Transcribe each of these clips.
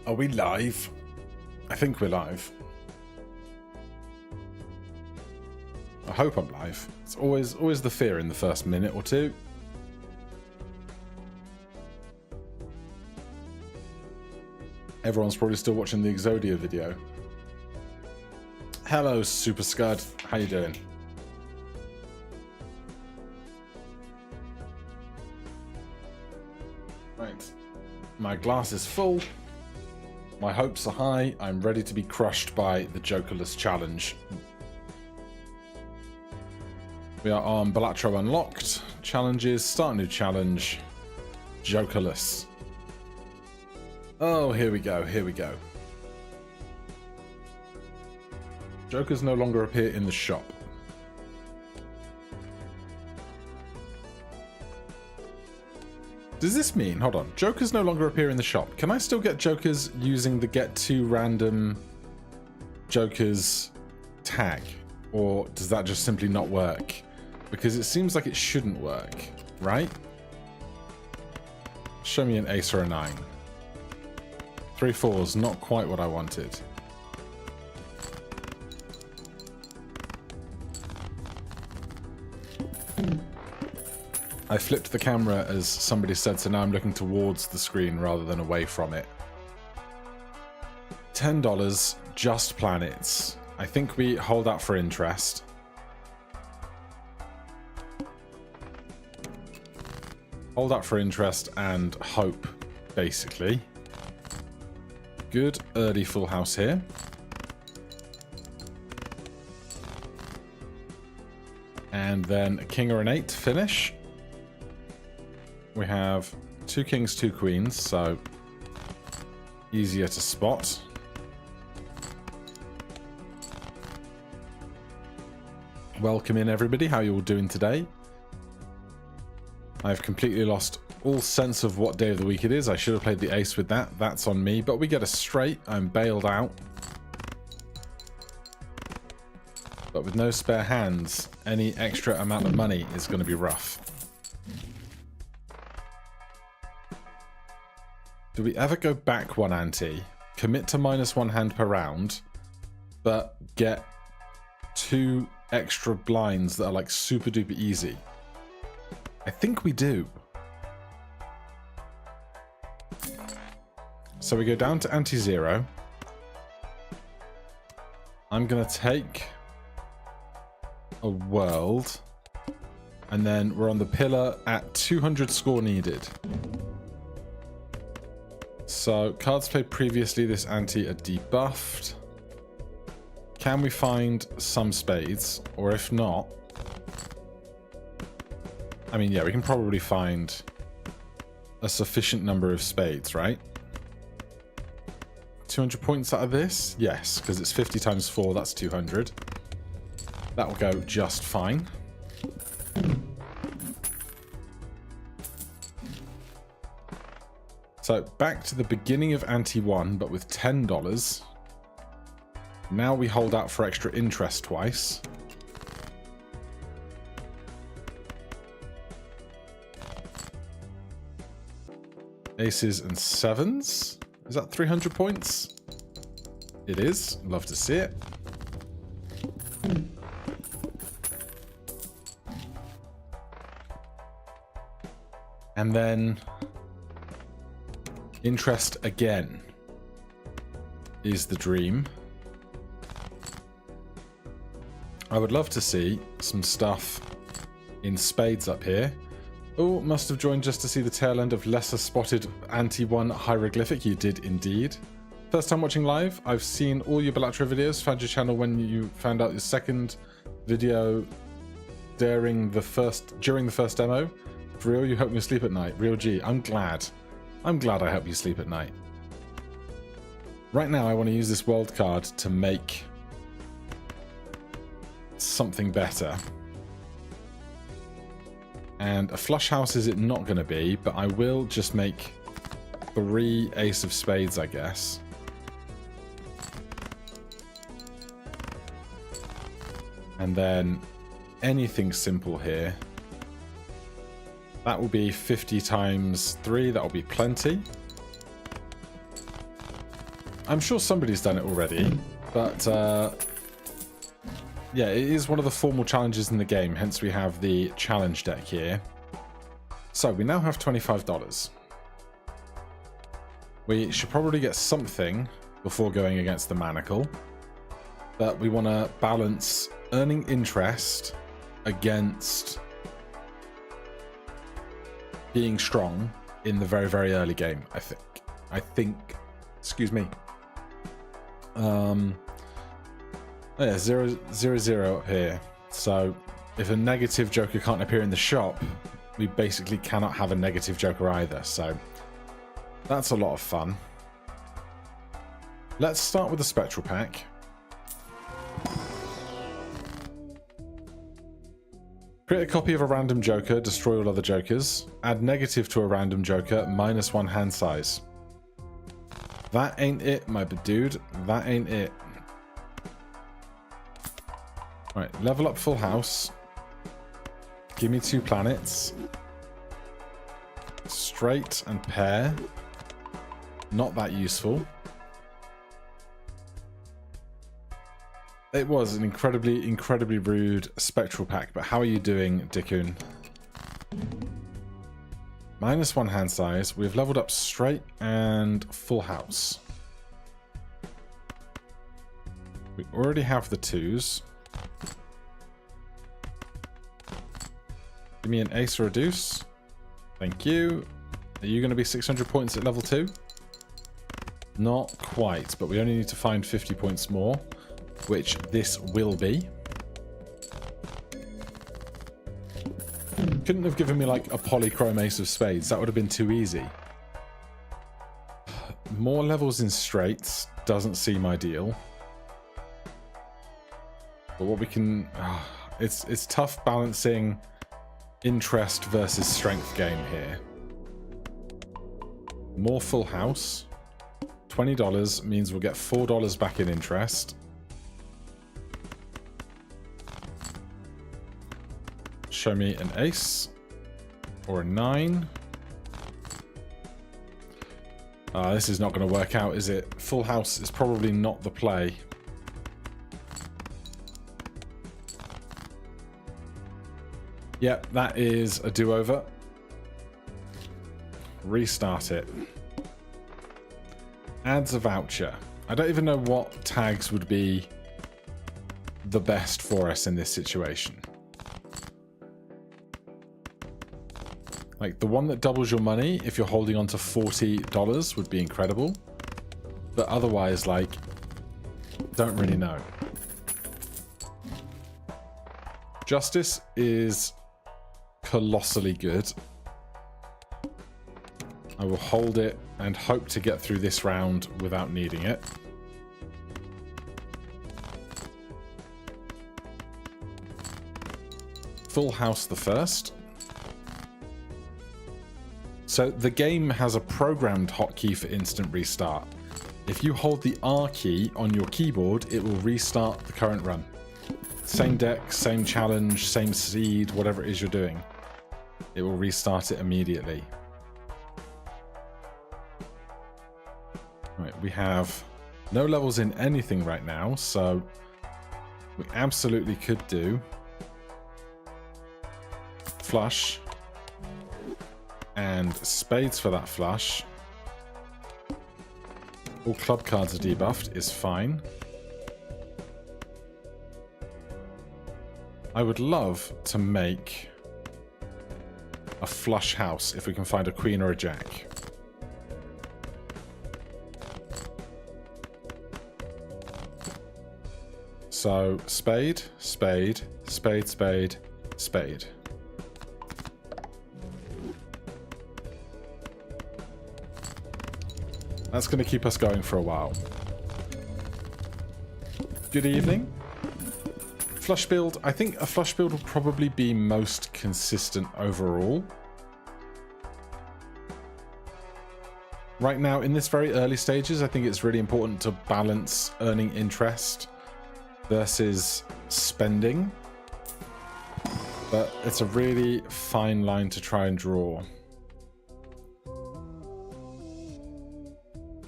Are we live? I think we're live. I hope I'm live. It's always the fear in the first minute or two. Everyone's probably still watching the Exodia video. Hello, Super Scud. How you doing? Right. My glass is full. My hopes are high. I'm ready to be crushed by the Jokerless challenge. We are on Balatro unlocked. Challenges. Start new challenge. Jokerless. Oh, here we go. Here we go. Jokers no longer appear in the shop. Does this mean, hold on, Jokers no longer appear in the shop? Can I still get Jokers using the get two random Jokers tag? Or does that just simply not work? Because it seems like it shouldn't work, right? Show me an ace or a 9. 3 4s, not quite what I wanted. I flipped the camera as somebody said, so now I'm looking towards the screen rather than away from it. $10, just planets. I think we hold out for interest. Hold out for interest and hope, basically. Good early full house here. And then a king or an 8 to finish. We have 2 kings, 2 queens, so easier to spot. Welcome in, everybody. How are you all doing today? I've completely lost all sense of what day of the week it is. I should have played the ace with that. That's on me, but we get a straight. I'm bailed out. But with no spare hands, any extra amount of money is going to be rough. Do we ever go back one ante, commit to -1 hand per round, but get 2 extra blinds that are like super duper easy? I think we do. So we go down to ante 0. I'm going to take a world, and then we're on the pillar at 200 score needed. So, cards played previously this ante are debuffed. Can we find some spades? Or if not... I mean, yeah, we can probably find a sufficient number of spades, right? 200 points out of this? Yes, because it's 50 times 4, that's 200. That will go just fine. So back to the beginning of ante 1, but with $10. Now we hold out for extra interest twice. Aces and 7s. Is that 300 points? It is. Love to see it. And then... interest again is the dream. I would love to see some stuff in spades up here. Oh, must have joined just to see the tail end of lesser spotted ante 1 hieroglyphic. You did indeed. First time watching live. I've seen all your Balatro videos. Found your channel when you found out your second video during the first demo. For real, you helped me sleep at night. Real G. I'm glad. I'm glad I help you sleep at night. Right now, I want to use this world card to make something better. And a flush house is it not going to be, but I will just make 3 ace of spades, I guess. And then anything simple here. That will be 50 times 3. That will be plenty. I'm sure somebody's done it already, but yeah, it is one of the formal challenges in the game, hence we have the challenge deck here. So we now have $25. We should probably get something before going against the Manacle, but we want to balance earning interest against being strong in the very, very early game, I think, excuse me. Oh yeah, 0-0 up here. So if a negative Joker can't appear in the shop, we basically cannot have a negative Joker either. So that's a lot of fun. Let's start with the Spectral pack. Create a copy of a random Joker, destroy all other Jokers. Add negative to a random Joker, -1 hand size. That ain't it, my dude. That ain't it. Right, level up full house. Give me 2 planets. Straight and pair. Not that useful. It was an incredibly rude Spectral pack, but how are you doing, Dickoon? -1 hand size. We've leveled up straight and full house. We already have the 2s. Give me an ace or a deuce. Thank you. Are you going to be 600 points at level 2? Not quite, but we only need to find 50 points more, which this will be. Couldn't have given me like a Polychrome ace of spades. That would have been too easy. More levels in straights doesn't seem ideal. But what we can... it's tough balancing interest versus strength game here. More full house. $20 means we'll get $4 back in interest. Show me an ace or a 9. This is not going to work out, is it? Full house is probably not the play. Yep, that is a do-over. Restart it. Adds a voucher. I don't even know what tags would be the best for us in this situation. Like, the one that doubles your money if you're holding on to $40 would be incredible. But otherwise, like, don't really know. Justice is colossally good. I will hold it and hope to get through this round without needing it. Full house the first. So the game has a programmed hotkey for instant restart. If you hold the R key on your keyboard, it will restart the current run. Same deck, same challenge, same seed, whatever it is you're doing. It will restart it immediately. Right, we have no levels in anything right now, so we absolutely could do flush and spades for that flush. All club cards are debuffed is fine. I would love to make a flush house if we can find a queen or a jack. So spade, spade, spade, spade, spade. That's going to keep us going for a while. Good evening. Flush build. I think a flush build will probably be most consistent overall. Right now, in this very early stages, I think it's really important to balance earning interest versus spending. But it's a really fine line to try and draw.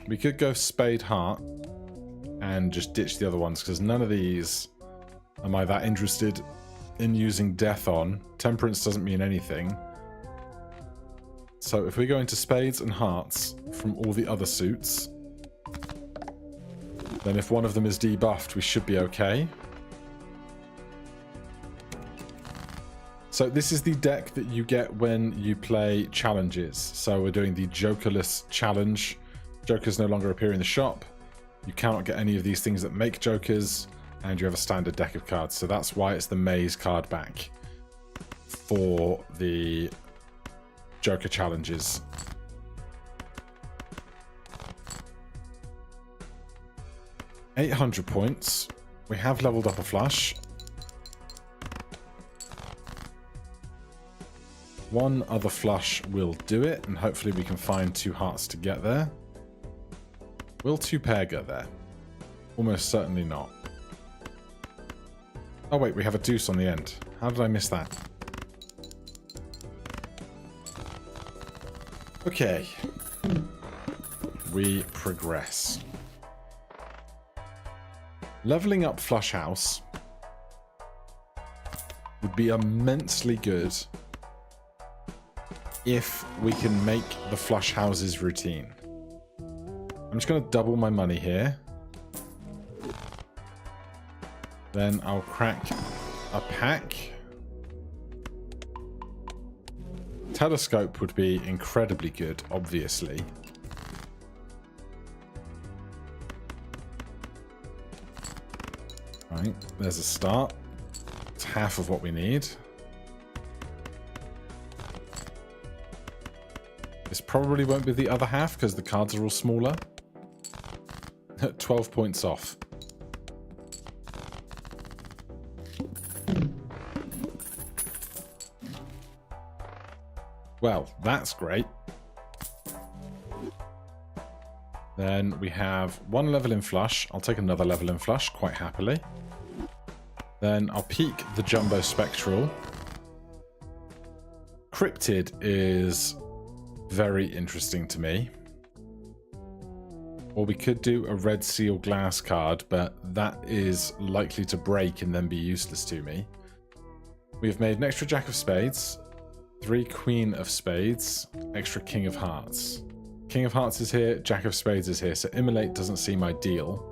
We could go Spade Heart and just ditch the other ones, because none of these am I that interested in using Death on. Temperance doesn't mean anything. So if we go into Spades and Hearts from all the other suits, then if one of them is debuffed, we should be okay. So this is the deck that you get when you play challenges. So we're doing the Jokerless challenge. Jokers no longer appear in the shop. You cannot get any of these things that make Jokers, and you have a standard deck of cards. So that's why it's the Maze card back for the Joker challenges. $800 points. We have leveled up a flush. One other flush will do it, and hopefully we can find 2 hearts to get there. Will 2 pair get there? Almost certainly not. Oh wait, we have a deuce on the end. How did I miss that? Okay. We progress. Leveling up Flush House would be immensely good if we can make the Flush Houses routine. I'm just going to double my money here. Then I'll crack a pack. Telescope would be incredibly good, obviously. Right, there's a start. It's half of what we need. This probably won't be the other half because the cards are all smaller. 12 points off. Well, that's great. Then we have 1 level in Flush. I'll take another level in Flush quite happily. Then I'll peek the Jumbo Spectral. Cryptid is very interesting to me. Or we could do a Red Seal Glass card, but that is likely to break and then be useless to me. We've made an extra Jack of Spades, 3 Queen of Spades, extra King of Hearts. King of Hearts is here, Jack of Spades is here, so Immolate doesn't seem ideal.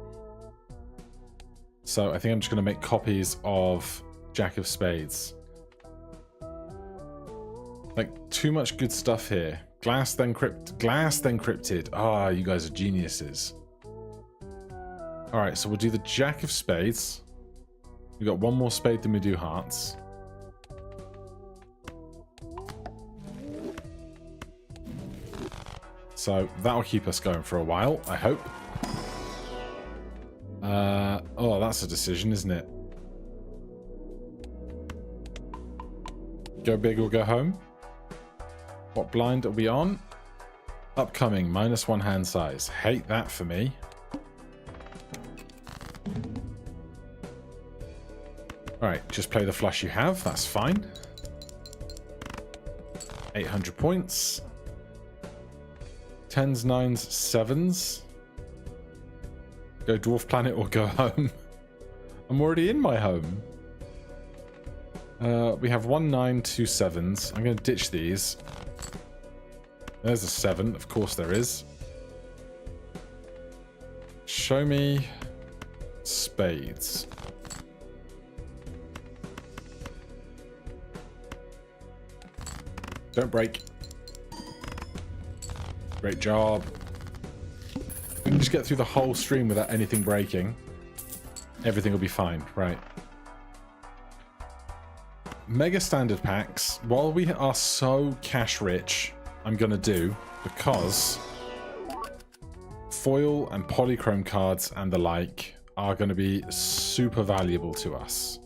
So I think I'm just going to make copies of Jack of Spades. Like, too much good stuff here. Glass, then Cryptid. Ah, you guys are geniuses. Alright, so we'll do the Jack of Spades. We've got 1 more spade than we do hearts. So that'll keep us going for a while, I hope. Oh, that's a decision, isn't it? Go big or go home? What blind are we on? Upcoming, -1 hand size. Hate that for me. Alright, just play the flush you have, that's fine. 800 points. 10s, 9s, 7s. Go Dwarf Planet or go home. I'm already in my home. We have 1 9, 2 7s. I'm going to ditch these. There's a 7, of course there is. Show me spades. Don't break. Great job. We can just get through the whole stream without anything breaking. Everything will be fine, right? Mega standard packs, while we are so cash rich, I'm gonna do, because foil and polychrome cards and the like are gonna be super valuable to us.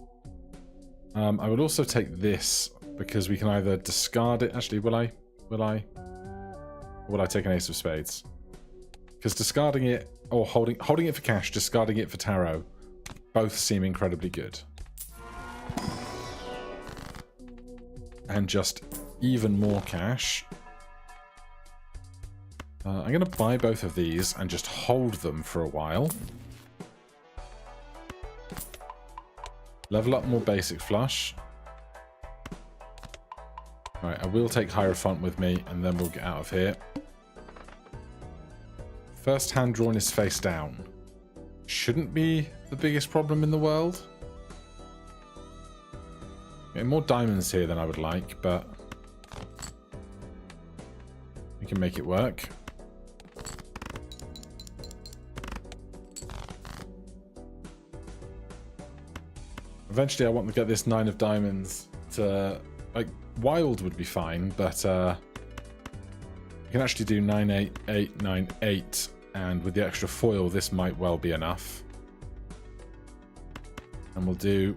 I would also take this because we can either discard it. Actually, will I? Or will I take an Ace of Spades? Because discarding it or holding it for cash, discarding it for tarot, both seem incredibly good. And just even more cash. I'm going to buy both of these and just hold them for a while. Level up more basic flush. Alright, I will take Hierophant with me, and then we'll get out of here. First hand drawn is face down. Shouldn't be the biggest problem in the world. Getting more diamonds here than I would like, but we can make it work. Eventually I want to get this 9 of diamonds to... like, wild would be fine, but you can actually do 9, 8, 8, 9, 8, and with the extra foil this might well be enough. And we'll do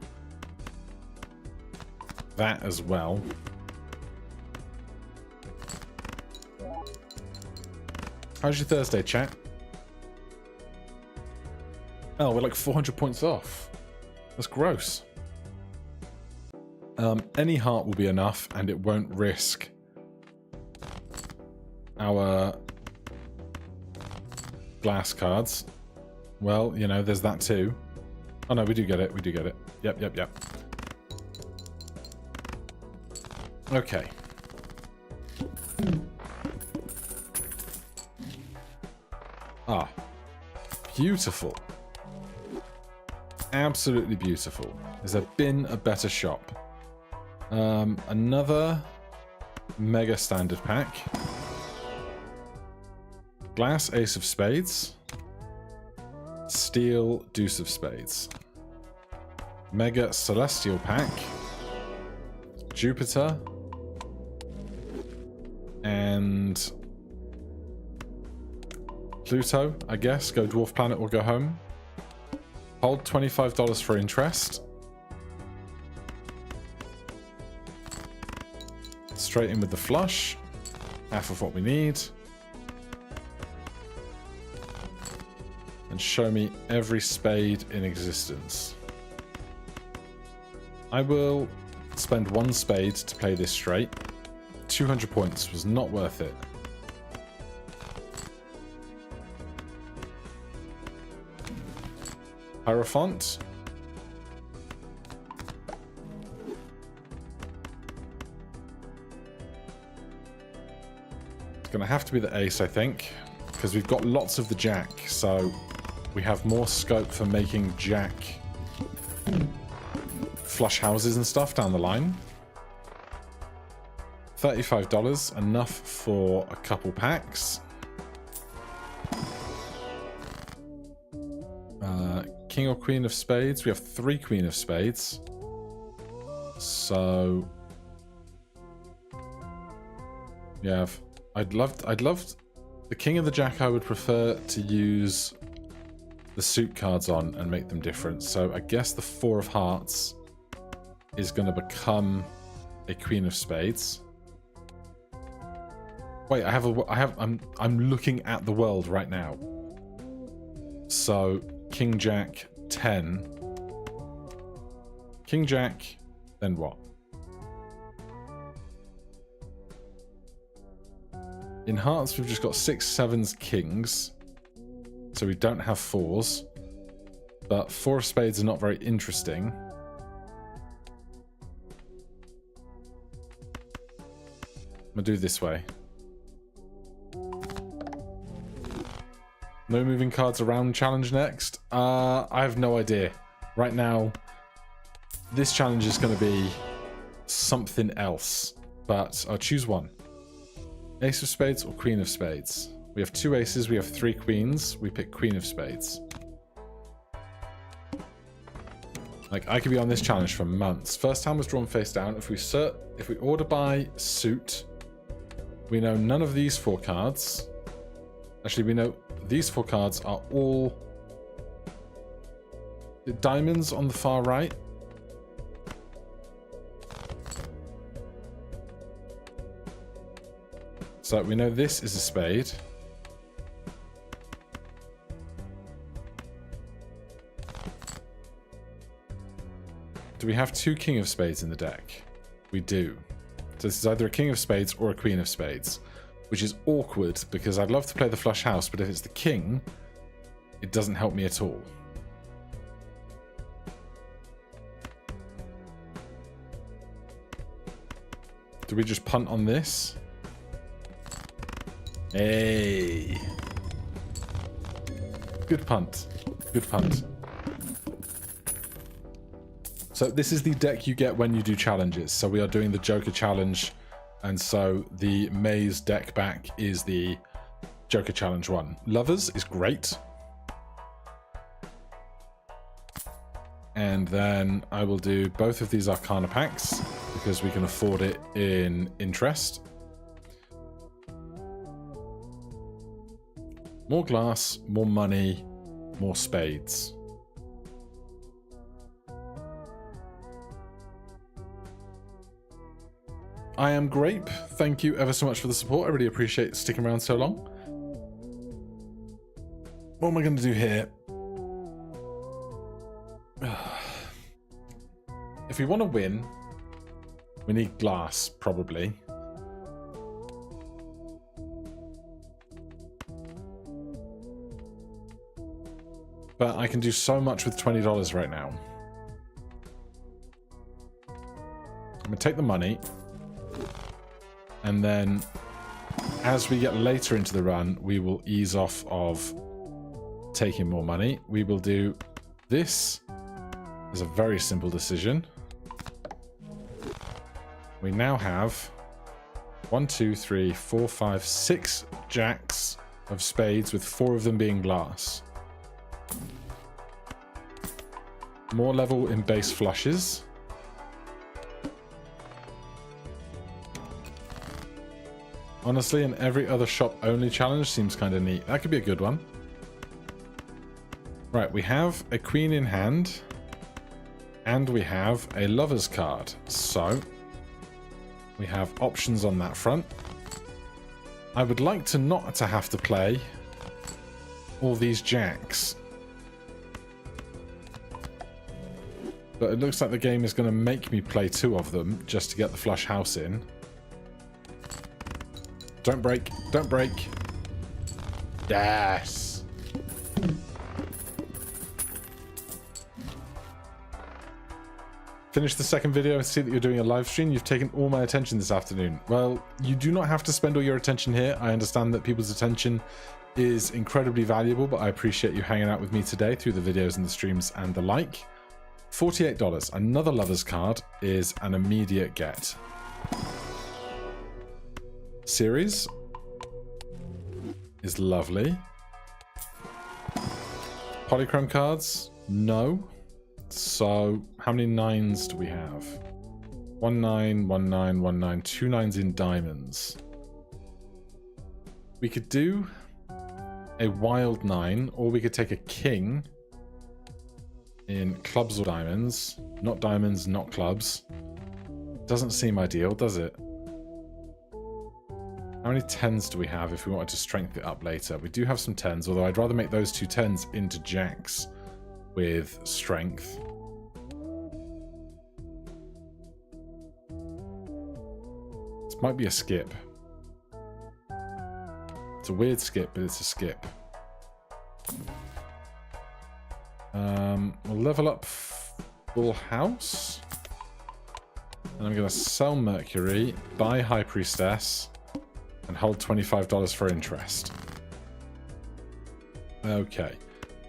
that as well. How's your Thursday, chat? Oh, we're like 400 points off. That's gross. Any heart will be enough, and it won't risk our glass cards. Well, you know, there's that too. Oh no, we do get it. We do get it. Yep, yep, yep. Okay. Ah. Beautiful. Absolutely beautiful. Has there been a better shop? Another mega standard pack. Glass ace of spades. Steel deuce of spades. Mega celestial pack. Jupiter. And Pluto, I guess. Go dwarf planet or go home. Hold $25 for interest. Straight in with the flush. Half of what we need. And show me every spade in existence. I will spend 1 spade to play this straight. 200 points was not worth it. Hierophant. It's going to have to be the ace, I think, because we've got lots of the jack, so we have more scope for making jack flush houses and stuff down the line. $35, enough for a couple packs. King or queen of spades. We have 3 queen of spades. So yeah, I'd love the king and the jack. I would prefer to use the suit cards on and make them different. So I guess the 4 of hearts is going to become a queen of spades. Wait, I'm looking at the world right now. So King Jack 10. King Jack, then what? In hearts, we've just got 6, 7s, kings. So we don't have 4s. But 4 of spades are not very interesting. I'm gonna do it this way. No moving cards around challenge next. I have no idea. Right now, this challenge is going to be something else. But I'll choose one. Ace of spades or queen of spades? We have 2 aces, we have 3 queens. We pick queen of spades. Like, I could be on this challenge for months. First time was drawn face down. If we order by suit, we know none of these 4 cards. Actually, we know these 4 cards are all diamonds on the far right. So we know this is a spade. Do we have 2 king of spades in the deck? We do. So this is either a king of spades or a queen of spades. which is awkward because I'd love to play the flush house, but if it's the king, it doesn't help me at all. Do we just punt on this? Hey. Good punt. Good punt. So this is the deck you get when you do challenges. So we are doing the Joker challenge. And so the Maze deck back is the Joker challenge one. Lovers is great. And then I will do both of these Arcana packs because we can afford it in interest. More glass, more money, more spades. I am Grape. Thank you ever so much for the support. I really appreciate sticking around so long. What am I going to do here? If we want to win, we need glass, probably. But I can do so much with $20 right now. I'm going to take the money. And then, as we get later into the run, we will ease off of taking more money. We will do this as a very simple decision. We now have 1, 2, 3, 4, 5, 6 jacks of spades, with 4 of them being glass. More level in base flushes. Honestly, an every other shop only challenge seems kind of neat. That could be a good one. Right, we have a queen in hand. And we have a lover's card. So, we have options on that front. I would like to not to have to play all these jacks. But it looks like the game is going to make me play 2 of them just to get the flush house in. Don't break. Don't break. Yes. Finish the second video and see that you're doing a live stream. You've taken all my attention this afternoon. Well, you do not have to spend all your attention here. I understand that people's attention is incredibly valuable, but I appreciate you hanging out with me today through the videos and the streams and the like. $48. Another lover's card is an immediate get. Series is lovely. Polychrome cards? No. So, how many 9s do we have? 1 9, 1 9, 1 9, 2 9s in diamonds. We could do a wild 9, or we could take a king in clubs or diamonds. Not diamonds, not clubs. Doesn't seem ideal, does it? How many 10s do we have if we wanted to strength it up later? We do have some 10s, although I'd rather make those 2 10s into jacks with strength. This might be a skip. It's a weird skip, but it's a skip. We'll level up full house. And I'm going to sell Mercury, buy High Priestess, and hold $25 for interest. Okay.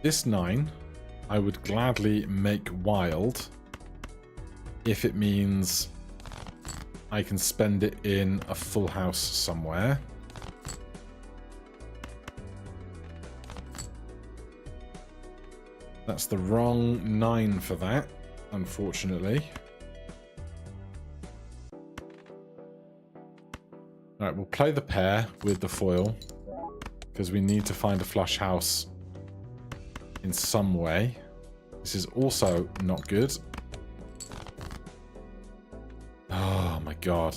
This 9, I would gladly make wild if it means I can spend it in a full house somewhere. That's the wrong 9 for that, unfortunately. Alright, we'll play the pair with the foil, because we need to find a flush house in some way. This is also not good. Oh my god.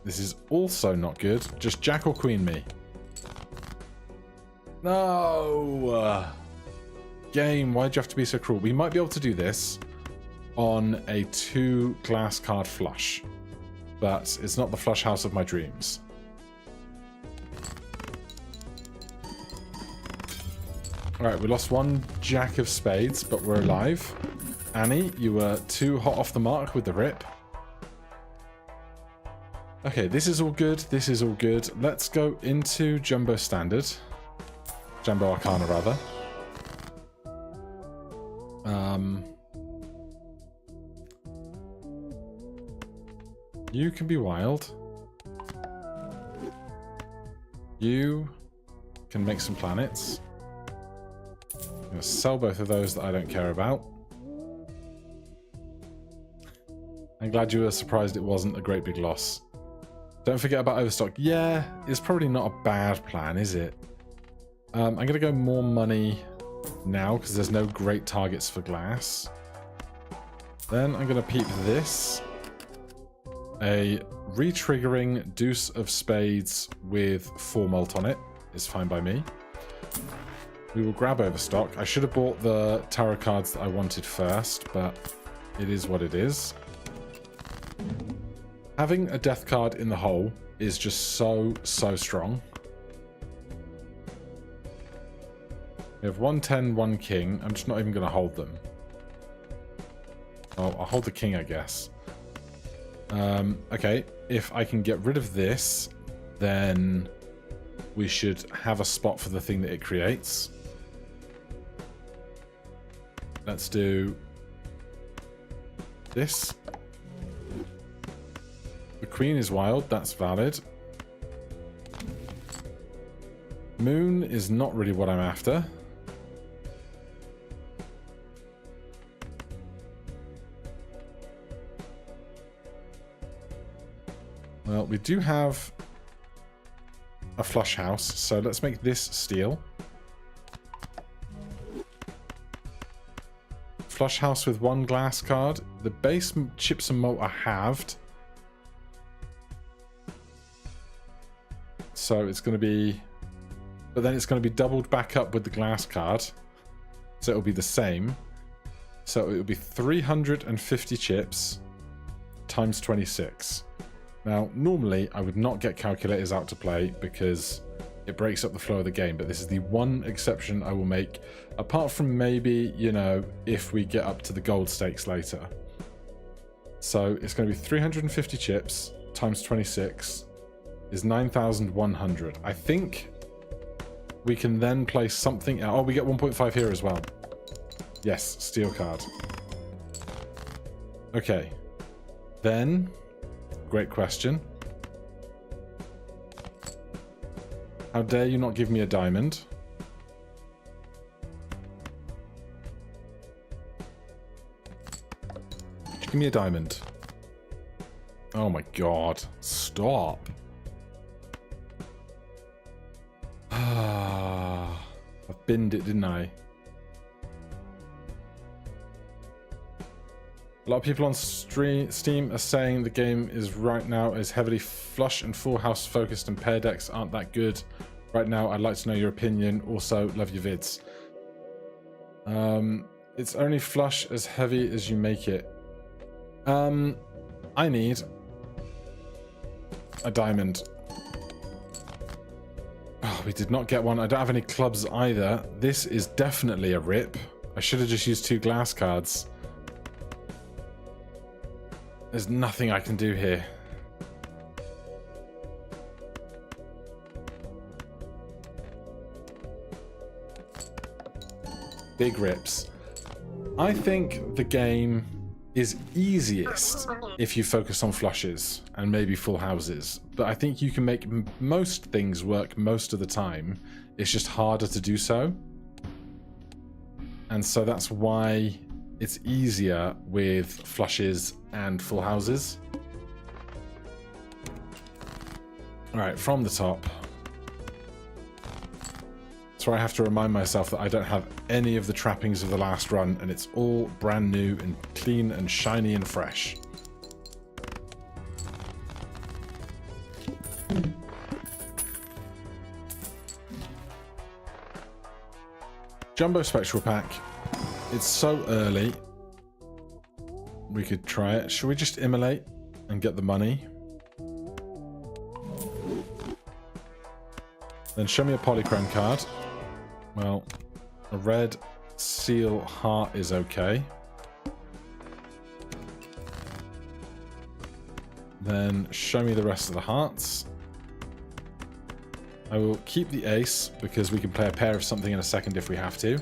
This is also not good. Just jack or queen me. No! Game, why'd you have to be so cruel? We might be able to do this on a 2 glass card flush, but it's not the flush house of my dreams. Alright, we lost one jack of spades, but we're alive. Annie, you were too hot off the mark with the rip. Okay, this is all good. This is all good. Let's go into Jumbo Standard. Jumbo Arcana, rather. You can be wild. You can make some planets. I'm going to sell both of those that I don't care about. I'm glad you were surprised it wasn't a great big loss. Don't forget about overstock. Yeah, it's probably not a bad plan, is it? I'm going to go more money now because there's no great targets for glass. Then I'm going to peep this. A re-triggering Deuce of Spades with 4 mult on it is fine by me. We will grab overstock. I should have bought the tarot cards that I wanted first, but it is what it is. Having a death card in the hole is just so strong. We have 1 10, 1 king. I'm just not even going to hold them. Oh, I'll hold the king, I guess. Okay, if I can get rid of this, then we should have a spot for the thing that it creates. Let's do this. The queen is wild, that's valid. Moon is not really what I'm after. Well, we do have a flush house, so let's make this steel. Flush house with 1 glass card. The base chips and malt are halved. So it's going to be... But then it's going to be doubled back up with the glass card. So it'll be the same. So it will be 350 chips times 26. Now, normally I would not get calculators out to play because it breaks up the flow of the game, but this is the one exception I will make, apart from maybe, you know, if we get up to the gold stakes later. So it's going to be 350 chips times 26 is 9,100. I think we can then play something else. Oh, we get 1.5 here as well. Yes, steel card. Okay. Then... Great question. How dare you not give me a diamond? Give me a diamond. Oh my god. Stop. Ah, I've binned it, didn't I? A lot of people on Steam are saying the game is right now is heavily flush and full house focused and pair decks aren't that good right now. I'd like to know your opinion. Also, love your vids. It's only flush as heavy as you make it. I need a diamond. Oh, we did not get one. I don't have any clubs either. This is definitely a rip. I should have just used 2 glass cards. There's nothing I can do here. Big rips. I think the game is easiest if you focus on flushes and maybe full houses. But I think you can make most things work most of the time. It's just harder to do so. And so that's why it's easier with flushes and full houses. Alright, from the top. So I have to remind myself that I don't have any of the trappings of the last run, and it's all brand new and clean and shiny and fresh. Jumbo Spectral Pack. It's so early. We could try it. Should we just immolate and get the money? Then show me a Polychrome card. Well, A red seal heart is okay. Then show me the rest of the hearts. I will keep the ace because we can play a pair of something in a second if we have to.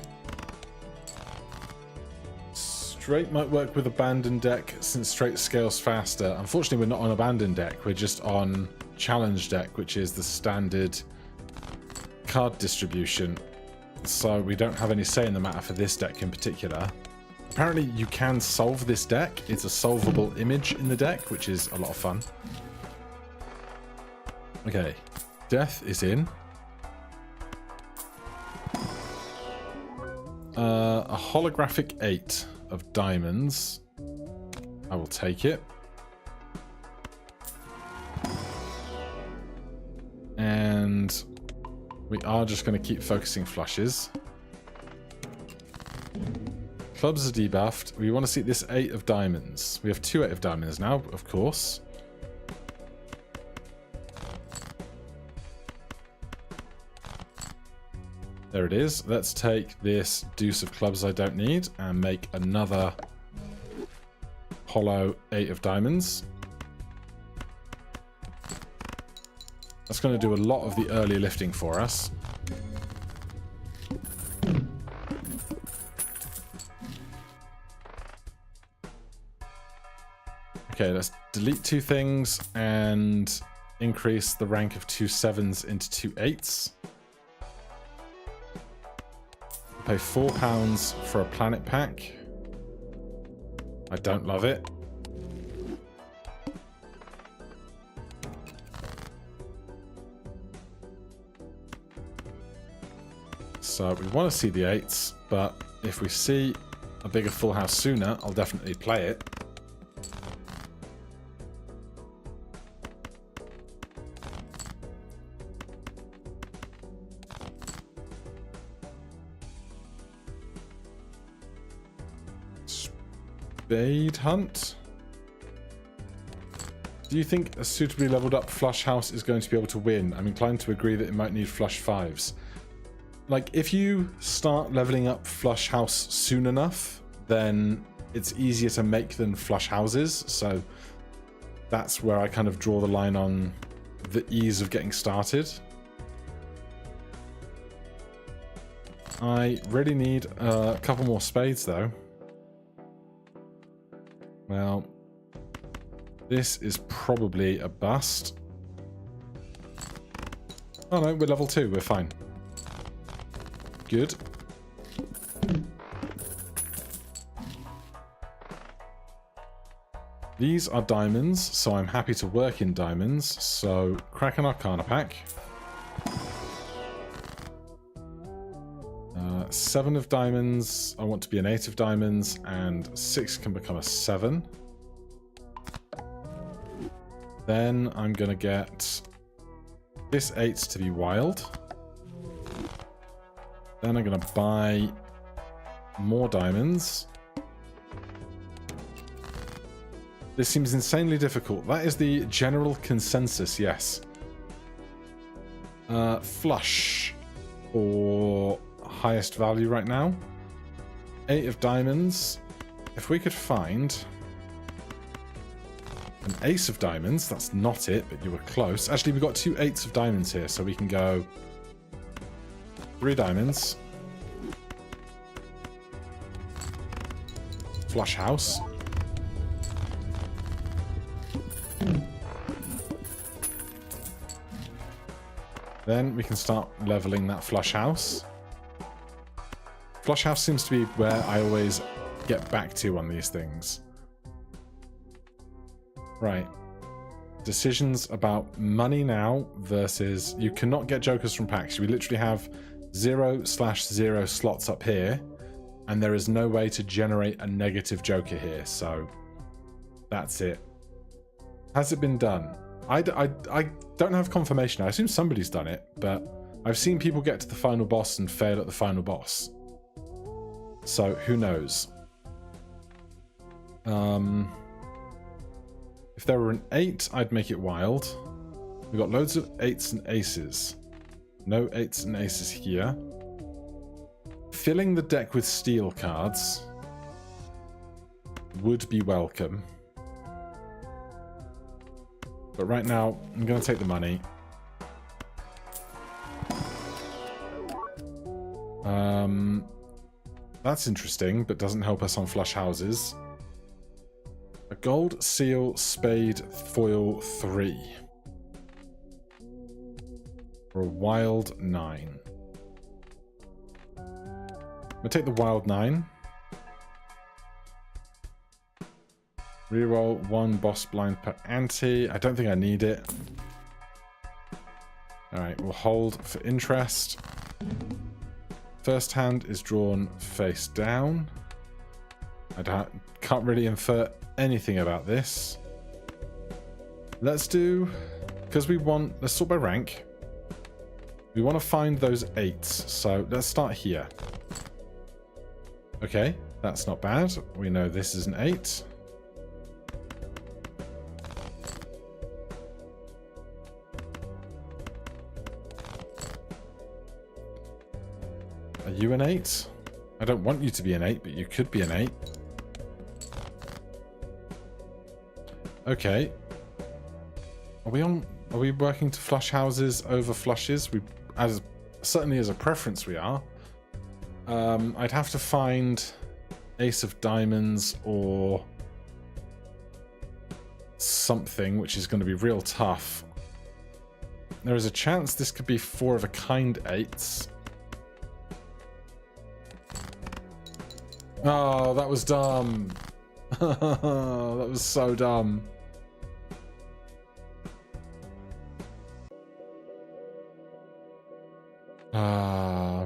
Straight might work with abandoned deck since straight scales faster. Unfortunately, we're not on abandoned deck. We're just on challenge deck, which is the standard card distribution. So we don't have any say in the matter for this deck in particular. Apparently, you can solve this deck. It's a solvable image in the deck, which is a lot of fun. Okay, death is in. A holographic 8 of diamonds. I will take it. And we are just going to keep focusing flushes. Clubs are debuffed. We want to see this 8 of diamonds. We have 2 8 of diamonds now, of course. There it is. Let's take this deuce of clubs I don't need and make another hollow 8 of diamonds. That's going to do a lot of the early lifting for us. Okay, let's delete 2 things and increase the rank of 2 7s into 2 8s. Pay £4 for a planet pack. I don't love it. So we want to see the 8s, but if we see a bigger full house sooner, I'll definitely play it. Spade hunt. Do you think a suitably leveled up flush house is going to be able to win? I'm inclined to agree that it might need flush 5s. Like, if you start leveling up flush house soon enough, then it's easier to make than flush houses. So that's where I kind of draw the line on the ease of getting started. I really need a couple more spades, though. Well, this is probably a bust. Oh no, we're level 2, we're fine. Good. These are diamonds, so I'm happy to work in diamonds. So, crack an Arcana pack. 7 of diamonds. I want to be an 8 of diamonds, and 6 can become a 7. Then I'm going to get this 8 to be wild. Then I'm going to buy more diamonds. This seems insanely difficult. That is the general consensus, yes. Flush or highest value right now. 8 of diamonds. If we could find an ace of diamonds, that's not it, but you were close. Actually, we've got 2 8s of diamonds here, so we can go 3 diamonds. Flush house. Then we can start leveling that flush house. Flush house seems to be where I always get back to on these things. Right. Decisions about money now versus... You cannot get jokers from packs. We literally have 0/0 slots up here, and there is no way to generate a negative joker here, so that's it. Has it been done? I don't have confirmation. I assume somebody's done it, but I've seen people get to the final boss and fail at the final boss. So, who knows? If there were an 8, I'd make it wild. We've got loads of 8s and aces. No 8s and aces here. filling the deck with steel cards would be welcome. But right now, I'm going to take the money. That's interesting, but doesn't help us on flush houses. A gold, seal, spade, foil 3. Or a wild 9. We'll take the wild 9. Reroll 1 boss blind per ante. I don't think I need it. Alright, we'll hold for interest. First hand is drawn face down. I can't really infer anything about this. Let's do... Because we want... Let's sort by rank. We want to find those 8s. So let's start here. Okay, that's not bad. We know this is an 8. Are you an 8? I don't want you to be an 8, but you could be an 8. Okay. Are we working to flush houses over flushes? Certainly as a preference we are. I'd have to find Ace of Diamonds or something, which is going to be real tough. There is a chance this could be 4 of a kind 8s. Oh, that was dumb. That was so dumb.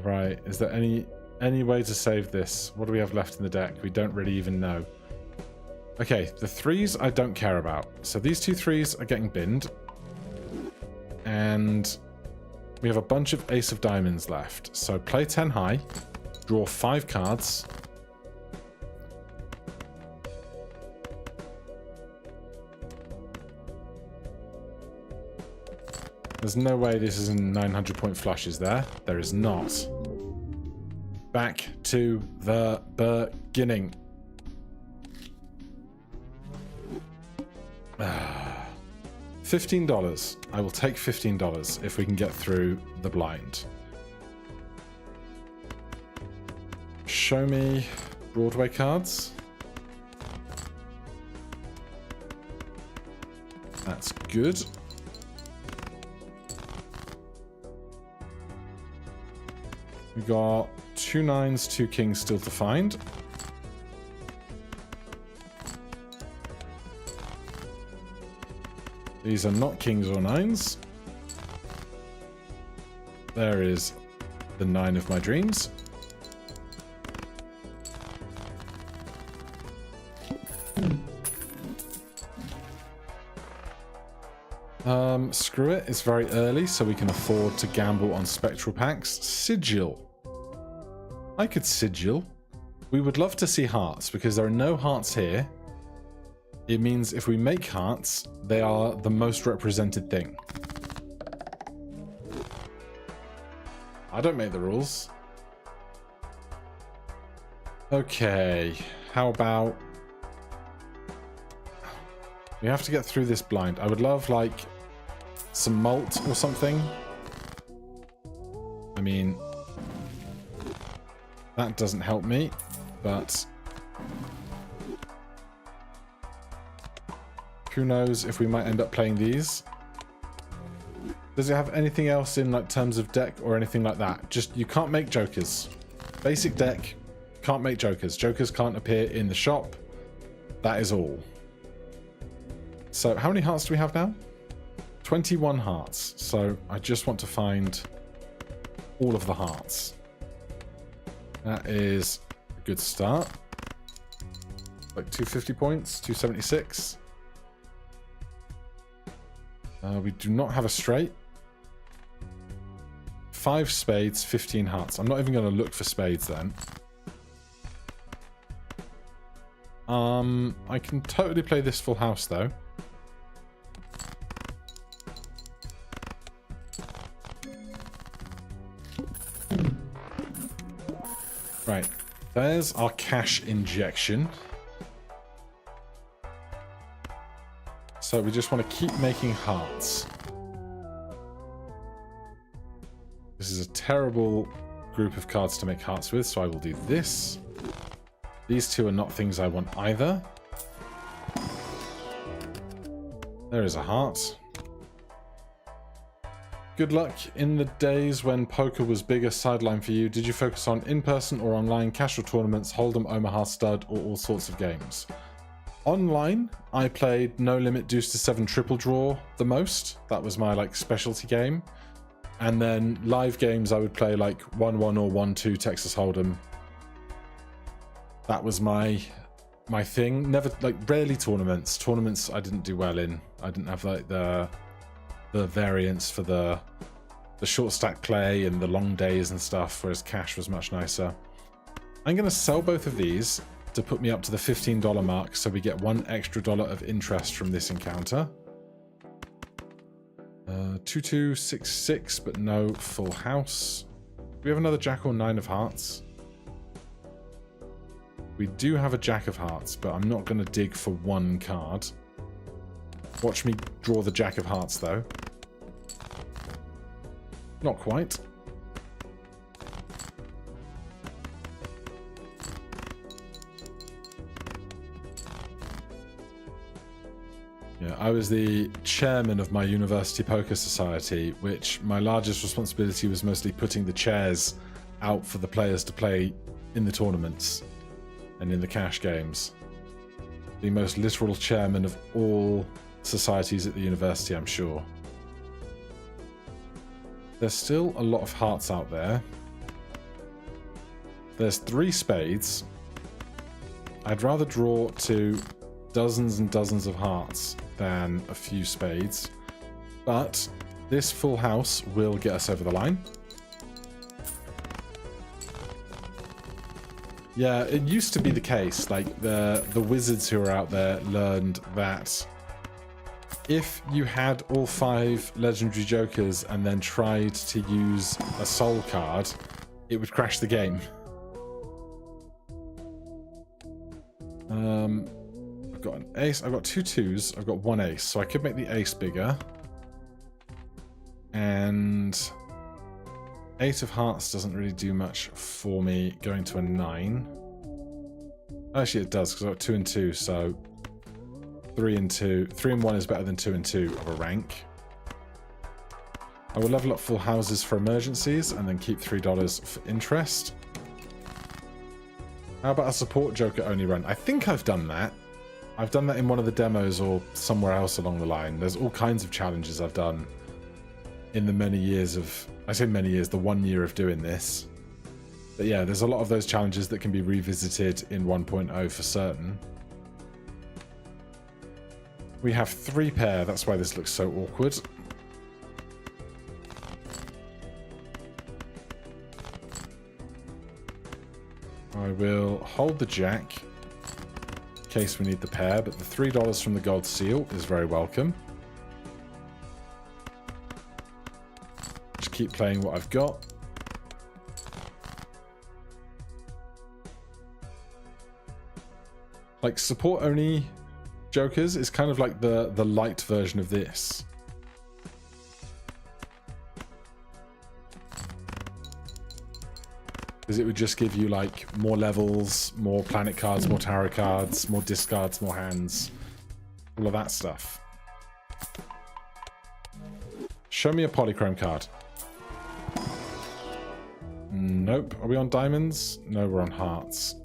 Right. Is there any way to save this? What do we have left in the deck? We don't really even know. Okay, the 3s I don't care about. So these 2 3s are getting binned. And we have a bunch of Ace of Diamonds left. So play 10 high, draw 5 cards. There's no way this is in 900-point flush, is there? There is not. Back to the beginning. $15. I will take $15 if we can get through the blind. Show me Broadway cards. That's good. We got 2 9s, 2 kings still to find. These are not kings or 9s. There is the 9 of my dreams. Screw it, it's very early, so we can afford to gamble on Spectral packs. Sigil. I could Sigil. We would love to see hearts, because there are no hearts here. It means if we make hearts, they are the most represented thing. I don't make the rules. Okay, how about... We have to get through this blind. I would love, like, some malt or something. I mean, that doesn't help me, but who knows if we might end up playing these. Does it have anything else in, like, terms of deck or anything like that? Just, you can't make jokers. Basic deck, can't make jokers. Jokers can't appear in the shop. That is all. So, how many hearts do we have now? 21 hearts. So, I just want to find all of the hearts. That is a good start. Like 250 points, 276. We do not have a straight. 5 spades, 15 hearts. I'm not even going to look for spades then. I can totally play this full house though. There's our cash injection. So we just want to keep making hearts. This is a terrible group of cards to make hearts with, so I will do this. These two are not things I want either. There is a heart. Good luck in the days when poker was bigger sideline for you. Did you focus on in-person or online, casual tournaments, Hold'em, Omaha Stud, or all sorts of games? Online, I played No Limit Deuce to 7 Triple Draw the most. That was my specialty game. And then live games, I would play 1-1 or 1-2 Texas Hold'em. That was my thing. Never, rarely tournaments. Tournaments I didn't do well in. I didn't have the variance for the short stack clay and the long days and stuff, whereas cash was much nicer. I'm going to sell both of these to put me up to the $15 mark, so we get $1 extra of interest from this encounter. 2266, but no full house. Do we have another Jack or 9 of hearts? We do have a Jack of hearts, but I'm not going to dig for one card. Watch me draw the Jack of hearts, though. Not quite. Yeah, I was the chairman of my university poker society, which my largest responsibility was mostly putting the chairs out for the players to play in the tournaments and in the cash games. The most literal chairman of all societies at the university, I'm sure. There's still a lot of hearts out there. There's 3 spades. I'd rather draw to dozens and dozens of hearts than a few spades, but this full house will get us over the line. Yeah, it used to be the case, the wizards who are out there learned that if you had all 5 legendary jokers and then tried to use a soul card, it would crash the game. I've got an ace. I've got 2 2s. I've got 1 ace, so I could make the ace bigger. And 8 of hearts doesn't really do much for me going to a 9. Actually, it does, because I've got 2 and 2, so 3 and 2. 3 and 1 is better than 2 and 2 of a rank. I will level up full houses for emergencies and then keep $3 for interest. How about a support Joker only run? I think I've done that. I've done that in one of the demos or somewhere else along the line. There's all kinds of challenges I've done in the many years of... I say many years, the 1 year of doing this. But yeah, there's a lot of those challenges that can be revisited in 1.0 for certain. We have 3 pair, that's why this looks so awkward. I will hold the jack in case we need the pair, but the $3 from the gold seal is very welcome. Just keep playing what I've got. Support only jokers is kind of like the light version of this. Because it would just give you more levels, more planet cards, more tarot cards, more discards, more hands, all of that stuff. Show me a Polychrome card. Nope. Are we on diamonds? No, we're on hearts.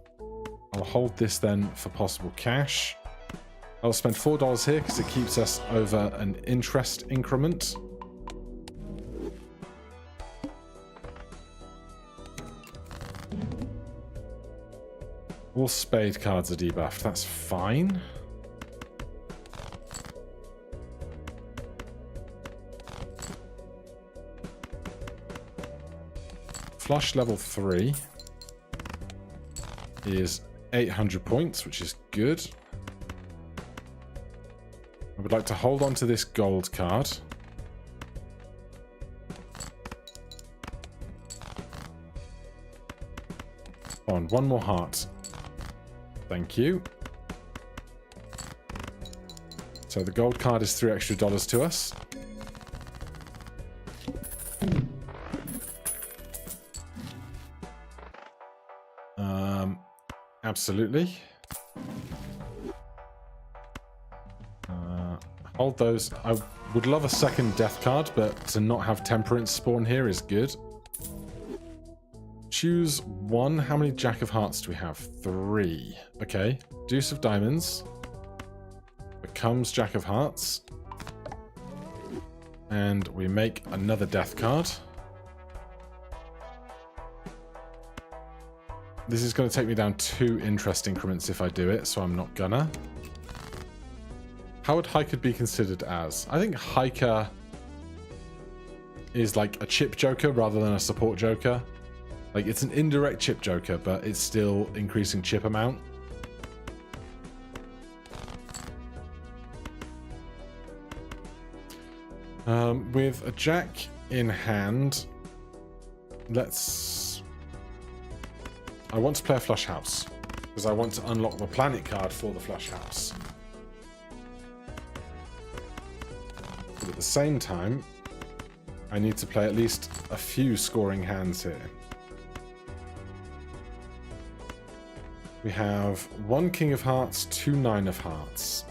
I'll hold this then for possible cash. I'll spend $4 here because it keeps us over an interest increment. All spade cards are debuffed. That's fine. Flush level 3 is 800 points, which is good. I would like to hold on to this gold card. on, one more heart. Thank you. So the gold card is $3 extra to us. Absolutely. Hold those. I would love a second death card, but to not have temperance spawn here is good. Choose one. How many Jack of Hearts do we have? 3. Okay. Deuce of Diamonds becomes Jack of Hearts. And we make another death card. This is going to take me down 2 interest increments if I do it, so I'm not gonna. How would Hiker be considered as? I think Hiker is like a chip joker rather than a support joker. Like, it's an indirect chip joker, but it's still increasing chip amount. With a Jack in hand, I want to play a flush house because I want to unlock the planet card for the flush house. But at the same time, I need to play at least a few scoring hands here. We have 1 King of Hearts, 2 9 of Hearts.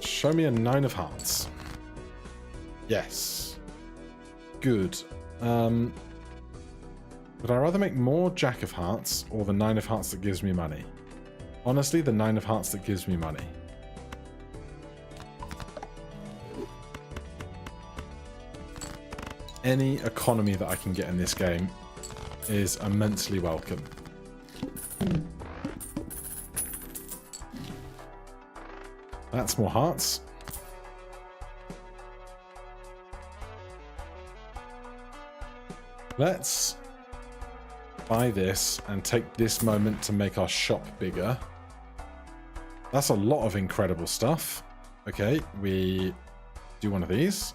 Show me a 9 of Hearts. Yes. Good. Would I rather make more Jack of Hearts or the 9 of Hearts that gives me money? Honestly, the 9 of Hearts that gives me money. Any economy that I can get in this game is immensely welcome. That's more hearts. Let's buy this and take this moment to make our shop bigger. That's a lot of incredible stuff. Okay, we do one of these.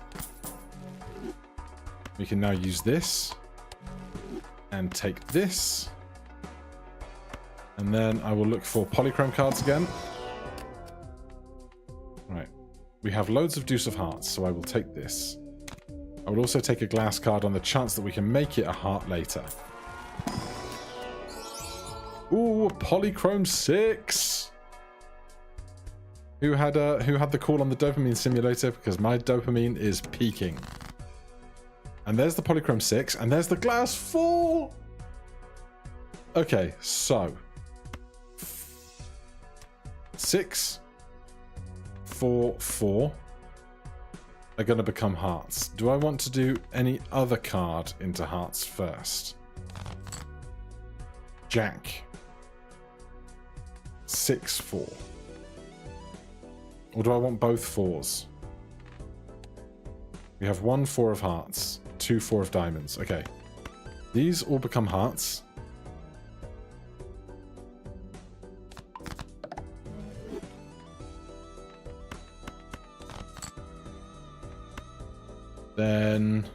We can now use this and take this. And then I will look for Polychrome cards again. Right. We have loads of Deuce of Hearts, so I will take this. I will also take a glass card on the chance that we can make it a heart later. Ooh, Polychrome 6! Who had the call on the dopamine simulator? Because my dopamine is peaking. And there's the Polychrome 6, and there's the glass 4! Okay, so 6, 4, 4 are going to become hearts. Do I want to do any other card into hearts first? Jack. 6, 4. Or do I want both 4s? We have 1 4 of hearts, 2 4 of diamonds. Okay. These all become hearts. Then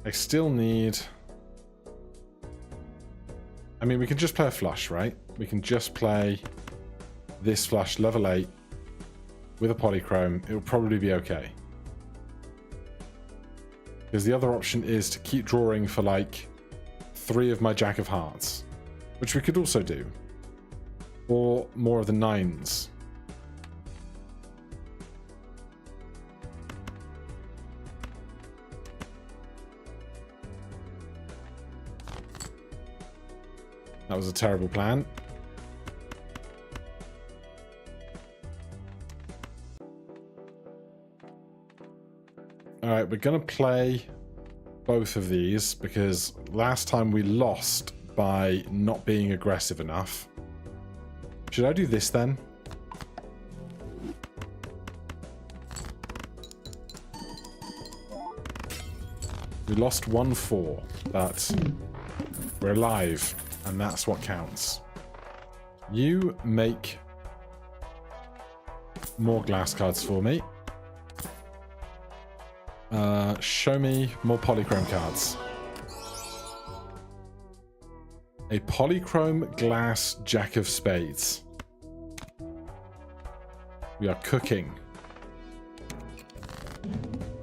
I still need... I mean, we can just play a flush, right? We can just play this flush, level 8, with a Polychrome. It'll probably be okay. Because the other option is to keep drawing for, like, 3 of my Jack of Hearts. Which we could also do. Or more of the 9s. That was a terrible plan. Alright, we're going to play both of these because last time we lost by not being aggressive enough. Should I do this then? We lost 1-4, but we're alive. And that's what counts. You make more glass cards for me. Show me more Polychrome cards. A Polychrome glass Jack of Spades. We are cooking.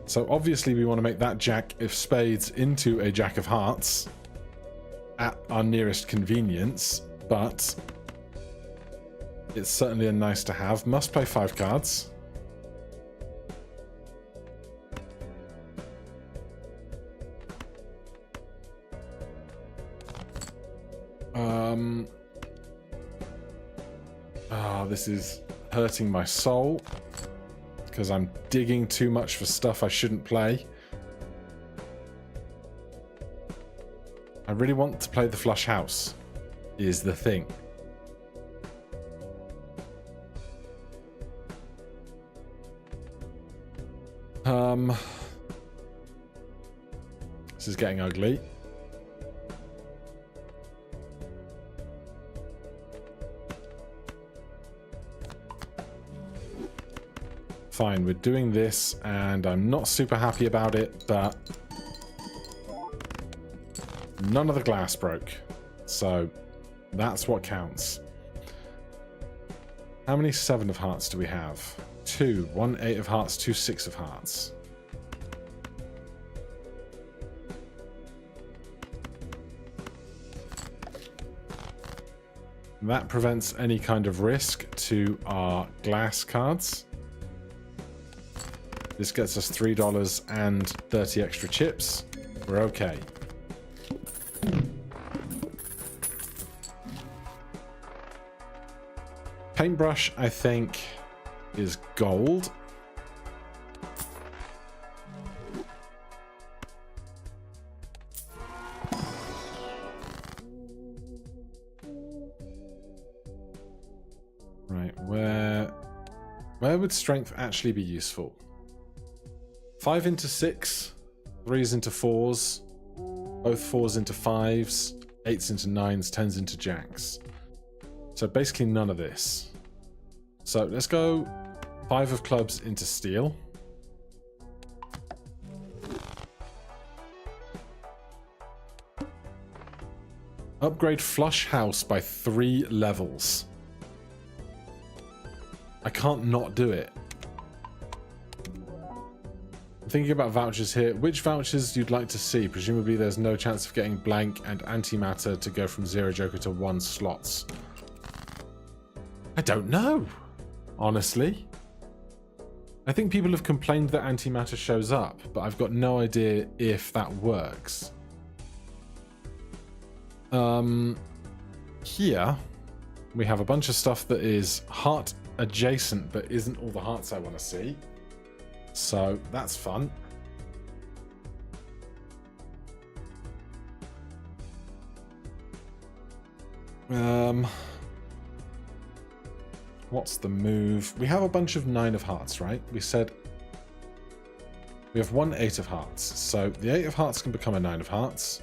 So obviously we want to make that Jack of Spades into a Jack of Hearts at our nearest convenience, but it's certainly a nice to have. Must play 5 cards. This is hurting my soul because I'm digging too much for stuff I shouldn't play. I really want to play the flush house, is the thing. This is getting ugly. Fine, we're doing this, and I'm not super happy about it, but none of the glass broke. So that's what counts. How many 7 of hearts do we have? 2. 1 8 of hearts, 2 6 of hearts. That prevents any kind of risk to our glass cards. This gets us $3 and 30 extra chips. We're okay. Paintbrush, I think, is gold. Right, where would strength actually be useful? 5 into 6, 3s into 4s, both 4s into 5s, 8s into 9s, 10s into jacks. So basically none of this. So let's go 5 of clubs into steel. Upgrade flush house by 3 levels. I can't not do it. Thinking about vouchers here. Which vouchers you'd like to see? Presumably there's no chance of getting blank and antimatter to go from 0 Joker to 1 slots. I don't know, honestly. I think people have complained that antimatter shows up, but I've got no idea if that works. Here we have a bunch of stuff that is heart adjacent but isn't all the hearts I want to see. So that's fun. What's the move? We have a bunch of 9 of hearts, right? We said we have 1 8 of hearts. So the 8 of hearts can become a 9 of hearts.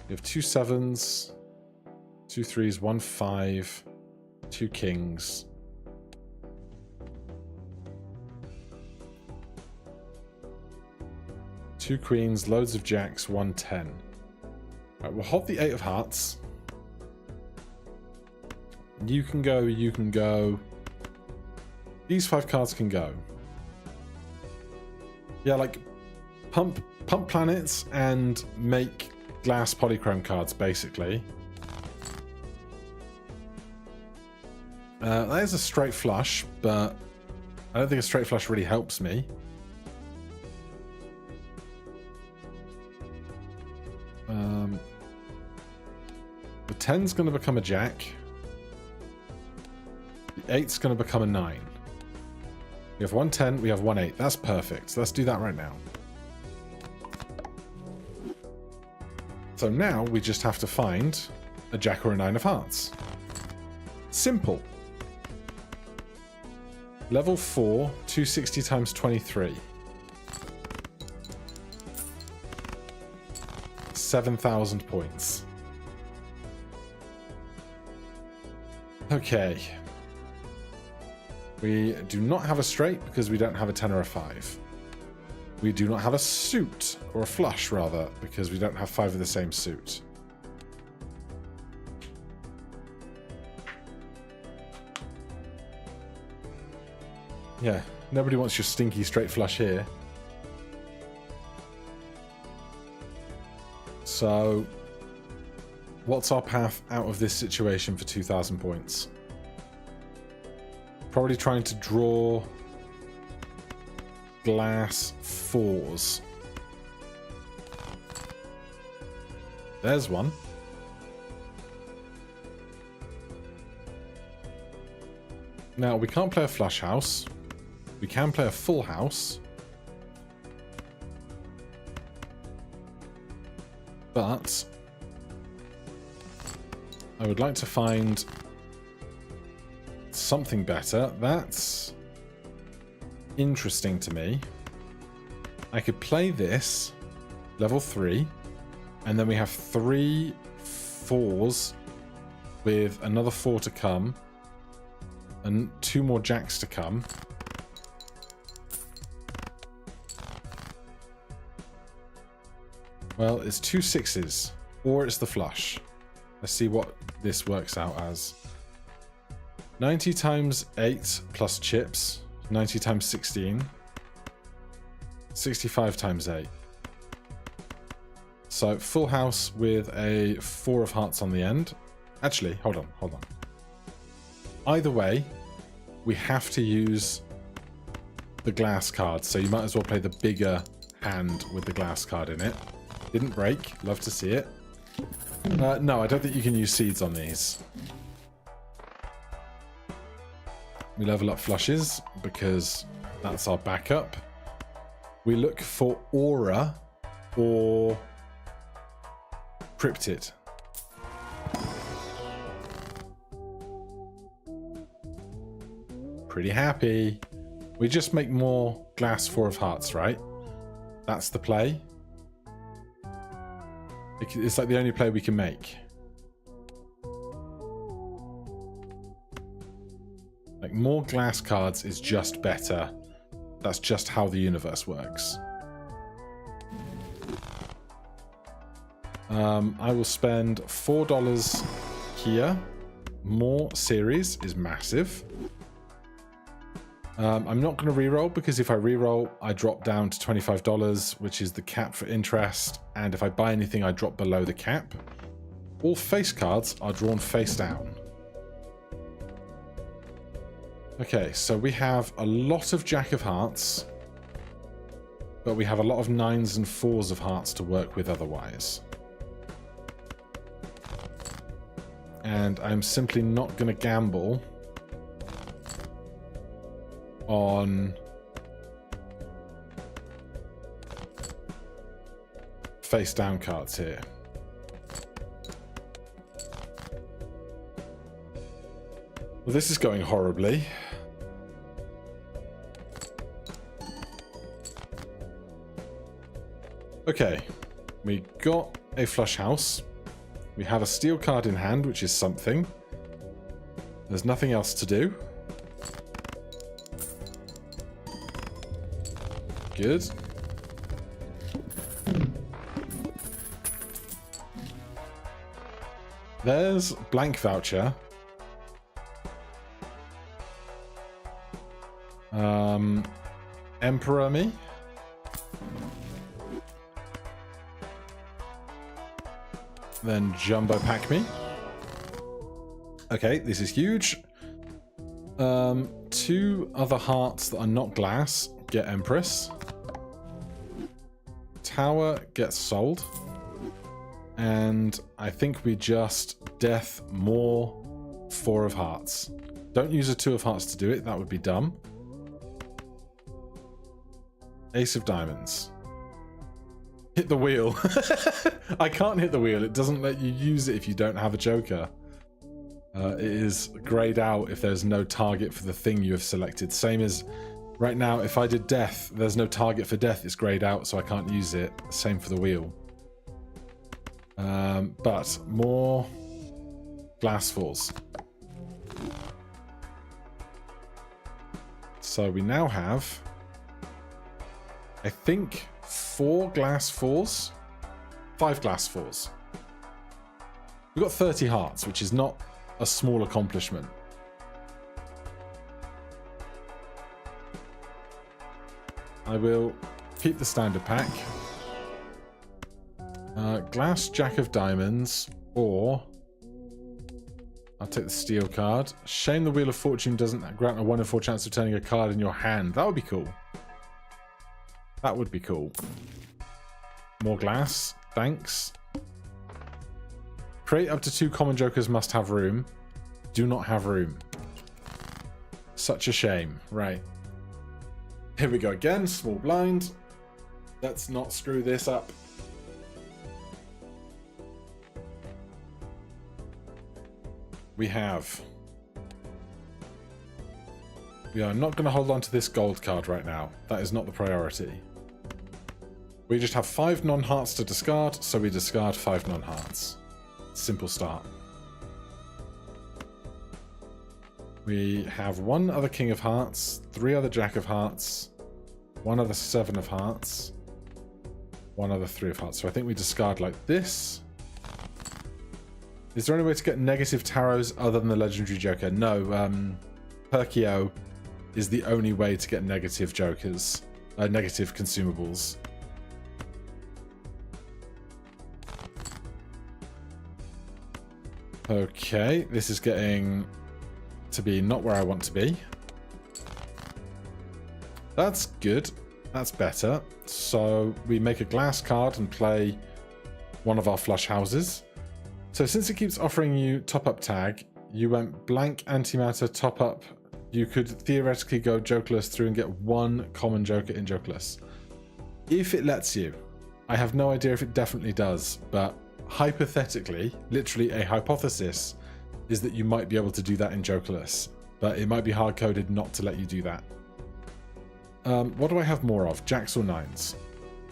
We have 2 7s, 2 3s, 1 5, 2 kings. Two queens, loads of jacks, 1 10. Right, we'll hold the 8 of hearts. You can go, you can go. These 5 cards can go. Yeah, like pump planets and make glass polychrome cards, basically. That is a straight flush, but I don't think a straight flush really helps me. The 10's going to become a jack. The 8's going to become a 9. We have 1 10, we have 1 8. That's perfect. Let's do that right now. So now we just have to find a jack or a 9 of hearts. Simple. Level 4, 260 times 23. 7,000 points. Okay. We do not have a straight because we don't have a 10 or a 5. We do not have a suit, or a flush rather, because we don't have 5 of the same suit. Yeah, nobody wants your stinky straight flush here. So, what's our path out of this situation for 2,000 points? Probably trying to draw glass 4s. There's one. Now, we can't play a flush house. We can play a full house. But I would like to find something better. That's interesting to me. I could play this, level 3, and then we have 3 4s with another 4 to come, and 2 more jacks to come. Well, it's 2 6s, or it's the flush. Let's see what this works out as. 90 times 8 plus chips, 90 times 16, 65 times 8. So full house with a 4 of hearts on the end. Actually, hold on. Either way, we have to use the glass card, so you might as well play the bigger hand with the glass card in it. Didn't break, love to see it. No, I don't think you can use seeds on these. We level up flushes because that's our backup. We look for aura or cryptid. Pretty happy. We just make more glass 4 of hearts, right? That's the play. It's like the only play we can make. Like, more glass cards is just better. That's just how the universe works. I will spend $4 here. More series is massive. I'm not going to reroll because if I reroll, I drop down to $25, which is the cap for interest. And if I buy anything, I drop below the cap. All face cards are drawn face down. Okay, so we have a lot of Jack of Hearts, but we have a lot of 9s and 4s of hearts to work with otherwise. And I'm simply not going to gamble on face down cards here. Well, this is going horribly. Okay, we got a flush house. We have a steel card in hand, which is something. There's nothing else to do. Good. There's blank voucher. Emperor me. Then jumbo pack me. Okay, this is huge. 2 other hearts that are not glass get Empress. Tower gets sold. And I think we just death more 4 of hearts. Don't use a 2 of hearts to do it, that would be dumb. Ace of diamonds. Hit the wheel. I can't hit the wheel. It doesn't let you use it if you don't have a joker. It is grayed out if there's no target for the thing you have selected. Same as right now, if I did death, there's no target for death. It's grayed out, so I can't use it. Same for the wheel. But more glass falls. So we now have, I think, 4 glass 4s, 5 glass 4s. We've got 30 hearts, which is not a small accomplishment. I will keep the standard pack. Glass Jack of Diamonds, or I'll take the steel card. Shame the Wheel of Fortune doesn't grant a 1 in 4 chance of turning a card in your hand. That would be cool. That would be cool. More glass. Thanks. Create up to 2 common jokers must have room. Do not have room. Such a shame. Right. Here we go again. Small blind. Let's not screw this up. We are not going to hold on to this gold card right now. That is not the priority. We just have 5 non-hearts to discard, so we discard 5 non-hearts. Simple start. We have 1 other King of Hearts, 3 other Jack of Hearts, 1 other 7 of Hearts, 1 other 3 of Hearts. So I think we discard like this. Is there any way to get negative tarots other than the Legendary Joker? No. Perkio is the only way to get negative jokers. Negative consumables. Okay, this is getting to be not where I want to be. That's good. That's better. So we make a glass card and play one of our flush houses. So since it keeps offering you top-up tag, you went blank antimatter top-up. You could theoretically go Jokerless through and get 1 common joker in Jokerless. If it lets you. I have no idea if it definitely does, but hypothetically, literally a hypothesis, is that you might be able to do that in Jokerless. But it might be hard-coded not to let you do that. What do I have more of? Jacks or 9s?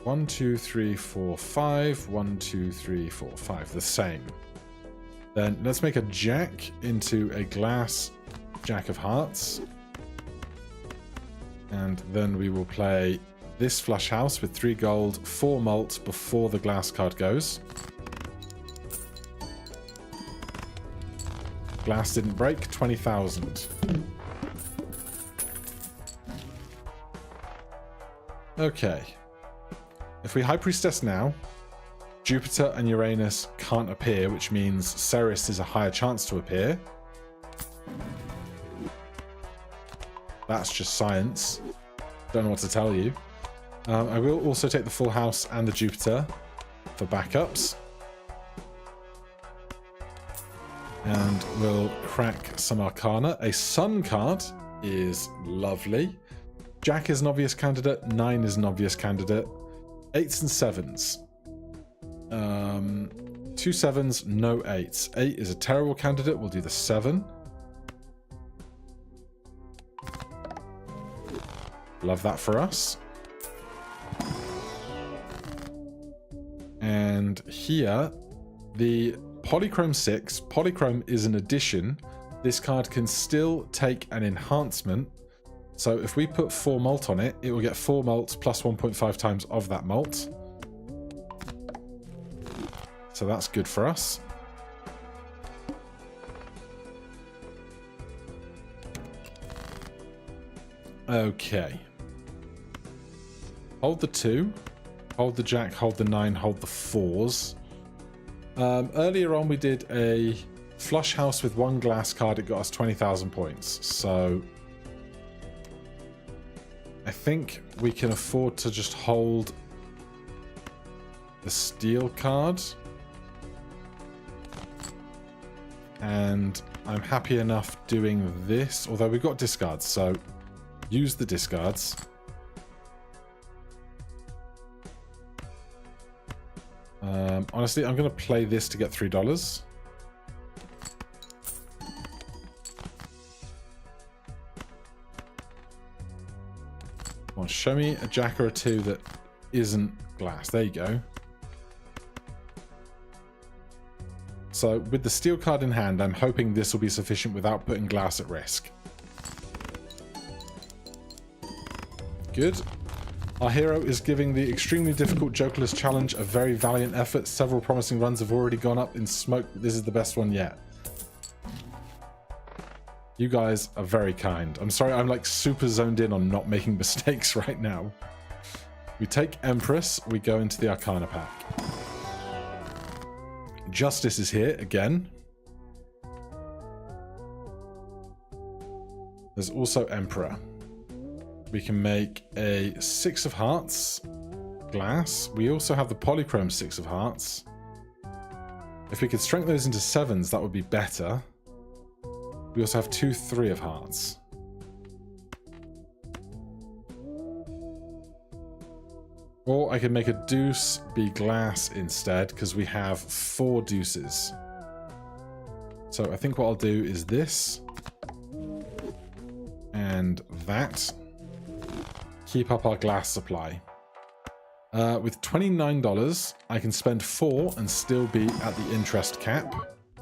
1, 2, 3, 4, 5. 1, 2, 3, 4, 5. The same. Then let's make a Jack into a glass Jack of Hearts. And then we will play this flush house with 3 gold, 4 malt before the glass card goes. Glass didn't break, 20,000. Okay. If we High Priestess now, Jupiter and Uranus can't appear, which means Ceres is a higher chance to appear. That's just science. Don't know what to tell you. I will also take the full house and the Jupiter for backups. And we'll crack some Arcana. A Sun card is lovely. Jack is an obvious candidate. 9 is an obvious candidate. 8s and 7s. 2 7s, no 8s. 8 is a terrible candidate. We'll do the 7. Love that for us. And here, the Polychrome 6. Polychrome is an addition. This card can still take an enhancement. So if we put 4 malt on it, it will get 4 malt plus 1.5 times of that malt. So that's good for us. Okay. Hold the 2. Hold the Jack, hold the 9, hold the 4s. Earlier on we did a flush house with 1 glass card. It got us 20,000 points. So I think we can afford to just hold the steel card. And I'm happy enough doing this, although we've got discards, so use the discards. Honestly, I'm going to play this to get $3. Come on, show me a Jack or a 2 that isn't glass. There you go. So with the steel card in hand, I'm hoping this will be sufficient without putting glass at risk. Good. Our hero is giving the extremely difficult Jokerless challenge a very valiant effort. Several promising runs have already gone up in smoke. This is the best one yet. You guys are very kind. I'm sorry, I'm like super zoned in on not making mistakes right now. We take Empress, we go into the Arcana pack. Justice is here again. There's also Emperor. We can make a 6 of Hearts glass. We also have the Polychrome 6 of Hearts. If we could strengthen those into 7s, that would be better. We also have 2 3 of Hearts. Or I could make a deuce be glass instead, because we have 4 deuces. So I think what I'll do is this. And that. Keep up our glass supply. With $29, I can spend 4 and still be at the interest cap.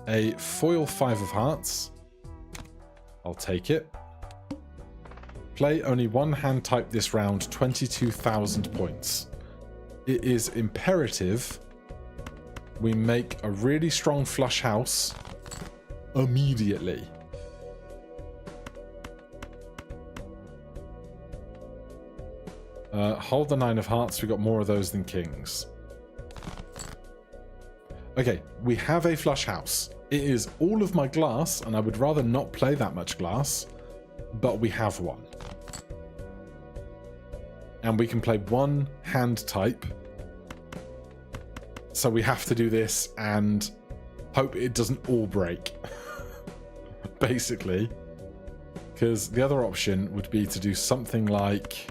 A foil 5 of Hearts. I'll take it. Play only one hand type this round, 22,000 points. It is imperative we make a really strong flush house immediately. Hold the 9 of Hearts. We got more of those than kings. Okay, we have a flush house. It is all of my glass, and I would rather not play that much glass, but we have one. And we can play one hand type. So we have to do this and hope it doesn't all break. Basically. Because the other option would be to do something like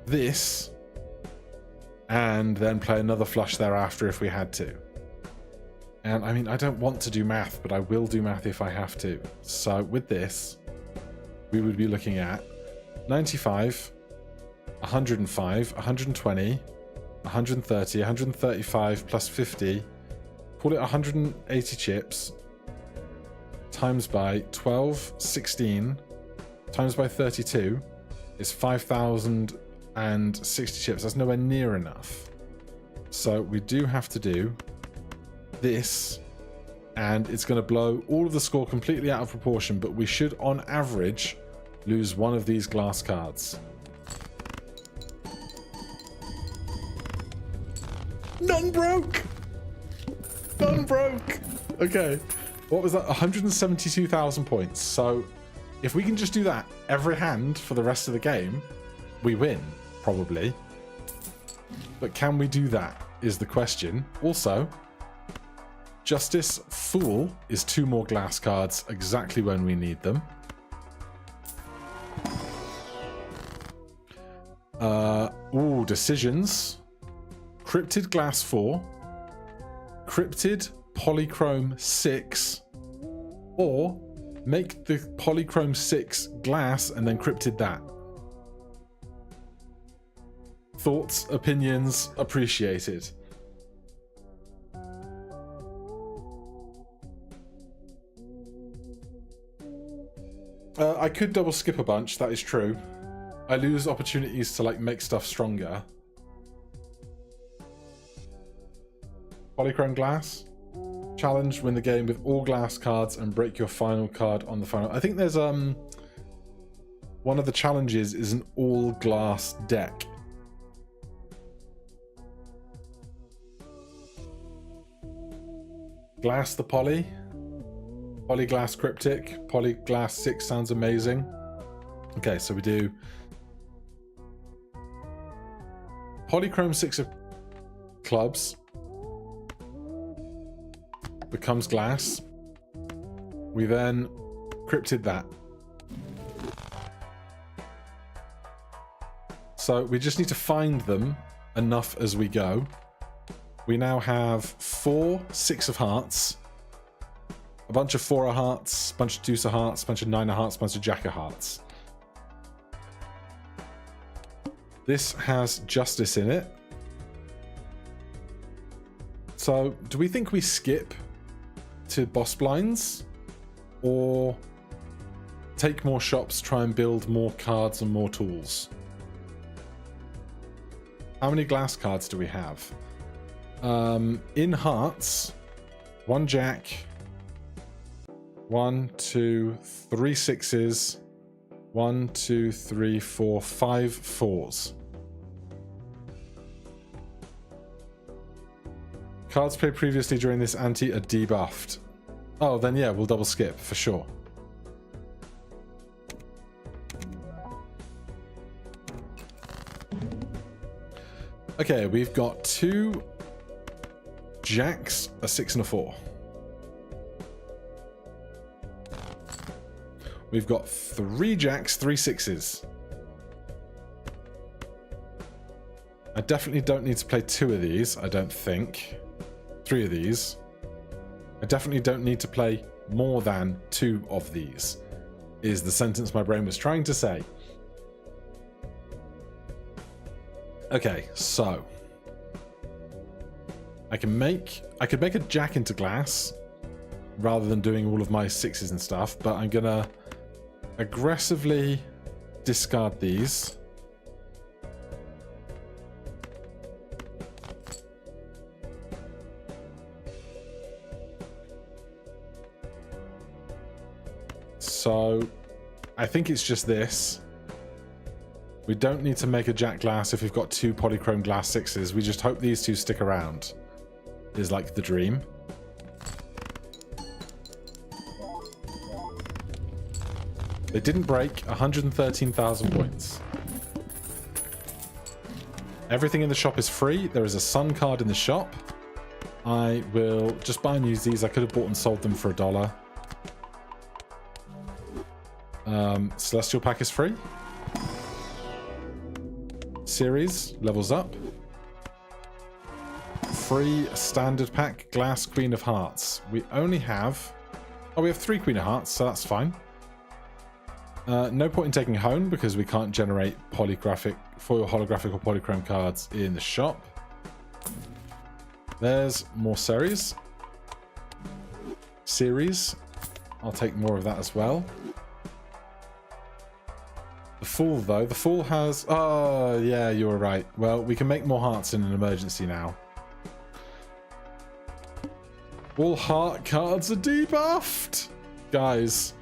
this and then play another flush thereafter if we had to. And I mean, I don't want to do math, but I will do math if I have to. So with this, we would be looking at 95, 105, 120, 130, 135 plus 50, call it 180 chips, times by 12, 16, times by 32 is 5,060 chips. That's nowhere near enough. So we do have to do this, and it's going to blow all of the score completely out of proportion, but we should on average lose one of these glass cards. None broke! None broke! Okay. What was that? 172,000 points. So if we can just do that every hand for the rest of the game, we win, probably. But can we do that is the question. Also, Justice Fool is 2 more glass cards exactly when we need them. Decisions. Cryptid Glass 4. Cryptid Polychrome 6. Or make the Polychrome 6 glass and then cryptid that. Thoughts, opinions, appreciated. I could double skip a bunch, that is true. I lose opportunities to like make stuff stronger. Polychrome glass. Challenge, win the game with all glass cards and break your final card on the final. I think there's one of the challenges is an all glass deck. Glass the poly. Polyglass cryptic. Polyglass 6 sounds amazing. Okay, so we do Polychrome 6 of clubs. Becomes glass. We then cryptid that. So we just need to find them enough as we go. We now have 4 6 of Hearts, a bunch of 4 of Hearts, a bunch of deuce of Hearts, a bunch of 9 of Hearts, a bunch of jack of Hearts. This has Justice in it. So do we think we skip to boss blinds, or take more shops, try and build more cards and more tools? How many glass cards do we have? In Hearts, 1 jack, 1, 2, 3 6s, 1, 2, 3, 4, 5 4s. Cards played previously during this ante are debuffed. Oh, then yeah, we'll double skip for sure. Okay, we've got 2 jacks, a 6 and a 4. We've got 3 jacks, 3 6s. I definitely don't need to play 2 of these, I don't think. 3 of these. I definitely don't need to play more than 2 of these, is the sentence my brain was trying to say. Okay, so I could make a jack into glass rather than doing all of my 6s and stuff, but I'm gonna aggressively discard these. So I think it's just this. We don't need to make a jack glass if we've got 2 Polychrome glass 6s. We just hope these 2 stick around, is like the dream. They didn't break. 113,000 points. Everything in the shop is free. There is a sun card in the shop. I will just buy and use these. I could have bought and sold them for $1. Celestial pack is free. Series levels up. Free standard pack, glass Queen of Hearts. We only have... Oh, we have 3 Queen of Hearts, so that's fine. No point in taking home because we can't generate holographic, foil, holographic, or polychrome cards in the shop. There's more series. I'll take more of that as well. The Fool, though. The Fool has... Oh, yeah, you were right. Well, we can make more hearts in an emergency now. All heart cards are debuffed! Guys,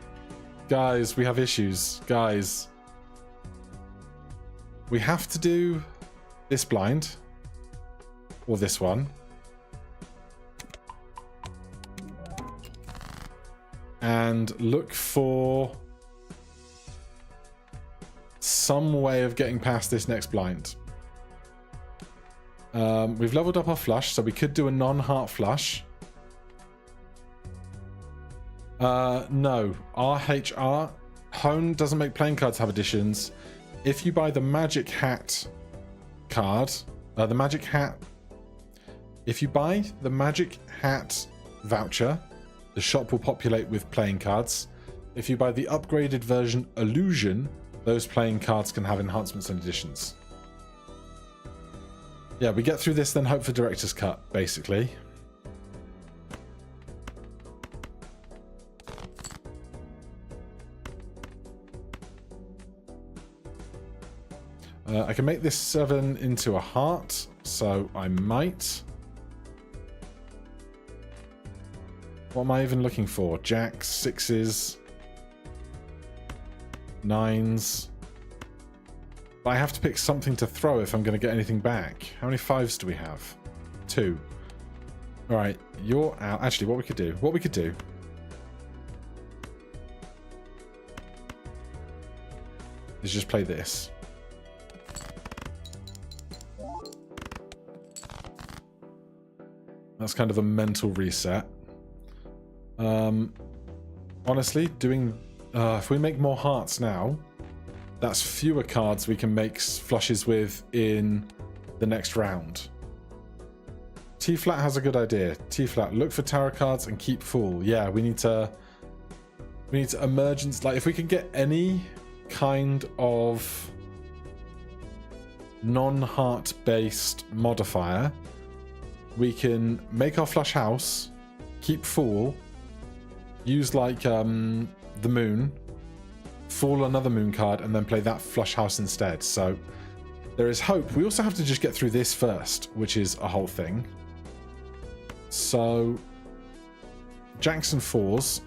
we have issues. Guys. We have to do this blind. Or this one. And look for some way of getting past this next blind. We've leveled up our flush, so we could do a non-heart flush. No. RHR. Hone doesn't make playing cards have additions. If you buy the Magic Hat card, the Magic Hat... If you buy the Magic Hat voucher, the shop will populate with playing cards. If you buy the upgraded version Illusion, those playing cards can have enhancements and additions. Yeah, we get through this, then hope for Director's Cut, basically. I can make this 7 into a heart, so I might. What am I even looking for? Jacks, 6s, 9s. But I have to pick something to throw if I'm going to get anything back. How many 5s do we have? 2. Alright, you're out. Actually, what we could do is just play this. That's kind of a mental reset. Honestly, doing... if we make more hearts now, that's fewer cards we can make flushes with in the next round. T-Flat has a good idea. T-Flat, look for tarot cards and keep full. Yeah, we need to emergence... Like, if we can get any kind of non-heart based modifier, we can make our flush house, keep full, use like the moon, fall another moon card, and then play that flush house instead. So there is hope. We also have to just get through this first, which is a whole thing. So Jackson 4s.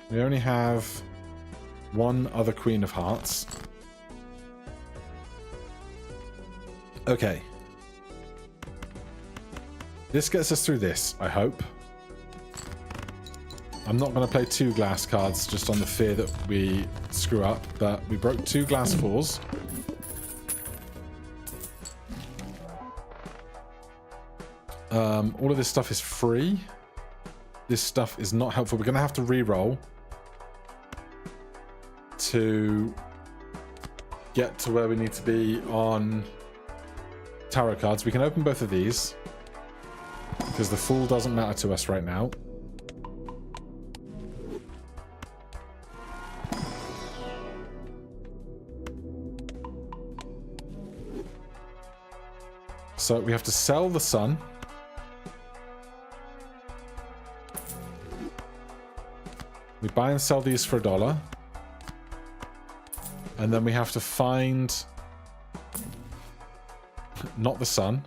We only have one other Queen of Hearts. Okay. This gets us through this, I hope. I'm not going to play 2 glass cards just on the fear that we screw up, but we broke 2 glass 4s. All of this stuff is free. This stuff is not helpful. We're going to have to re-roll to get to where we need to be on tarot cards. We can open both of these because the Fool doesn't matter to us right now. So we have to sell the Sun. We buy and sell these for $1. And then we have to find... not the Sun.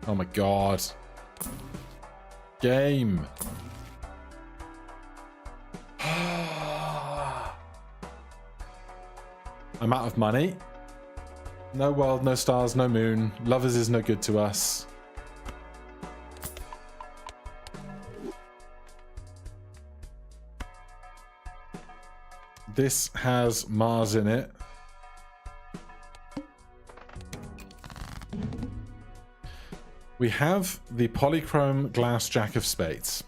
Oh my god. Game. I'm out of money. No world, no stars, no moon. Lovers is no good to us. This has Mars in it. We have the Polychrome Glass Jack of Spades.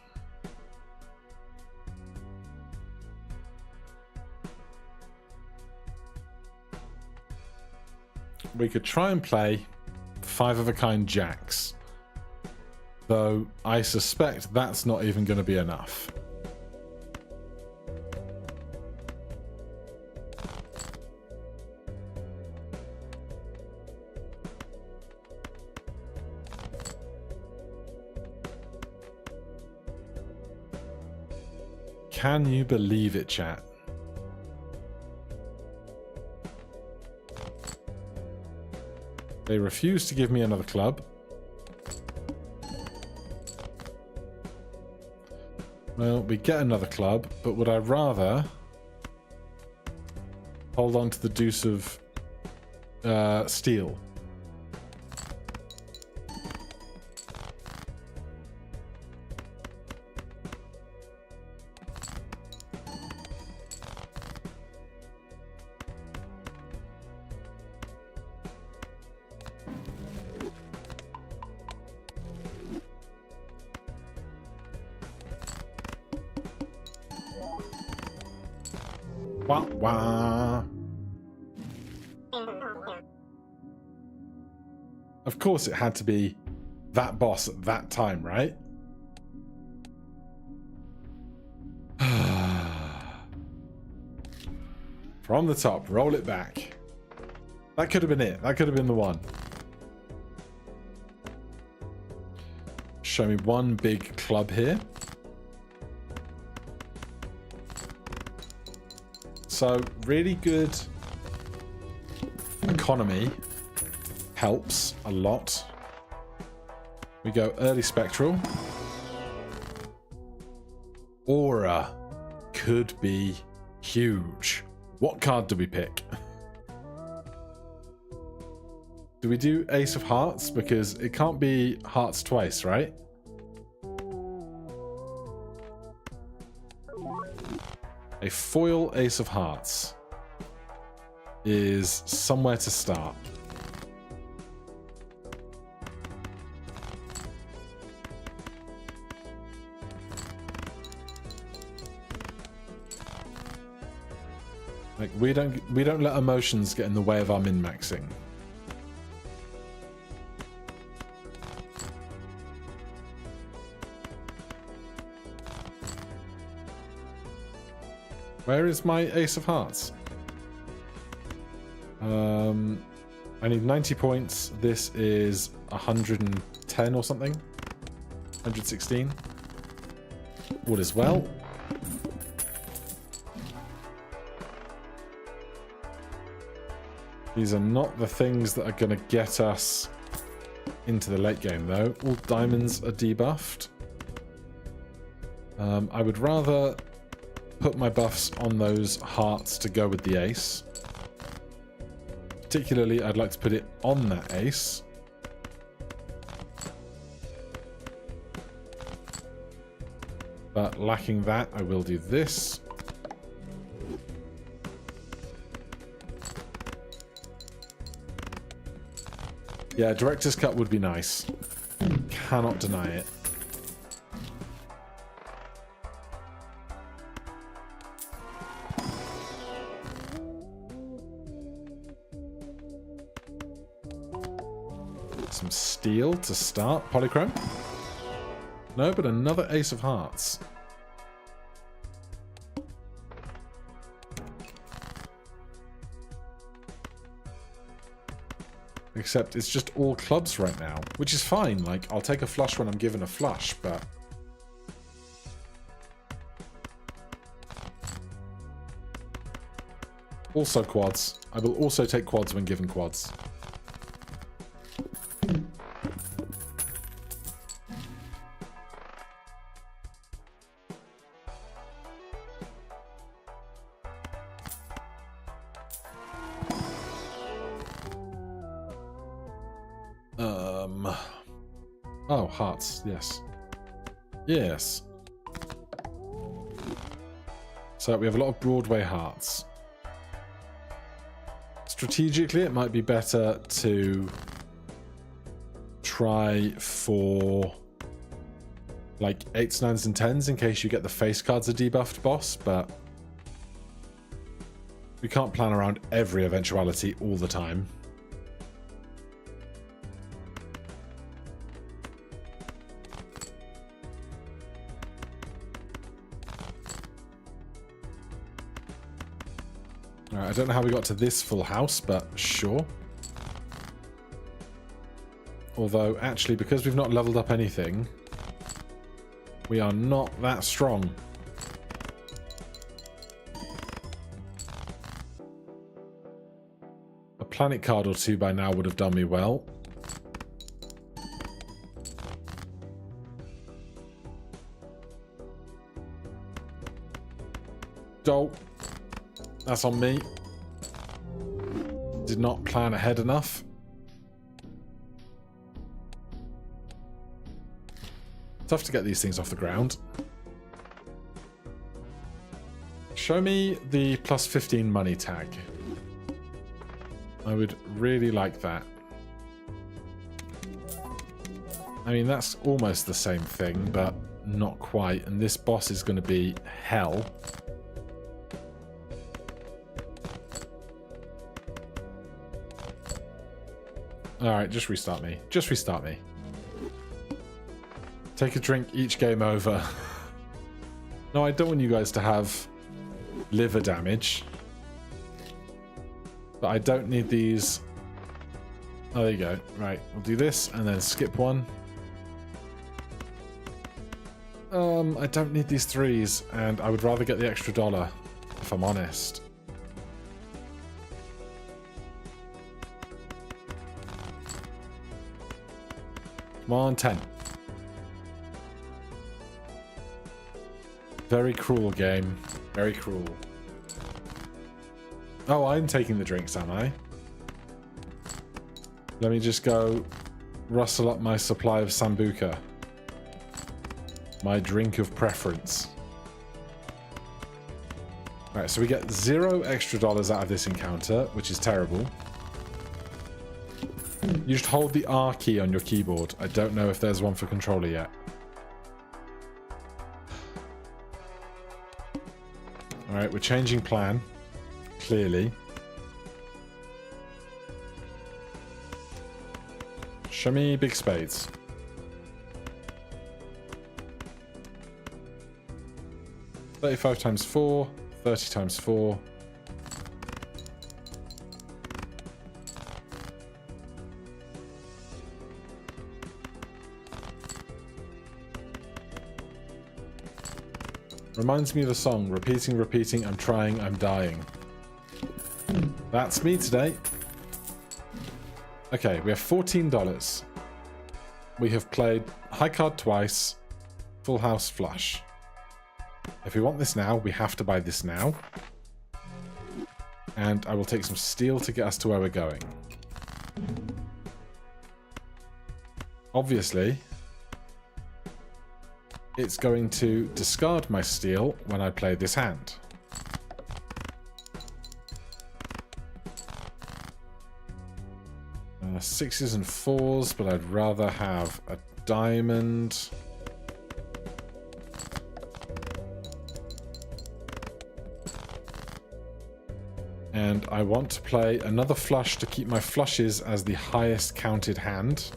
We could try and play 5 of a kind jacks, though I suspect that's not even going to be enough. Can you believe it, chat? They refuse to give me another club. Well, we get another club, but would I rather hold on to the deuce of steel? Wah, wah. Of course it had to be that boss at that time, right? From the top, roll it back. That could have been it. That could have been the one. Show me one big club here. So, really good economy helps a lot. We go early Spectral. Aura could be huge. What card do we pick? Do we do Ace of Hearts? Because it can't be Hearts twice, right? A foil Ace of Hearts is somewhere to start. Like we don't let emotions get in the way of our min-maxing. Where is my Ace of Hearts? I need 90 points. This is 110 or something. 116. All is well. These are not the things that are going to get us into the late game, though. All diamonds are debuffed. I would rather put my buffs on those hearts to go with the ace. Particularly, I'd like to put it on that ace. But lacking that, I will do this. Yeah, director's cut would be nice. Cannot deny it. Some steel to start. Polychrome? No, but another ace of hearts. Except it's just all clubs right now, which is fine. Like, I'll take a flush when I'm given a flush, but... Also quads. I will also take quads when given quads. Oh, hearts, yes. Yes. So we have a lot of Broadway hearts. Strategically, it might be better to try for like 8s, 9s, and 10s in case you get the face cards a debuffed boss, but we can't plan around every eventuality all the time. I don't know how we got to this full house, but sure. Although, actually, because we've not leveled up anything, we are not that strong. A planet card or two by now would have done me well. Dope. That's on me. Did not plan ahead enough. Tough to get these things off the ground. Show me the plus 15 money tag. I would really like that. I mean, that's almost the same thing, but not quite. And this boss is going to be hell. Alright, just restart me. Just restart me. Take a drink each game over. No, I don't want you guys to have liver damage. But I don't need these. Oh, there you go. Right, we'll do this and then skip one. I don't need these 3s, and I would rather get the extra $1, if I'm honest. Come on, 10. Very cruel game. Very cruel. Oh, I'm taking the drinks, am I? Let me just go rustle up my supply of Sambuca. My drink of preference. Right, so we get 0 extra dollars out of this encounter, which is terrible. You just hold the R key on your keyboard. I don't know if there's one for controller yet. Alright, we're changing plan. Clearly. Show me big spades. $35 times 4, 30 times 4. Reminds me of the song, repeating, repeating, I'm trying, I'm dying. That's me today. Okay, we have $14. We have played high card twice, full house flush. If we want this now, we have to buy this now. And I will take some steel to get us to where we're going. Obviously, it's going to discard my steel when I play this hand. Sixes and fours, but I'd rather have a diamond. And I want to play another flush to keep my flushes as the highest counted hand.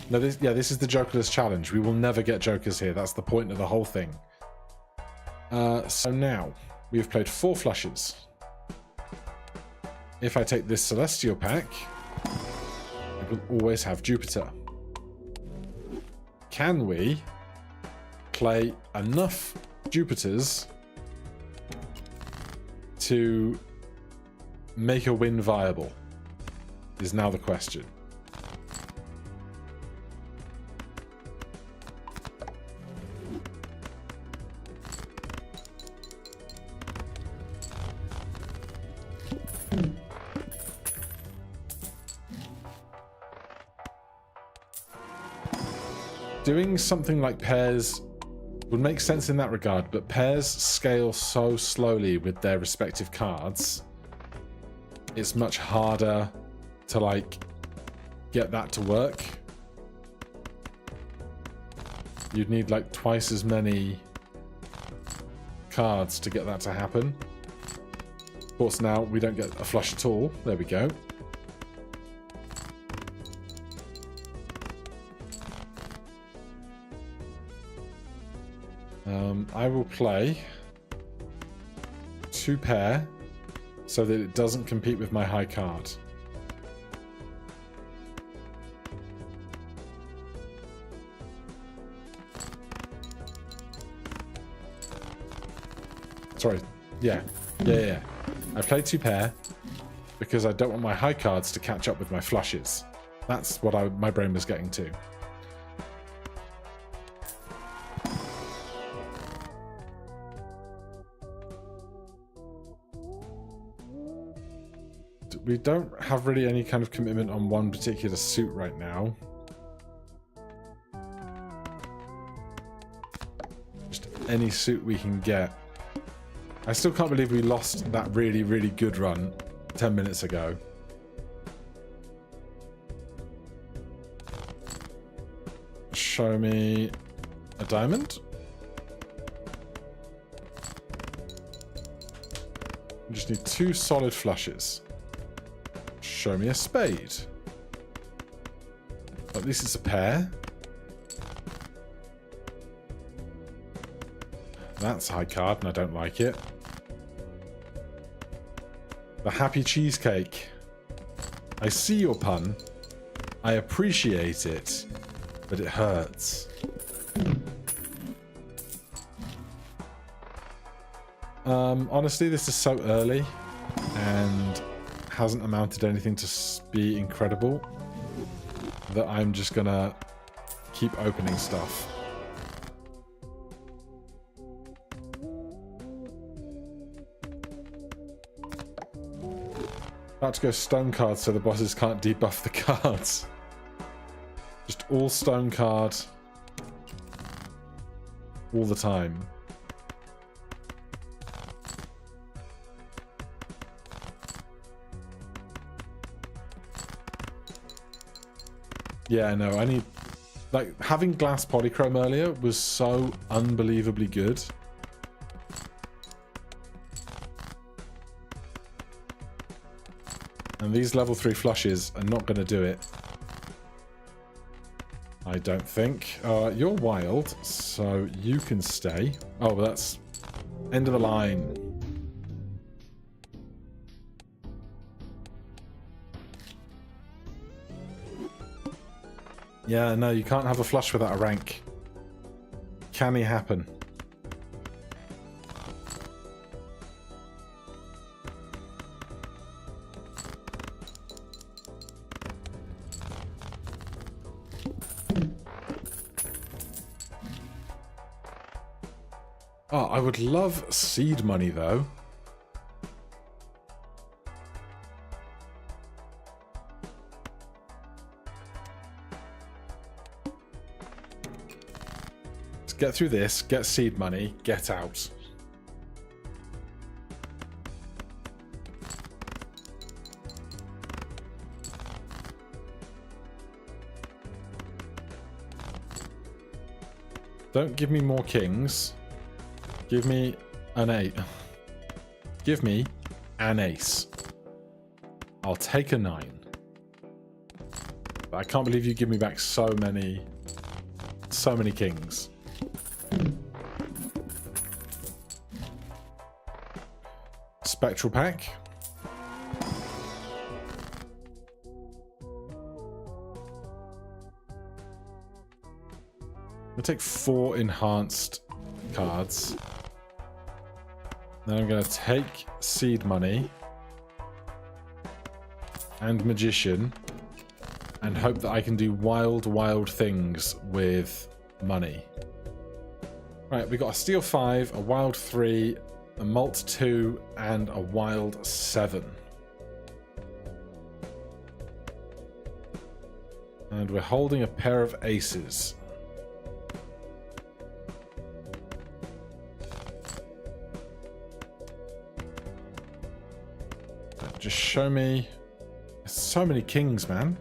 No, this is the Jokerless challenge. We will never get Jokers here. That's the point of the whole thing. So now, we've played 4 flushes. If I take this Celestial pack, I will always have Jupiter. Can we play enough Jupiters to make a win viable? Is now the question. Doing something like pairs would make sense in that regard, but pairs scale so slowly with their respective cards. It's much harder to, like, get that to work. You'd need, like, twice as many cards to get that to happen. Of course, now we don't get a flush at all. There we go. I will play 2 pair so that it doesn't compete with my high card. Sorry. Yeah. I played 2 pair because I don't want my high cards to catch up with my flushes. That's what my brain was getting to. We don't have really any kind of commitment on one particular suit right now. Just any suit we can get. I still can't believe we lost that really, really good run 10 minutes ago. Show me a diamond. We just need 2 solid flushes. Show me a spade. At least it's a pair. That's a high card and I don't like it. The happy cheesecake. I see your pun. I appreciate it, but it hurts. Honestly, this is so early and hasn't amounted to anything to be incredible that I'm just gonna keep opening stuff. About to go stone cards so the bosses can't debuff the cards. Just all stone card all the time. Yeah, no, I need... Like, having glass Polychrome earlier was so unbelievably good. And these level 3 flushes are not going to do it. I don't think. You're wild, so you can stay. Oh, but that's end of the line. Yeah, no, you can't have a flush without a rank. Can it happen? Oh, I would love seed money, though. Let's get through this, get seed money, get out. Don't give me more kings. Give me an 8. Give me an ace. I'll take a 9. But I can't believe you give me back so many kings. Spectral pack. I'm going to take 4 enhanced cards. Then I'm going to take seed money and magician and hope that I can do wild things with money. Right, we got a steel 5, a wild 3, a malt 2, and a wild 7. And we're holding a pair of aces. Just show me. There's so many kings, man.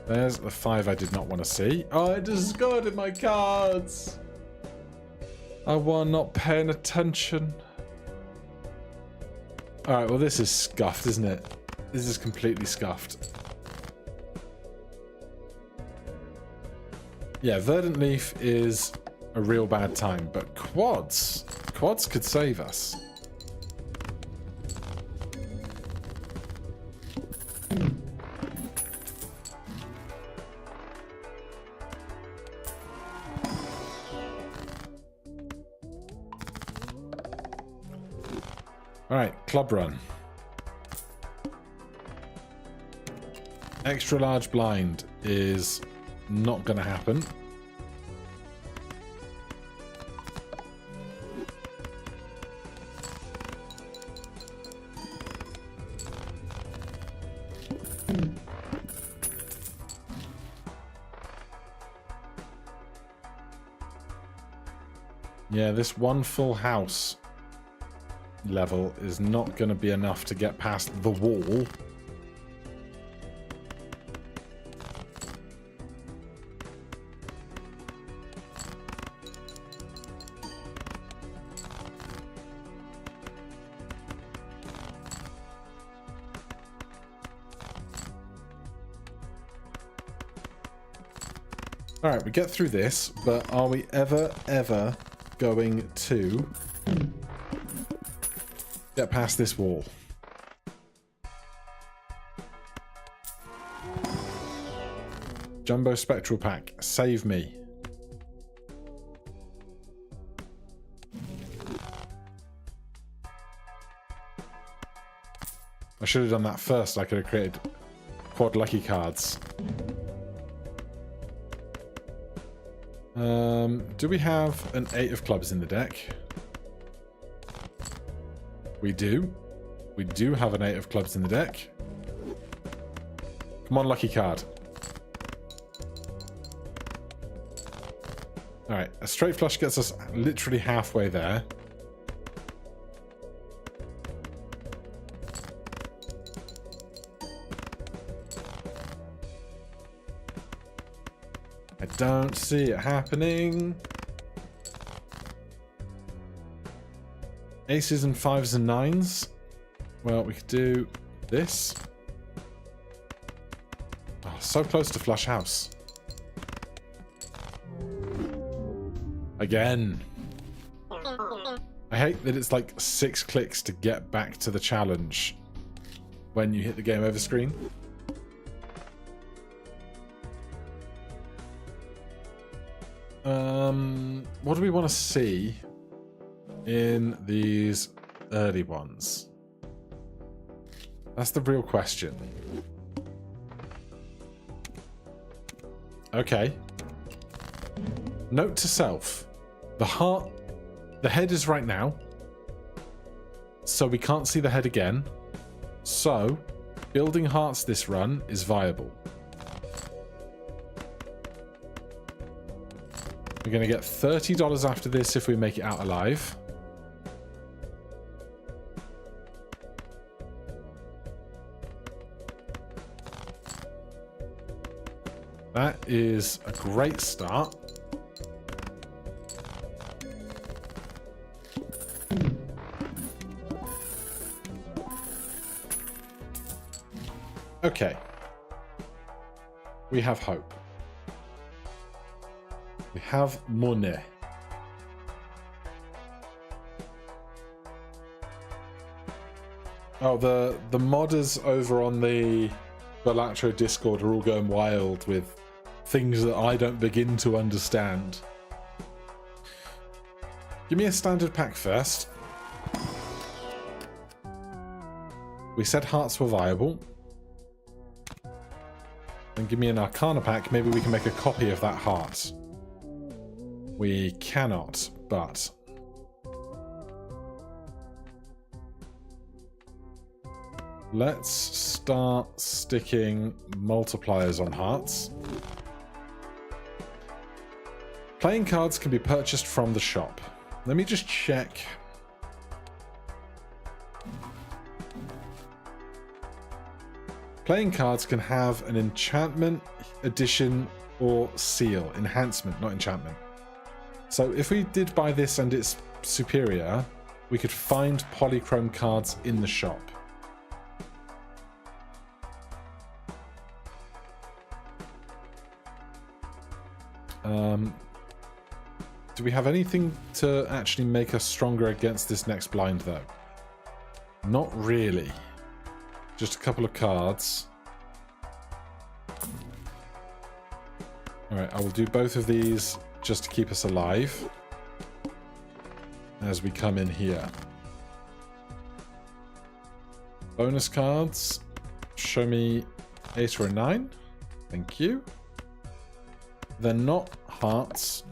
There's the 5 I did not want to see. Oh, I discarded my cards. I was not paying attention. Alright, well this is scuffed, isn't it? This is completely scuffed. Yeah, Verdant Leaf is a real bad time, but quads could save us. Alright, club run. Extra large blind is not going to happen. Yeah, this one full house level is not going to be enough to get past the wall. Alright, we get through this, but are we ever going to get past this wall? Jumbo Spectral Pack, save me. I should have done that first. I could have created quad lucky cards. Do we have an 8 of clubs in the deck? We do. We do have an 8 of clubs in the deck. Come on, lucky card. Alright, a straight flush gets us literally halfway there. I don't see it happening. Aces and 5s and 9s. Well, we could do this. Oh, so close to flush house. Again. I hate that it's like 6 clicks to get back to the challenge when you hit the game over screen. What do we want to see in these early ones? That's the real question. Okay. Note to self. The head is right now. So we can't see the head again. So, building hearts this run is viable. We're going to get $30 after this if we make it out alive. That is a great start. Okay. We have hope. We have money. Oh, the modders over on the Balatro Discord are all going wild with things that I don't begin to understand. Give me a standard pack first. We said hearts were viable. And give me an Arcana pack. Maybe we can make a copy of that heart. We cannot, but... let's start sticking multipliers on hearts. Playing cards can be purchased from the shop. Let me just check. Playing cards can have an enchantment, addition, or seal. Enhancement, not enchantment. So if we did buy this and it's superior, we could find Polychrome cards in the shop. Do we have anything to actually make us stronger against this next blind, though? Not really. Just a couple of cards. Alright, I will do both of these just to keep us alive as we come in here. Bonus cards. Show me 8 or a 9. Thank you. They're not hearts,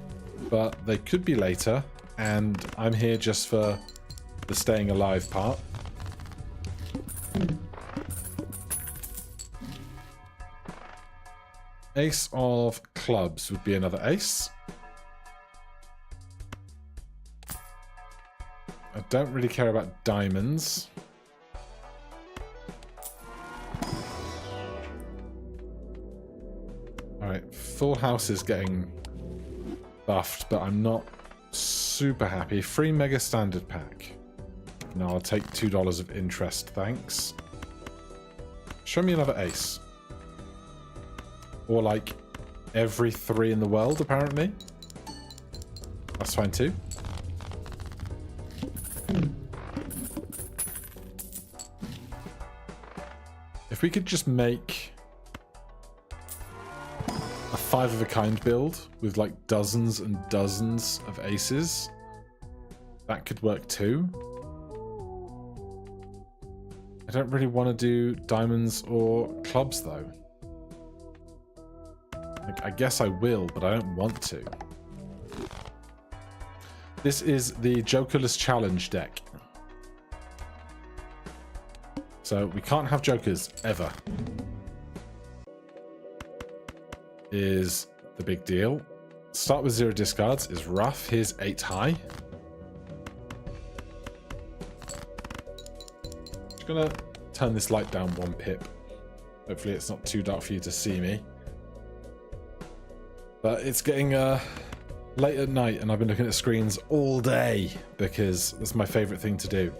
but they could be later, and I'm here just for the staying alive part. Ace of clubs would be another ace. I don't really care about diamonds. Alright, full house is getting buffed, but I'm not super happy. Free mega standard pack. No, I'll take $2 of interest, thanks. Show me another ace. Or like every 3 in the world, apparently. That's fine too. If we could just make a 5 of a kind build with like dozens and dozens of aces, that could work too. I don't really want to do diamonds or clubs though. Like, I guess I will, but I don't want to. This is the Jokerless challenge deck. So we can't have jokers ever. Is the big deal. Start with 0 discards is rough. Here's 8 high. Just gonna turn this light down 1 pip. Hopefully it's not too dark for you to see me. But it's getting late at night and I've been looking at screens all day because that's my favourite thing to do.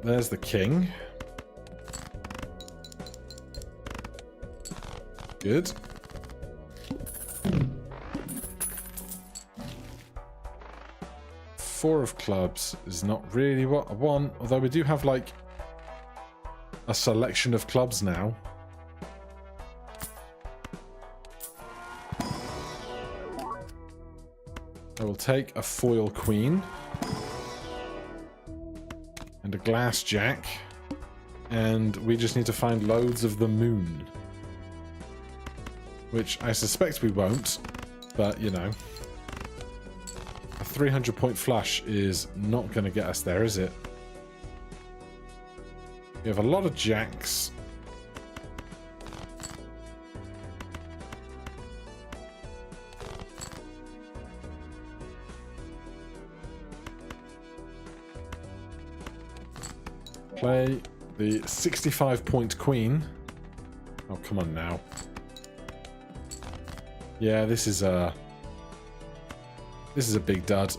There's the king. Good. Four of clubs is not really what I want, although we do have like a selection of clubs now. I will take a foil queen and a glass jack, and we just need to find loads of the moon. which I suspect we won't, but you know. A 300-point flush is not going to get us there, is it? We have a lot of jacks. Play the 65-point queen. Oh, come on now. Yeah, this is a big dud.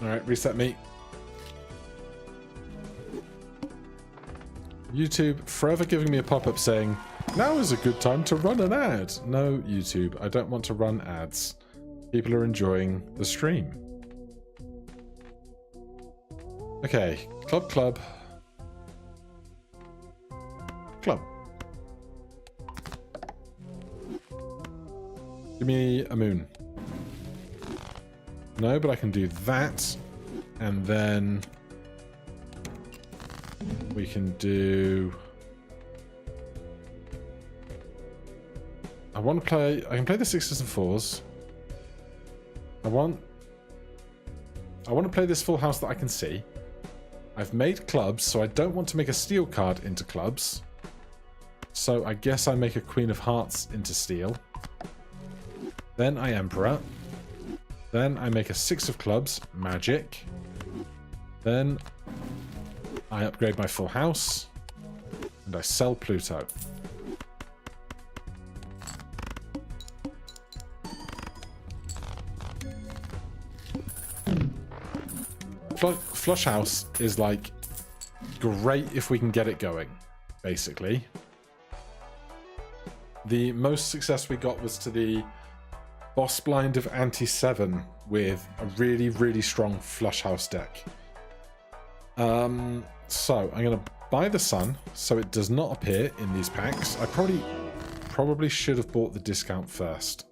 Alright, reset me. YouTube forever giving me a pop-up saying, now is a good time to run an ad. No, YouTube, I don't want to run ads. People are enjoying the stream. Okay, club. Club. Give me a moon. No, but I can do that. And then we can do... I can play the 6s and 4s. I want to play this full house that I can see. I've made clubs, so I don't want to make a steel card into clubs. So I guess I make a Queen of Hearts into steel. Then I Emperor. Then I make a 6 of clubs, magic. Then I upgrade my full house. And I sell Pluto. Flush house is like great if we can get it going, basically. The most success we got was to the boss blind of anti-7 with a really, really strong flush house deck. So I'm going to buy the sun so it does not appear in these packs. I probably should have bought the discount first.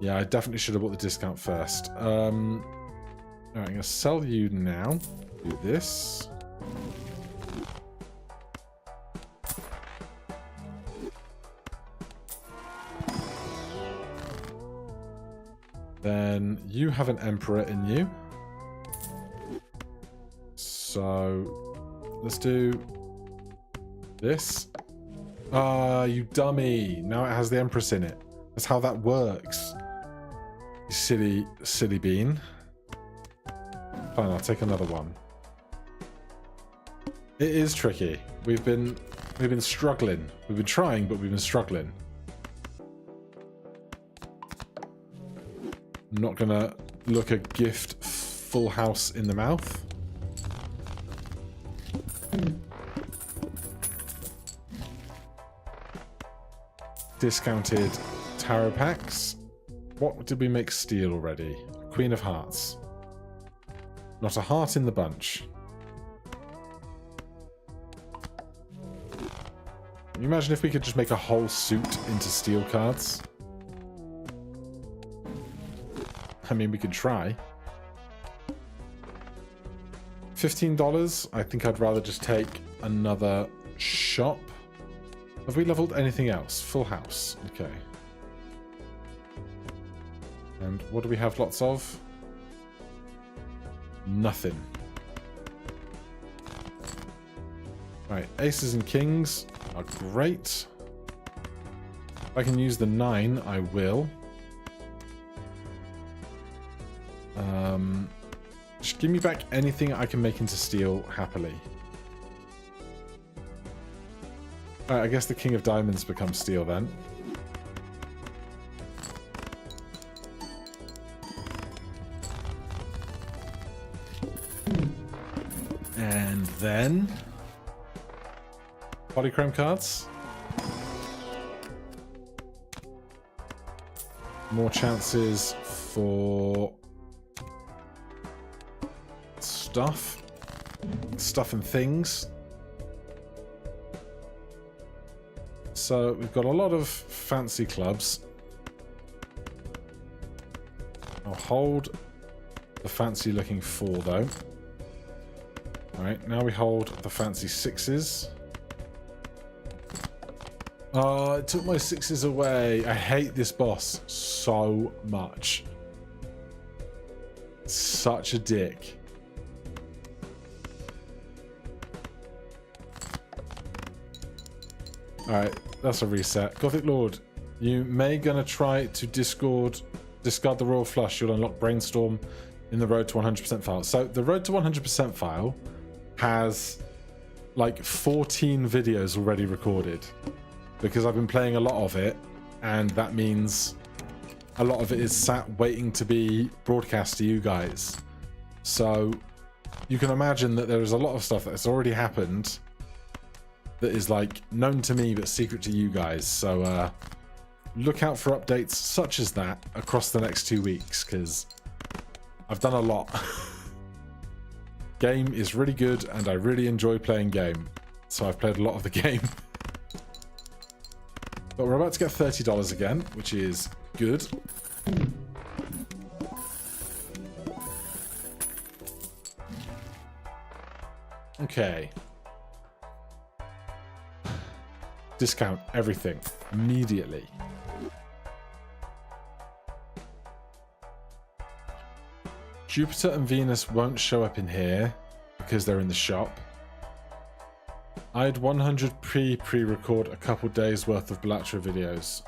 Yeah, I definitely should have bought the discount first. Alright, I'm going to sell you now. Do this. Then you have an Emperor in you. So let's do this. Ah, you dummy. Now it has the Empress in it. That's how that works. You silly bean. Fine, I'll take another one. It is tricky. We've been struggling. We've been trying, but we've been struggling. I'm not gonna look a gift full house in the mouth. Discounted tarot packs. What did we make steel already? Queen of Hearts. Not a heart in the bunch. Can you imagine if we could just make a whole suit into steel cards? I mean, we could try. $15? I think I'd rather just take another shop. Have we leveled anything else? Full house. Okay. And what do we have lots of? Nothing. Right, aces and kings are great. If I can use the 9, I will. Just give me back anything I can make into steel happily. Alright, I guess the King of Diamonds becomes steel then. And then Polychrome cards. More chances for stuff and things. So we've got a lot of fancy clubs. I'll hold the fancy looking 4 though. Alright, now we hold the fancy 6s. Oh, it took my 6s away. I hate this boss so much. Such a dick. Alright, that's a reset. Gothic Lord, you may gonna try to discard the Royal Flush. You'll unlock Brainstorm in the Road to 100% file. So the Road to 100% file has like 14 videos already recorded because I've been playing a lot of it, and that means a lot of it is sat waiting to be broadcast to you guys. So you can imagine that there is a lot of stuff that has already happened that is like known to me but secret to you guys. So look out for updates such as that across the next 2 weeks, because I've done a lot. Game is really good and I really enjoy playing game, so I've played a lot of the game. But we're about to get $30 again, which is good. Okay. Discount everything immediately. Jupiter and Venus won't show up in here because they're in the shop. I'd 100 pre-record a couple days worth of Balatro videos.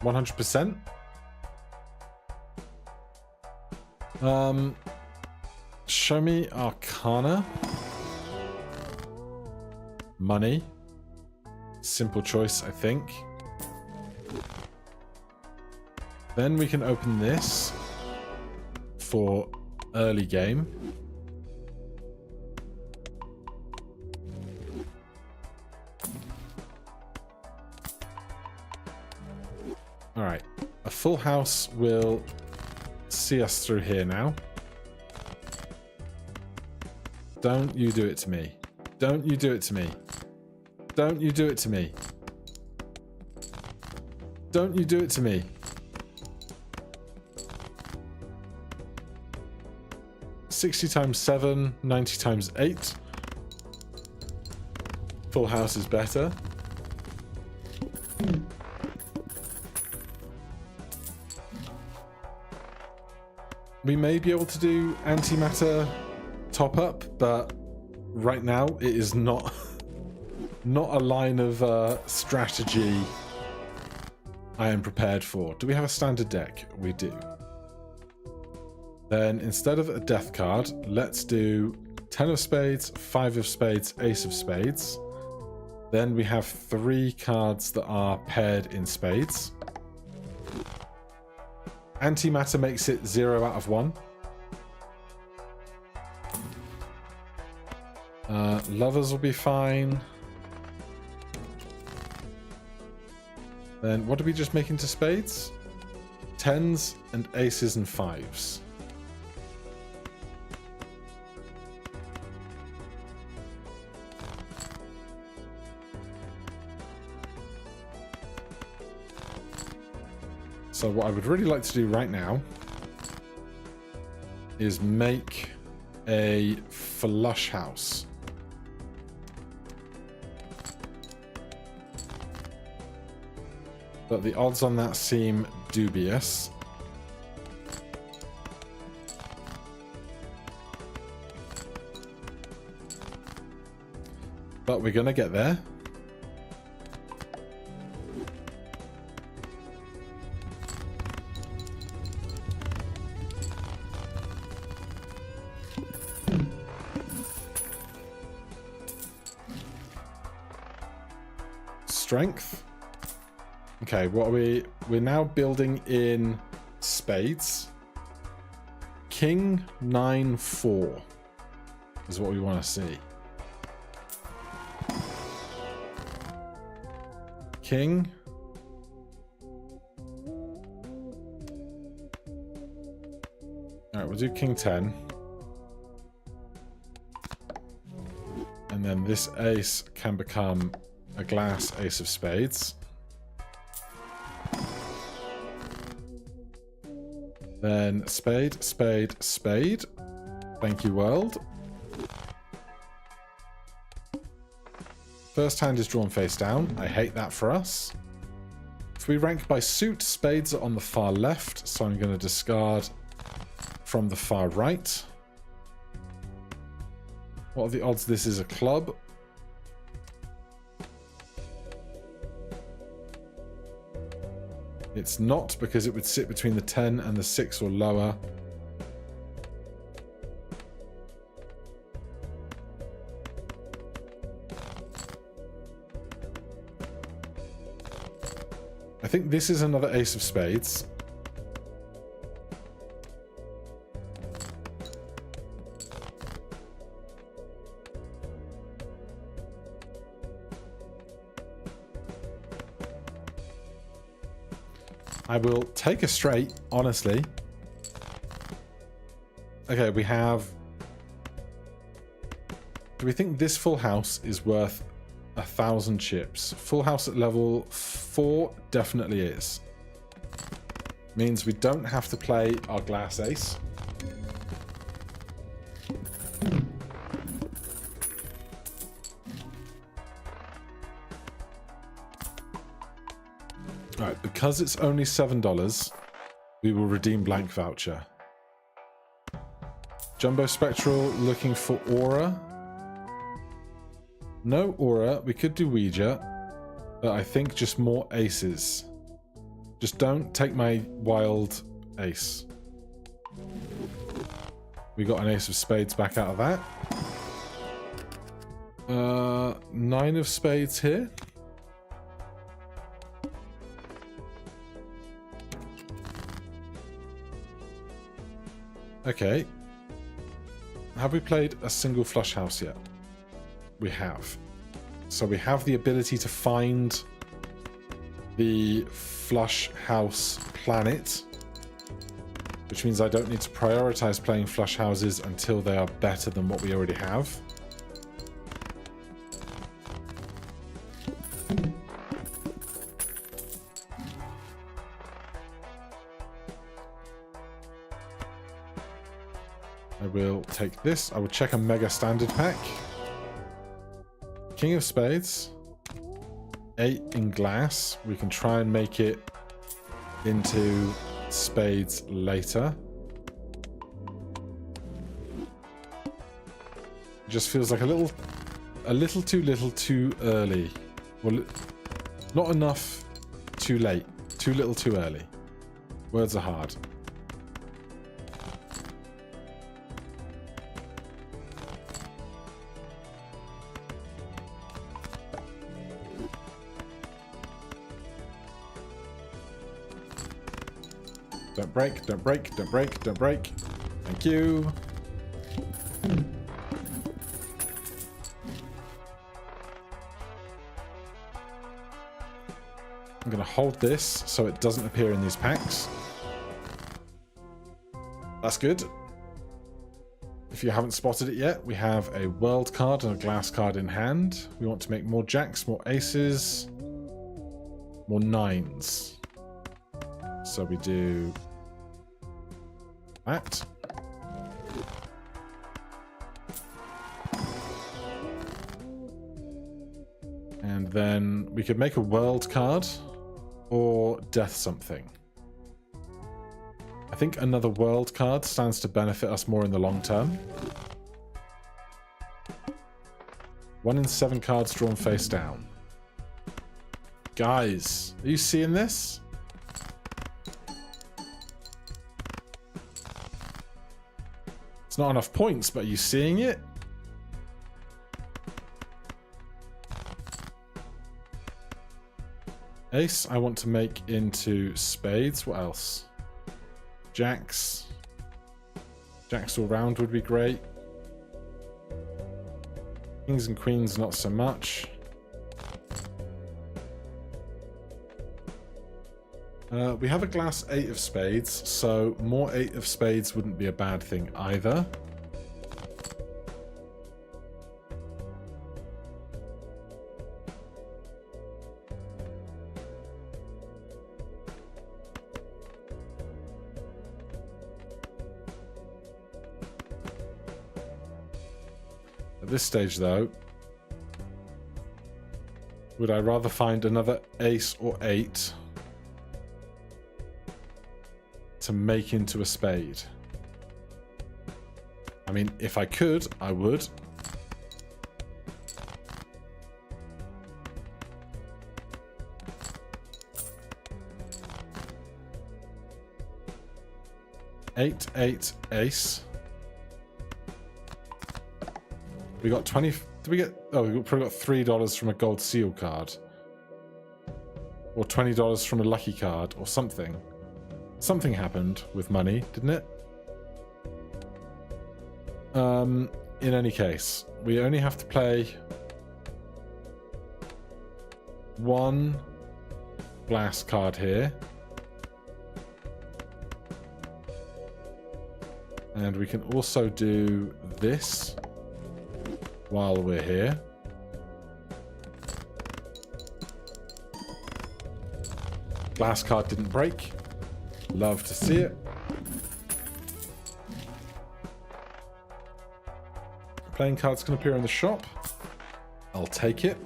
100%? Show me Arcana. Money. Simple choice, I think. Then we can open this for early game. Alright, a full house will see us through here now. Don't you do it to me. Don't you do it to me. Don't you do it to me. Don't you do it to me. 60 times 7, 90 times 8. Full house is better. We may be able to do antimatter top up, but right now it is not not a line of strategy I am prepared for. Do we have a standard deck? We do. Then instead of a death card, let's do 10 of spades, 5 of spades, ace of spades. Then we have 3 cards that are paired in spades. Antimatter makes it 0 out of 1. Lovers will be fine. Then what did we just make into spades? 10s and aces and 5s. So what I would really like to do right now is make a flush house. But the odds on that seem dubious. But we're gonna get there. Strength. Okay, what are we? We're now building in spades. King 9-4 is what we want to see. King. Alright, we'll do King 10. And then this ace can become a glass ace of spades. Then spade, spade, spade. Thank you, world. First hand is drawn face down. I hate that for us. If we rank by suit, spades are on the far left, so I'm going to discard from the far right. What are the odds this is a club? It's not, because it would sit between the 10 and the 6 or lower. I think this is another ace of spades. I will take a straight, honestly. Okay, we have... Do we think this full house is worth 1,000 chips? Full house at level 4 definitely is. Means we don't have to play our glass ace. Alright, because it's only $7, we will redeem blank voucher. Jumbo Spectral looking for aura. No aura. We could do Ouija, but I think just more aces. Just don't take my wild ace. We got an ace of spades back out of that. 9 of spades here. Okay. Have we played a single flush house yet? We have. So we have the ability to find the flush house planet, which means I don't need to prioritize playing flush houses until they are better than what we already have. I will take this. I will check a mega standard pack. King of spades. 8 in glass. We can try and make it into spades later. It just feels like a little too early. Well, not enough too late. Too little too early. Words are hard. Don't break, don't break, don't break, don't break. Thank you. I'm going to hold this so it doesn't appear in these packs. That's good. If you haven't spotted it yet, we have a world card and a glass card in hand. We want to make more jacks, more aces, more nines. So we do that. And then we could make a world card or death something. I think another world card stands to benefit us more in the long term. 1 in 7 cards drawn face down. Guys, are you seeing this? It's not enough points, but are you seeing it? Ace, I want to make into spades. What else? Jacks. Jacks all round would be great. Kings and queens, not so much. We have a glass 8 of spades, so more 8 of spades wouldn't be a bad thing either. At this stage, though, Would I rather find another ace or 8 to make into a spade? I mean, if I could, I would. Eight, 8, ace. We got 20. Did we get? Oh, we probably got $3 from a gold seal card, or $20 from a lucky card, or something. Something happened with money, didn't it? In any case, we only have to play one glass card here. And we can also do this while we're here. Glass card didn't break. Love to see it. Playing cards can appear in the shop. I'll take it.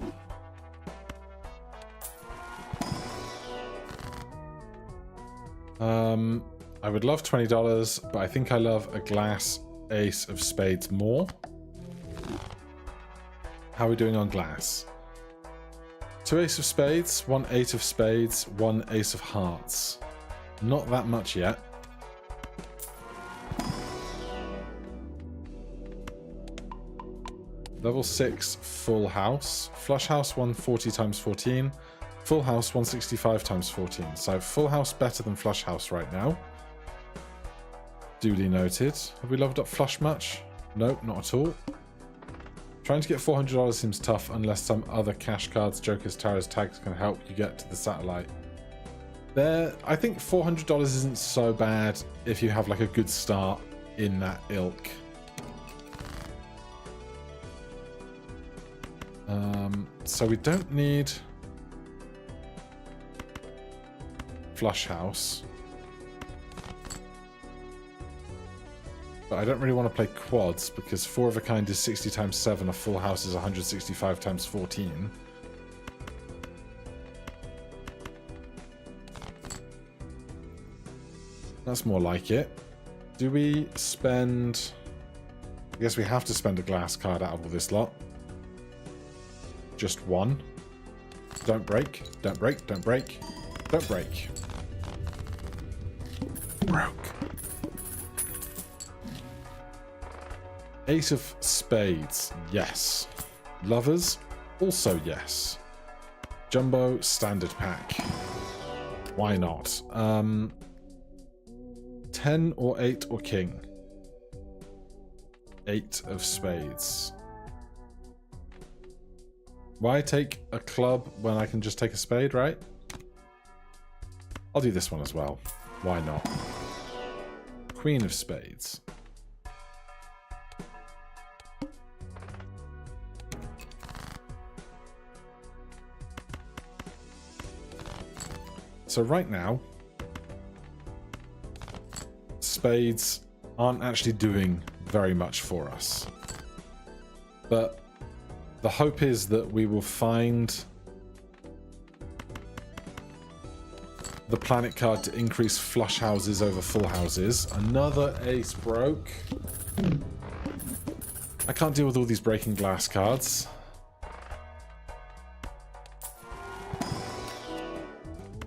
I would love $20, but I think I love a glass ace of spades more. How are we doing on glass? 2 ace of spades, 1 8 of spades, 1 ace of hearts. Not that much yet. Level 6 full house. Flush house 140 times 14. Full house 165 times 14. So full house better than flush house right now. Duly noted. Have we leveled up flush much? Nope, not at all. Trying to get $400 seems tough unless some other cash cards, jokers, tarots, tags can help you get to the satellite. I think $400 isn't so bad if you have like a good start in that ilk. So we don't need flush house. But I don't really want to play quads because 4 of a kind is 60 times 7, a full house is 165 times 14. That's more like it. Do we spend... I guess we have to spend a glass card out of all this lot. Just one. Don't break. Don't break. Don't break. Don't break. Broke. Ace of spades. Yes. Lovers. Also yes. Jumbo standard pack. Why not? 10 or 8 or king. 8 of spades. Why take a club when I can just take a spade, right? I'll do this one as well. Why not? Queen of spades. So right now, spades aren't actually doing very much for us. But the hope is that we will find the planet card to increase flush houses over full houses. Another ace broke. I can't deal with all these breaking glass cards.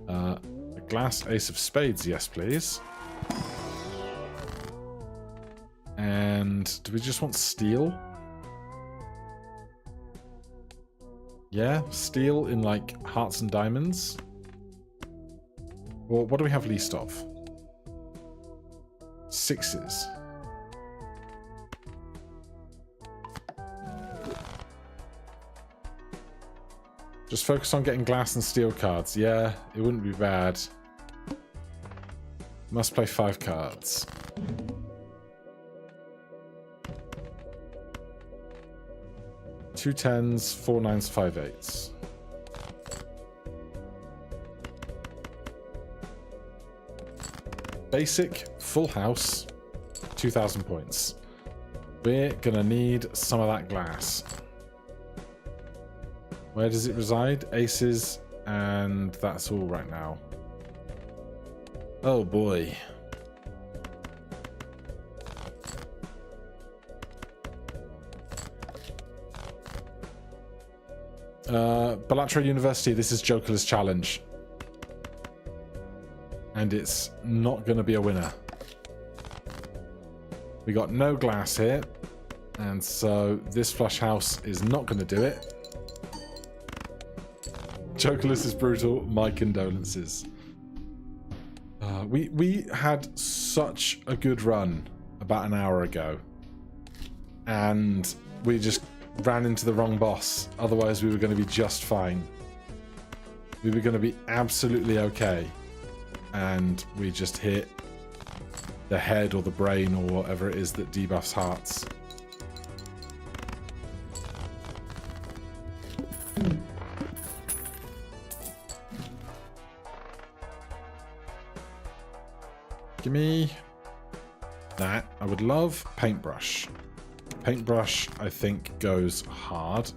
A glass ace of spades, yes please. And do we just want steel? Yeah, steel in like hearts and diamonds. Well, what do we have least of? 6s. Just focus on getting glass and steel cards. Yeah, it wouldn't be bad. Must play 5 cards. Two 10s, 4 9s, 5 8s. Basic, full house, 2,000 points. We're gonna need some of that glass. Where does it reside? Aces, and that's all right now. Oh boy. Balatro University, this is Jokerless challenge. And it's not going to be a winner. We got no glass here. And so this flush house is not going to do it. Jokerless is brutal. My condolences. We had such a good run about an hour ago. And we just ran into the wrong boss. Otherwise, we were going to be just fine. We were going to be absolutely okay. And we just hit the head or the brain or whatever it is that debuffs hearts. Give me that. I would love paintbrush. Paintbrush, I think, goes hard.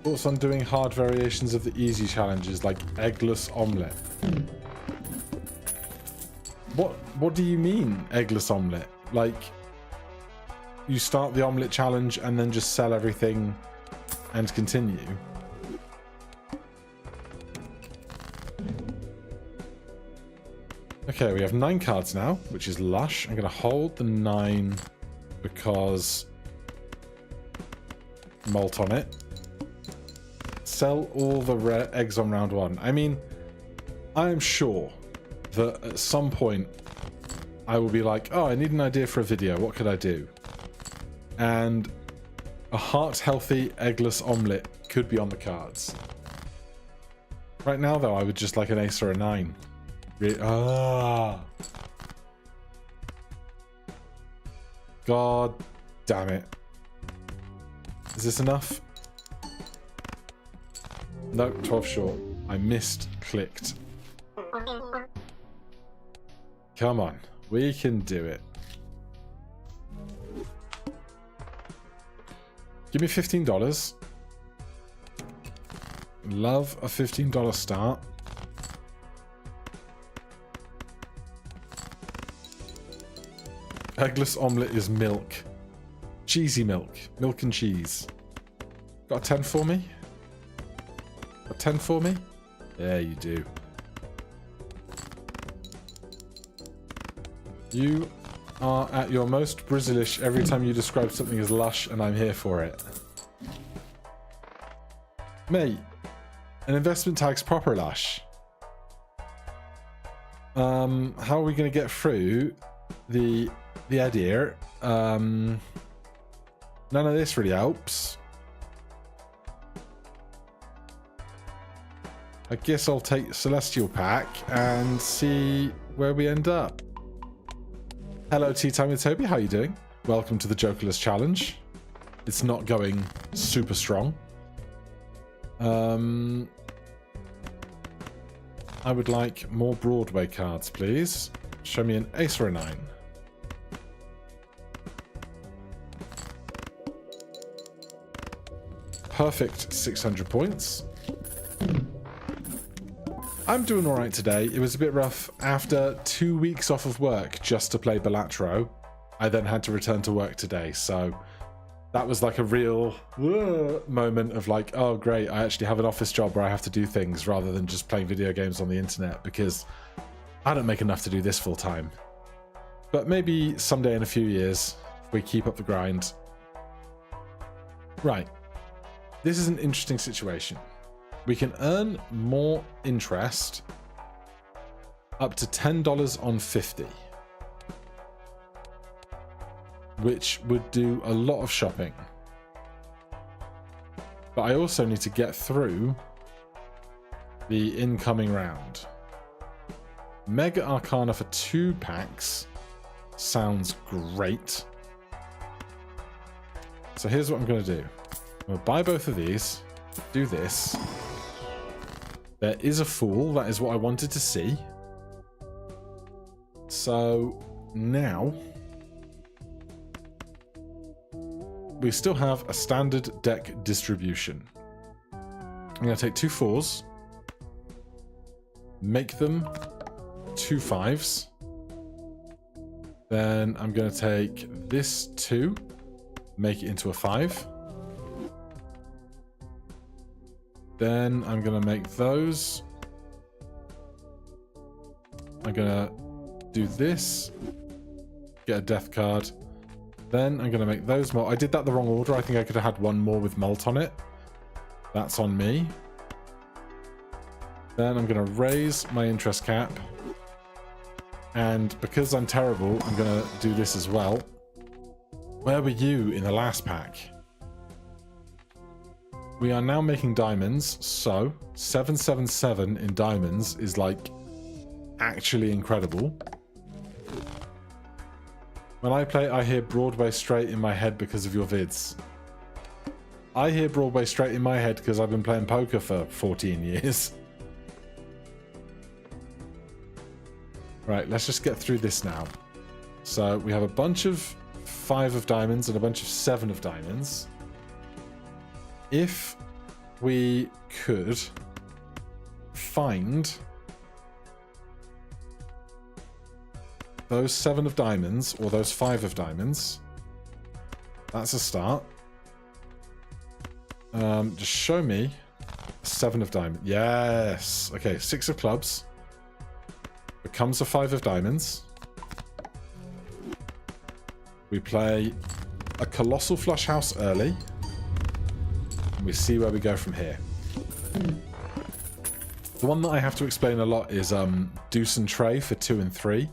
Thoughts on doing hard variations of the easy challenges like eggless omelette? What do you mean, eggless omelette? Like, you start the omelette challenge and then just sell everything and continue? Okay, we have 9 cards now, which is lush. I'm going to hold the 9 because malt on it. Sell all the eggs on round 1. I mean, I am sure that at some point I will be like, oh, I need an idea for a video. What could I do? And a heart-healthy eggless omelette could be on the cards. Right now, though, I would just like an ace or a 9. God damn it. Is this enough? No, 12 short. I clicked. Come on. We can do it. Give me $15. Love a $15 start. Eggless omelette is milk. Cheesy milk. Milk and cheese. Got a 10 for me? A 10 for me? Yeah, you do. You are at your most Brazilish every time you describe something as lush, and I'm here for it. Mate, an investment tag's proper lush. How are we going to get through the idea? None of this really helps. I guess I'll take Celestial Pack and see where we end up. Hello, Tea Time with Toby. How are you doing? Welcome to the Jokerless challenge. It's not going super strong. I would like more Broadway cards, please. Show me an ace or a 9. Perfect 600 points. I'm doing alright today. It was a bit rough. After 2 weeks off of work just to play Balatro, I then had to return to work today. So that was like a real moment of like, oh great, I actually have an office job where I have to do things rather than just playing video games on the internet, because I don't make enough to do this full time. But maybe someday in a few years, if we keep up the grind. Right. This is an interesting situation. We can earn more interest up to $10 on 50, which would do a lot of shopping. But I also need to get through the incoming round. Mega Arcana for 2 packs sounds great. So here's what I'm going to do. I'm going to buy both of these, do this. There is a Fool. That is what I wanted to see. So now we still have a standard deck distribution. I'm going to take 2 4s, make them 2 5s. Then I'm going to take this 2, make it into a 5. Then I'm going to make those. I'm going to do this, get a death card. Then I'm going to make those more. I did that the wrong order. I think I could have had one more with Malt on it. That's on me. Then I'm going to raise my interest cap. And because I'm terrible, I'm going to do this as well. Where were you in the last pack? We are now making diamonds, so 777 in diamonds is like actually incredible. When I play, I hear Broadway straight in my head because of your vids. I hear Broadway straight in my head because I've been playing poker for 14 years. Right, let's just get through this now. So we have a bunch of 5 of diamonds and a bunch of 7 of diamonds. If we could find those 7 of diamonds or those 5 of diamonds, that's a start. Just show me 7 of diamonds. Yes. Okay, 6 of clubs becomes a 5 of diamonds. We play a colossal flush house early. And we see where we go from here. The one that I have to explain a lot is deuce and tray for 2 and 3.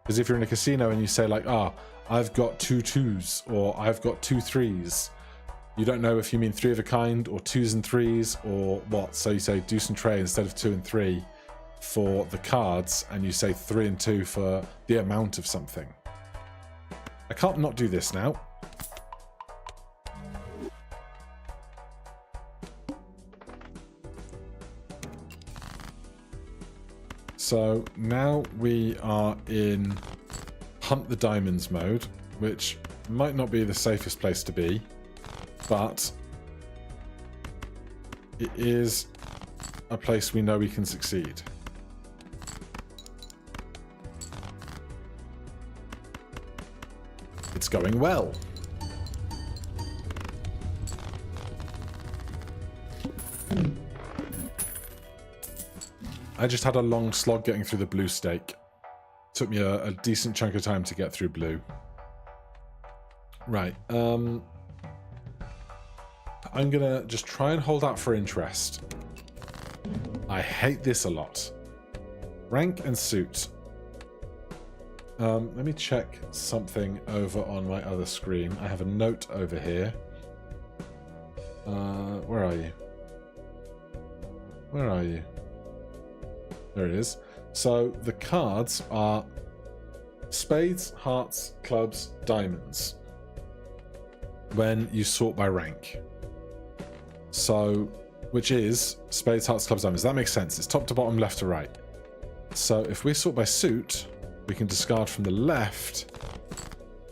Because if you're in a casino and you say like, I've got 2 2s or I've got 2 3s, you don't know if you mean 3 of a kind or 2s and 3s or what. So you say deuce and tray instead of 2 and 3 for the cards, and you say 3 and 2 for the amount of something. I can't not do this now. So now we are in Hunt the Diamonds mode, which might not be the safest place to be, but it is a place we know we can succeed. It's going well. I just had a long slog getting through the blue stake. Took me a decent chunk of time to get through blue. Right. I'm gonna just try and hold out for interest. I hate this a lot. Rank and suit. Let me check something over on my other screen. I have a note over here. Where are you? Where are you? There it is. So the cards are spades, hearts, clubs, diamonds when you sort by rank. So, which is spades, hearts, clubs, diamonds. That makes sense. It's top to bottom, left to right. So if we sort by suit, we can discard from the left,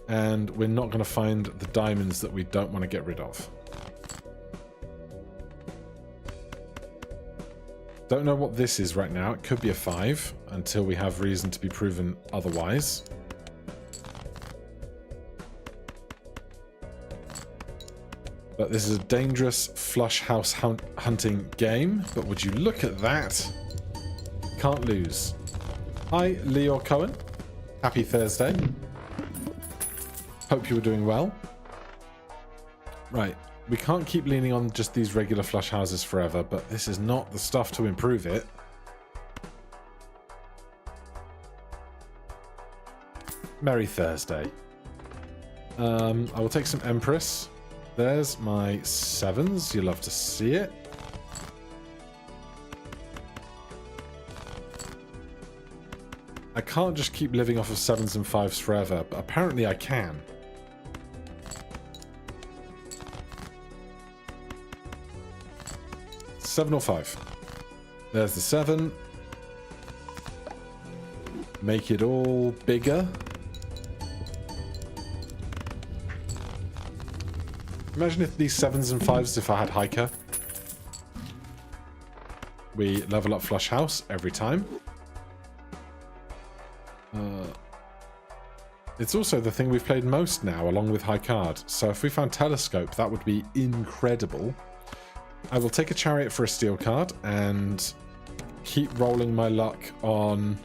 and we're not going to find the diamonds that we don't want to get rid of. Don't know what this is right now. It could be a 5 until we have reason to be proven otherwise. But this is a dangerous flush house hunting game. But would you look at that? Can't lose. Hi, Leo Cohen. Happy Thursday. Hope you were doing well. Right. We can't keep leaning on just these regular flush houses forever, but this is not the stuff to improve it. Merry Thursday. I will take some Empress. There's my 7s. You love to see it. I can't just keep living off of 7s and 5s forever, but apparently I can. Seven or 5. There's the 7. Make it all bigger. Imagine if these 7s and 5s, if I had Hiker. We level up Flush House every time. It's also the thing we've played most now, along with High Card. So if we found Telescope, that would be incredible. I will take a Chariot for a Steel card and keep rolling my luck on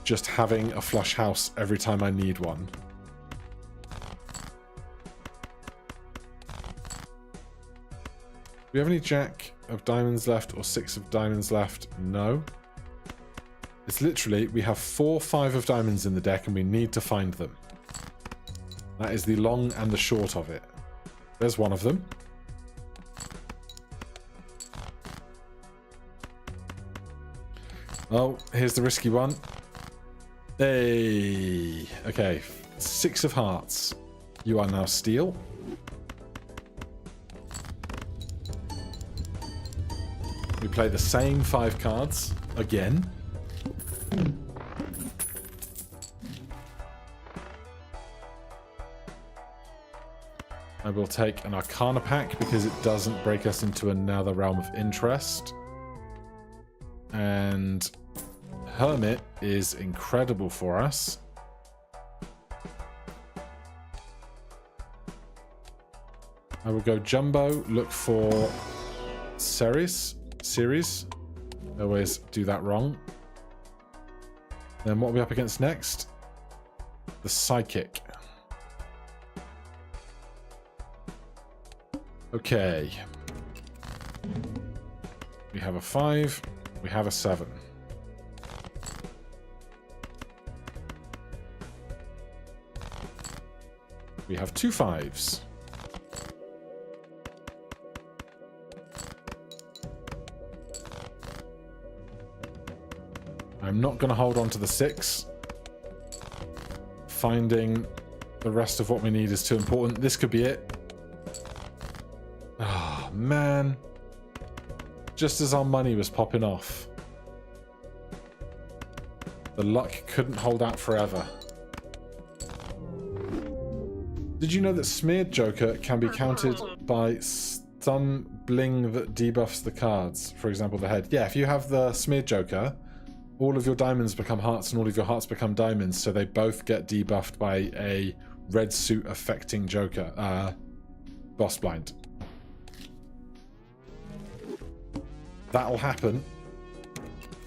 just having a Flush House every time I need one. Do we have any Jack of Diamonds left or 6 of Diamonds left? No. It's literally, we have 4 5 of Diamonds in the deck and we need to find them. That is the long and the short of it. There's one of them. Oh, here's the risky one. Hey! Okay, 6 of Hearts. You are now Steel. We play the same 5 cards again. I will take an Arcana pack because it doesn't break us into another realm of interest. And Hermit is incredible for us. I will go Jumbo, look for series. I always do that wrong. Then what are we up against next? The Psychic. Okay. We have a 5. We have a 7. We have 2 5s. I'm not going to hold on to the 6. Finding the rest of what we need is too important. This could be it. Oh, man. Just as our money was popping off. The luck couldn't hold out forever. Did you know that Smeared Joker can be countered by stun bling that debuffs the cards? For example, the head. Yeah, if you have the Smeared Joker, all of your diamonds become hearts and all of your hearts become diamonds, so they both get debuffed by a red suit affecting Joker. Boss Blind. That'll happen.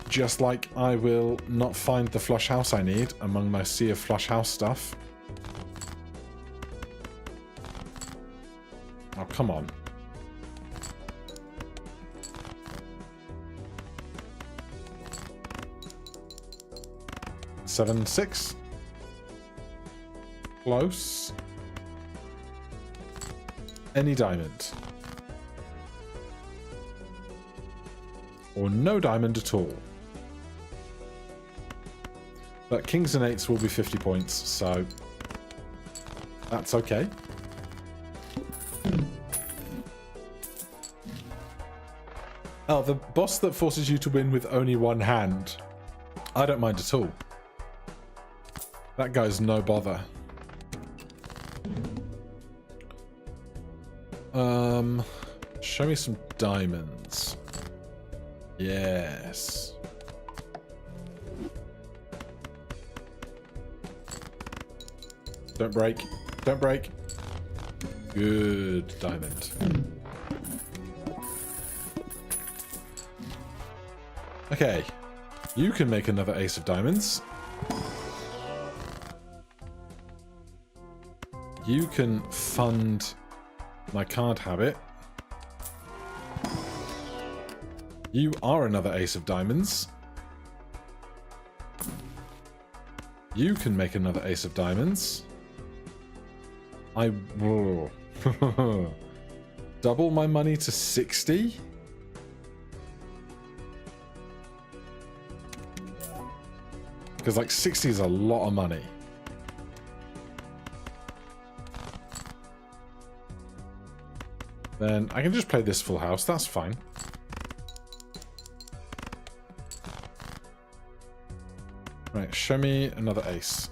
Just like I will not find the Flush House I need among my sea of Flush House stuff. Oh, come on. Seven, 6. Close. Any diamond. Or no diamond at all. But kings and 8s will be 50 points, so that's okay. Oh, the boss that forces you to win with only one hand. I don't mind at all. That guy's no bother. Show me some diamonds. Yes. Don't break. Don't break. Good diamond. Okay. You can make another ace of diamonds. You can fund my card habit. You are another ace of diamonds. You can make another ace of diamonds. I will double my money to 60. Because like 60 is a lot of money. Then I can just play this full house. That's fine. Right, show me another ace.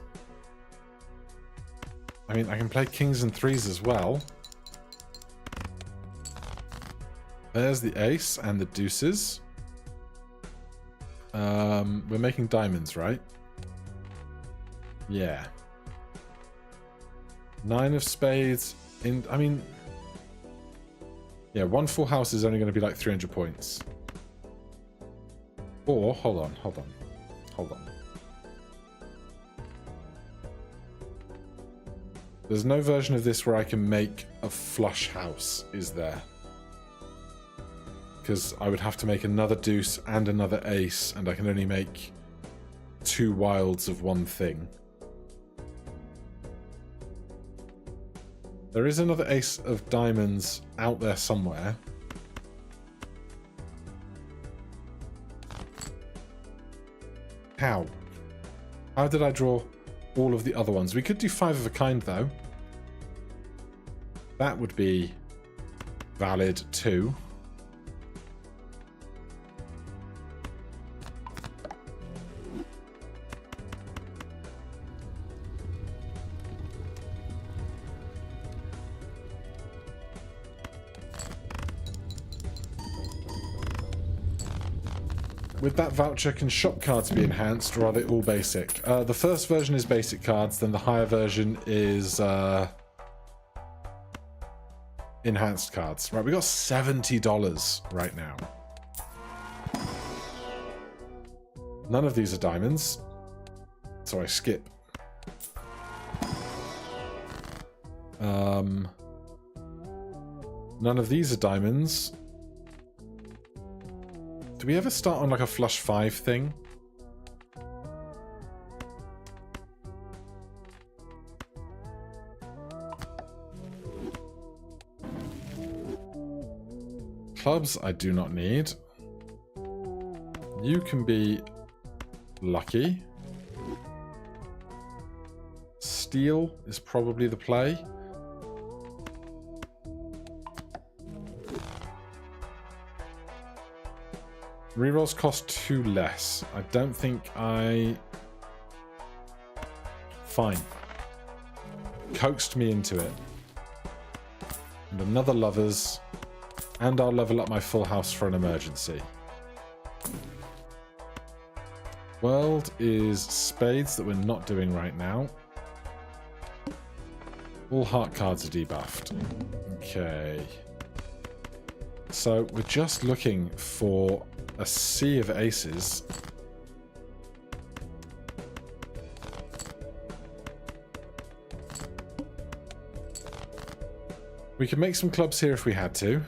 I mean, I can play kings and threes as well. There's the ace and the deuces. We're making diamonds, right? Yeah. 9 of spades. I mean... Yeah, 1 full house is only going to be like 300 points. Or, hold on. There's no version of this where I can make a flush house, is there? Because I would have to make another deuce and another ace, and I can only make 2 wilds of one thing. There is another ace of diamonds out there somewhere. How? How did I draw all of the other ones? We could do 5 of a kind, though. That would be valid, too. With that voucher, can shop cards be enhanced, or are they all basic? The first version is basic cards, then the higher version is enhanced cards. Right, we got $70 right now. None of these are diamonds, so I skip. None of these are diamonds. Do we ever start on like a flush 5 thing? Clubs I do not need. You can be lucky. Steel is probably the play. Rerolls cost 2 less. I don't think I... Fine. Coaxed me into it. And another lovers. And I'll level up my full house for an emergency. World is spades that we're not doing right now. All heart cards are debuffed. Okay. So we're just looking for a sea of aces. We could make some clubs here if we had to.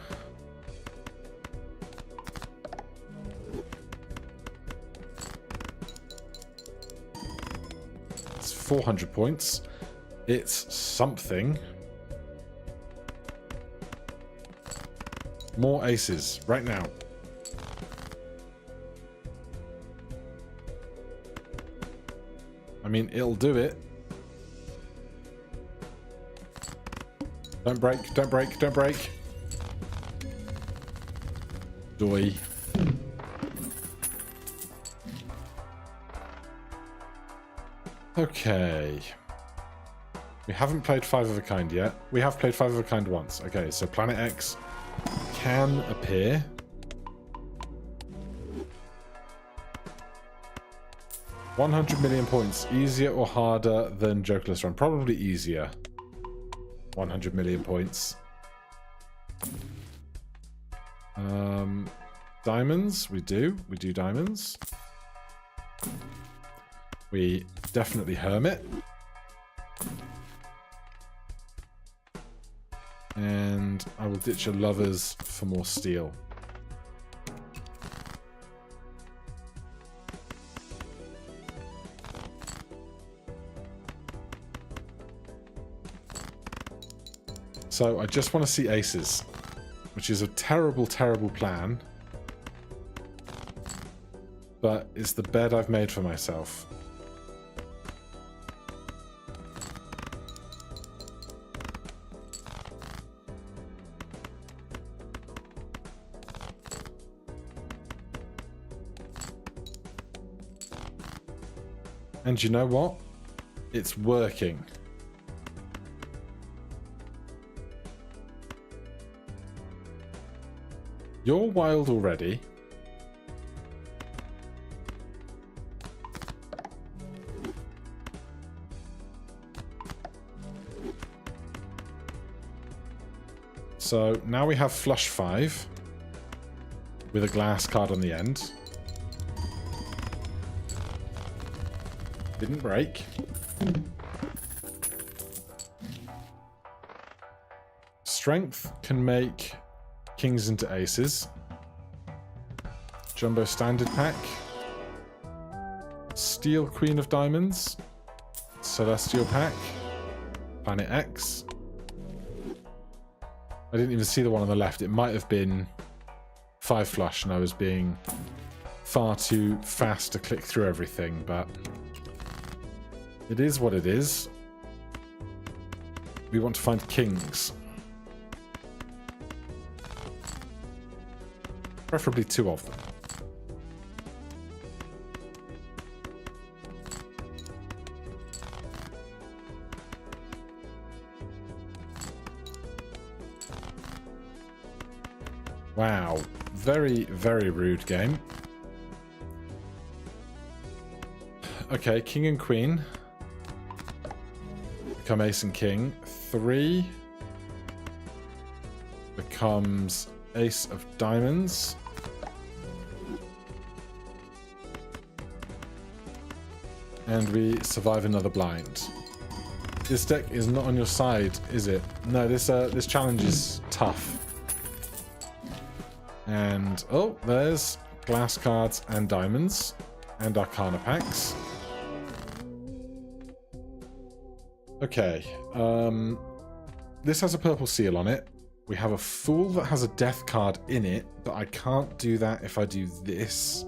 It's 400 points. It's something. More aces right now. I mean, it'll do it. Don't break, don't break, don't break. Doy. Okay. We haven't played 5 of a kind yet. We have played 5 of a kind once. Okay, so Planet X can appear. $100 million points. Easier or harder than Jokerless Run? Probably easier. 100 million points. Diamonds, we do. We do diamonds. We definitely hermit. And I will ditch a lovers for more steel. So I just want to see aces, which is a terrible, terrible plan. But it's the bed I've made for myself. And you know what? It's working. You're wild already. So now we have flush 5 with a glass card on the end. Didn't break. Strength can make kings into aces. Jumbo standard pack. Steel Queen of Diamonds. Celestial pack. Planet X. I didn't even see the one on the left. It might have been 5 flush and I was being far too fast to click through everything, but it is what it is. We want to find kings. Preferably 2 of them. Wow. Very, very rude game. Okay, king and queen. Become ace and king. 3 becomes ace of diamonds. And we survive another blind. This deck is not on your side, is it? No, this challenge is tough. And, oh, there's glass cards and diamonds and arcana packs. Okay, this has a purple seal on it. We have a fool that has a death card in it, but I can't do that if I do this.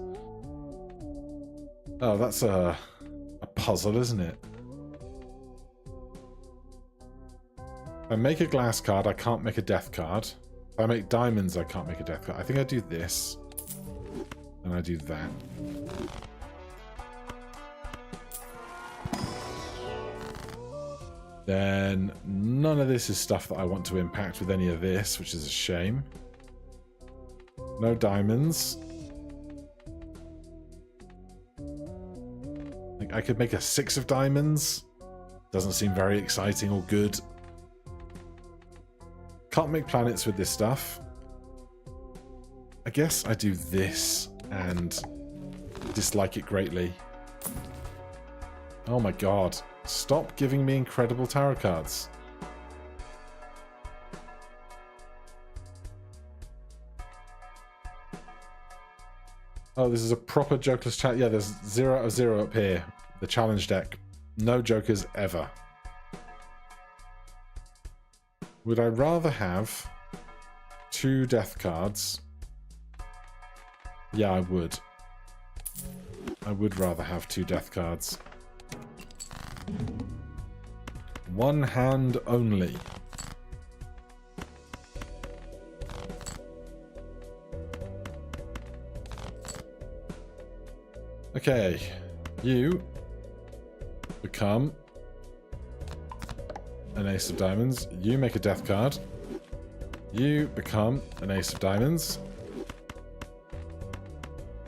Oh, that's a puzzle, isn't it? If I make a glass card, I can't make a death card. If I make diamonds, I can't make a death card. I think I do this. And I do that. Then none of this is stuff that I want to impact with any of this, which is a shame. No diamonds. I could make a 6 of diamonds. Doesn't seem very exciting or good. Can't make planets with this stuff. I guess I do this and dislike it greatly. Oh my god. Stop giving me incredible tarot cards. Oh, this is a proper Jokerless chat. Yeah, there's 0 out of 0 up here. The challenge deck. No Jokers ever. Would I rather have 2 death cards? Yeah, I would. I would rather have 2 death cards. 1 hand only. Okay, you become an ace of diamonds. You make a death card. You become an ace of diamonds.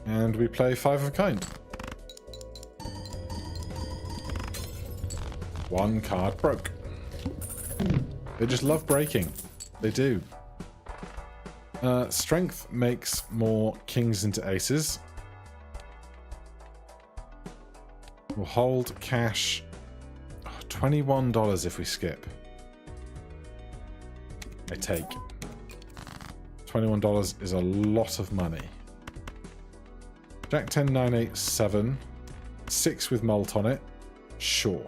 And we play 5 of a kind. 1 card broke. They just love breaking. They do. Strength makes more kings into aces. We'll hold cash. $21 if we skip. I take. $21 is a lot of money. Jack 10, 9, 8, 7. 6 with Molt on it. Sure.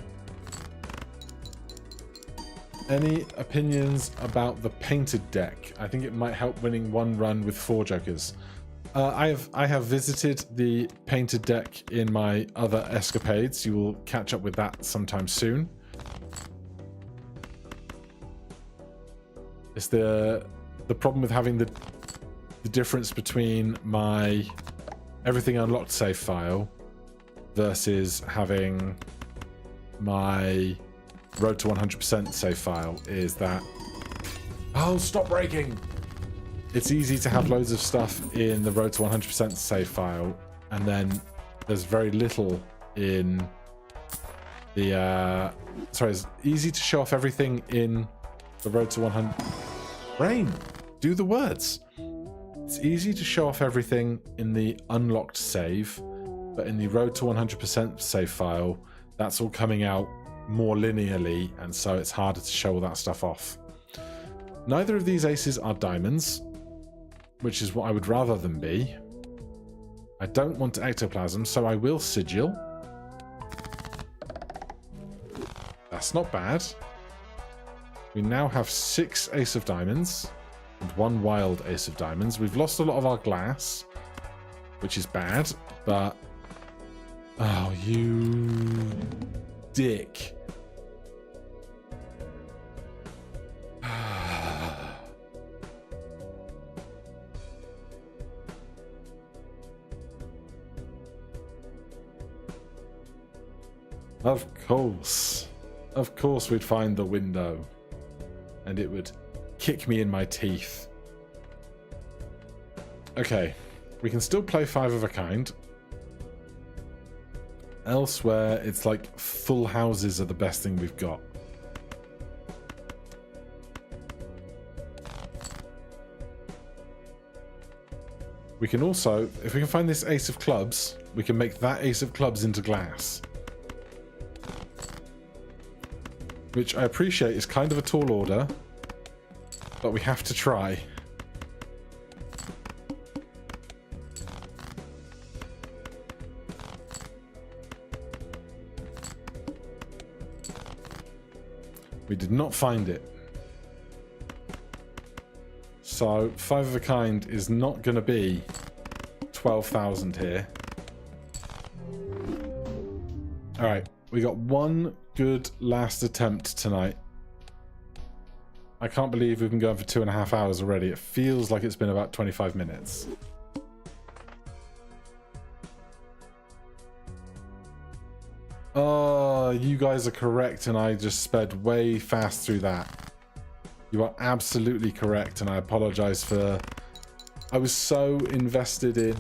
Any opinions about the painted deck? I think it might help winning 1 run with 4 Jokers. I have visited the painted deck in my other escapades. You will catch up with that sometime soon. It's the problem with having the difference between my everything unlocked save file versus having my Road to 100% save file is that... Oh, stop breaking! It's easy to have loads of stuff in the Road to 100% save file, and then there's very little in the... Sorry, it's easy to show off everything in the Road to 100... Brain! Do the words! It's easy to show off everything in the unlocked save, but in the Road to 100% save file, that's all coming out more linearly, and so it's harder to show all that stuff off. Neither of these aces are diamonds, which is what I would rather them be. I don't want ectoplasm, so I will sigil. That's not bad. We now have 6 ace of diamonds and 1 wild ace of diamonds. We've lost a lot of our glass, which is bad, but... Oh, you dick. Of course. Of course we'd find the window. And it would kick me in my teeth. Okay. We can still play 5 of a kind. Elsewhere, it's like full houses are the best thing we've got. We can also, if we can find this ace of clubs, we can make that ace of clubs into glass. Which I appreciate is kind of a tall order, but we have to try. We did not find it. So 5 of a kind is not going to be 12,000 here. Alright, we got one good last attempt tonight. I can't believe we've been going for 2.5 hours already. It feels like it's been about 25 minutes. Oh, you guys are correct, and I just sped way fast through that. You are absolutely correct, and I apologize for... I was so invested in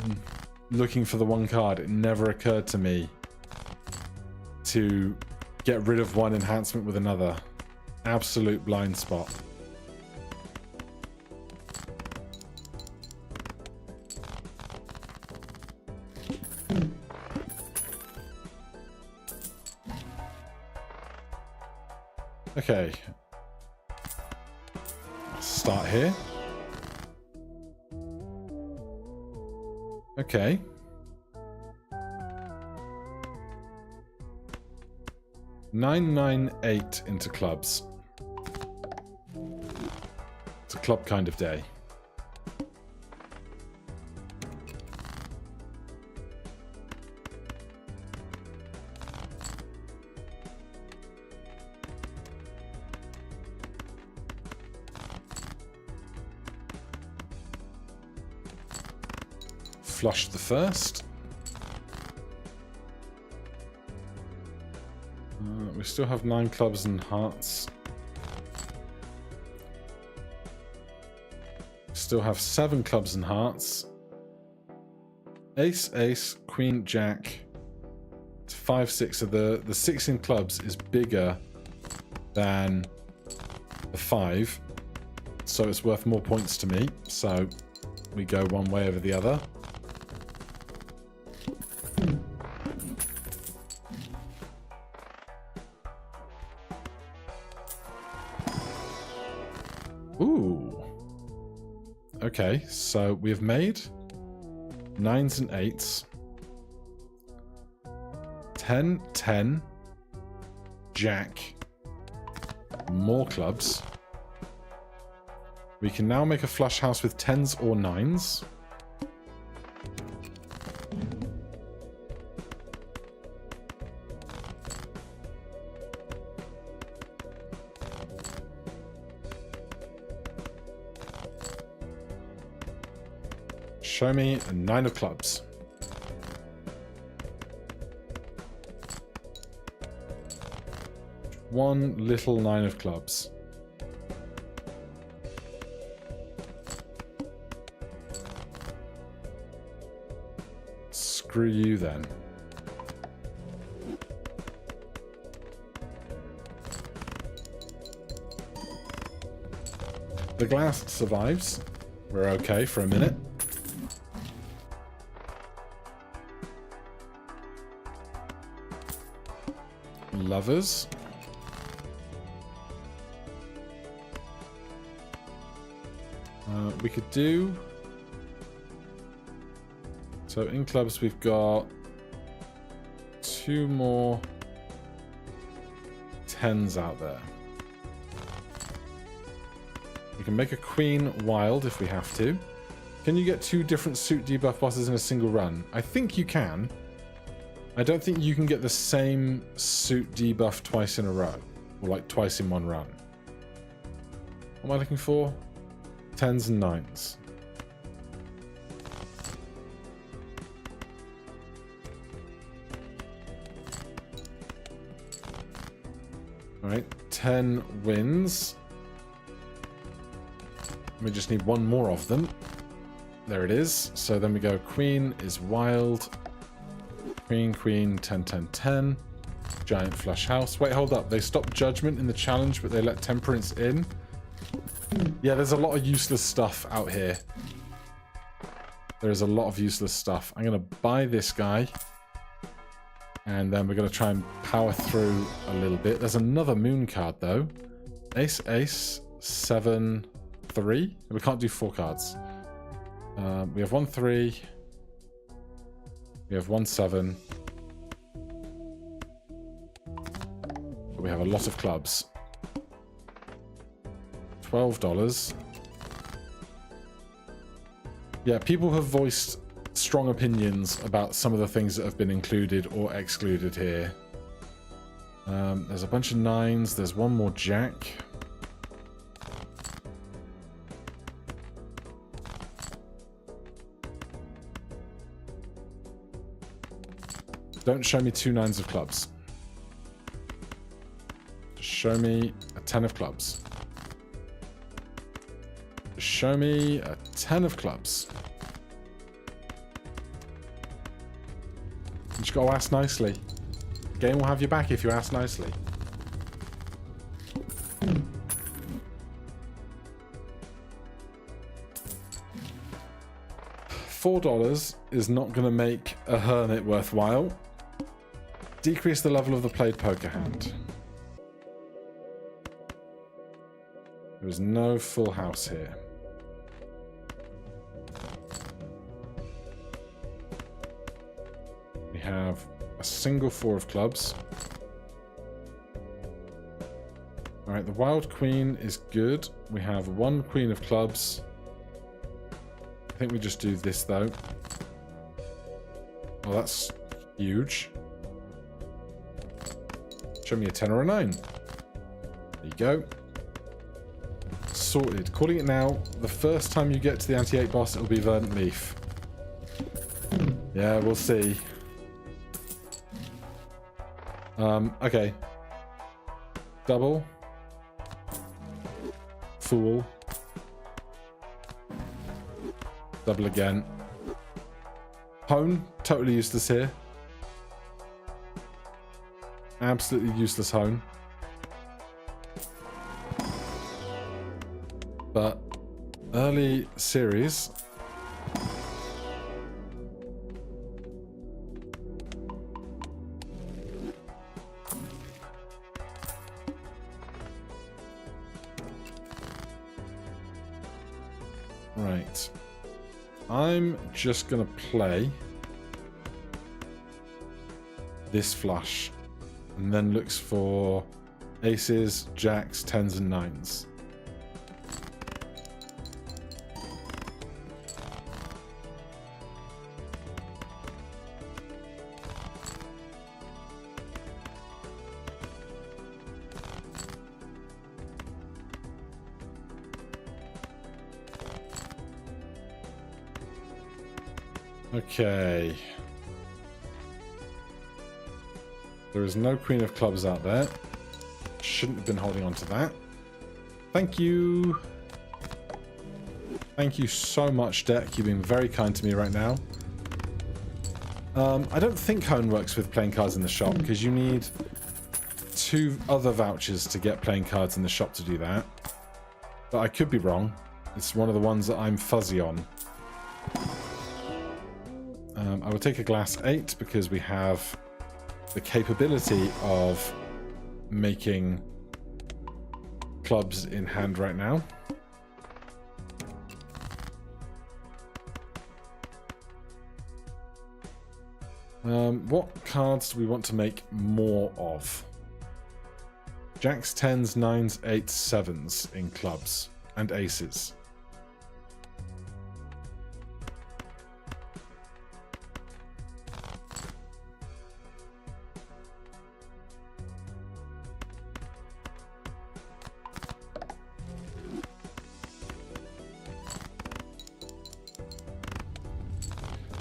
looking for the one card, it never occurred to me to get rid of one enhancement with another. Absolute blind spot. Okay. Let's start here. Okay. Nine, 9, 8 into clubs. It's a club kind of day. Flush the first. We still have 9 clubs and hearts. Still have 7 clubs and hearts. Ace, ace, queen, jack. 5, 6. So the 6 in clubs is bigger than the 5. So it's worth more points to me. So we go one way over the other. Ooh. Okay, so we've made 9s and 8s. 10, 10, jack, more clubs. We can now make a flush house with 10s or 9s. Show me a 9 of clubs. one little 9 of clubs. Screw you then. The glass survives. We're okay for a minute. Lovers. We could do... So in clubs we've got 2 more 10s out there. We can make a queen wild if we have to. Can you get 2 different suit debuff bosses in a single run? I think you can. I don't think you can get the same suit debuff twice in a row. Or like twice in one run. What am I looking for? 10s and 9s. Alright, 10 wins. We just need 1 more of them. There it is. So then we go queen is wild. Queen, queen, 10, 10, 10. Giant flush house. Wait, hold up. They stopped judgment in the challenge, but they let temperance in. Yeah, there's a lot of useless stuff out here. There is a lot of useless stuff. I'm going to buy this guy. And then we're going to try and power through a little bit. There's another moon card, though. Ace, ace, 7, 3. We can't do 4 cards. We have 1, 3. We have 1, 7. But we have a lot of clubs. $12. Yeah, people have voiced strong opinions about some of the things that have been included or excluded here. There's a bunch of 9s. There's 1 more jack. Don't show me 2 9s of clubs. Just show me a 10 of clubs. Just show me a 10 of clubs. You just gotta ask nicely. The game will have your back if you ask nicely. $4 is not going to make a hermit worthwhile. Decrease the level of the played poker hand. There is no full house here. We have a single 4 of clubs. Alright, the wild queen is good. We have 1 queen of clubs. I think we just do this, though. Oh, that's huge. Show me a 10 or a 9. There you go. Sorted. Calling it now. The first time you get to the anti-8 boss, it'll be Verdant Leaf. Yeah, we'll see. Okay. Double. Fool. Double again. Hone. Totally useless here. Absolutely useless hone. But early series. Right. I'm just going to play this flush and then looks for aces, jacks, 10s and 9s. Okay. There is no queen of clubs out there. Shouldn't have been holding on to that. Thank you. Thank you so much, deck. You've been very kind to me right now. I don't think Hone works with playing cards in the shop because you need 2 other vouchers to get playing cards in the shop to do that. But I could be wrong. It's one of the ones that I'm fuzzy on. I will take a glass 8 because we have the capability of making clubs in hand right now. What cards do we want to make more of? Jacks, 10s, 9s, 8s, 7s in clubs, and aces.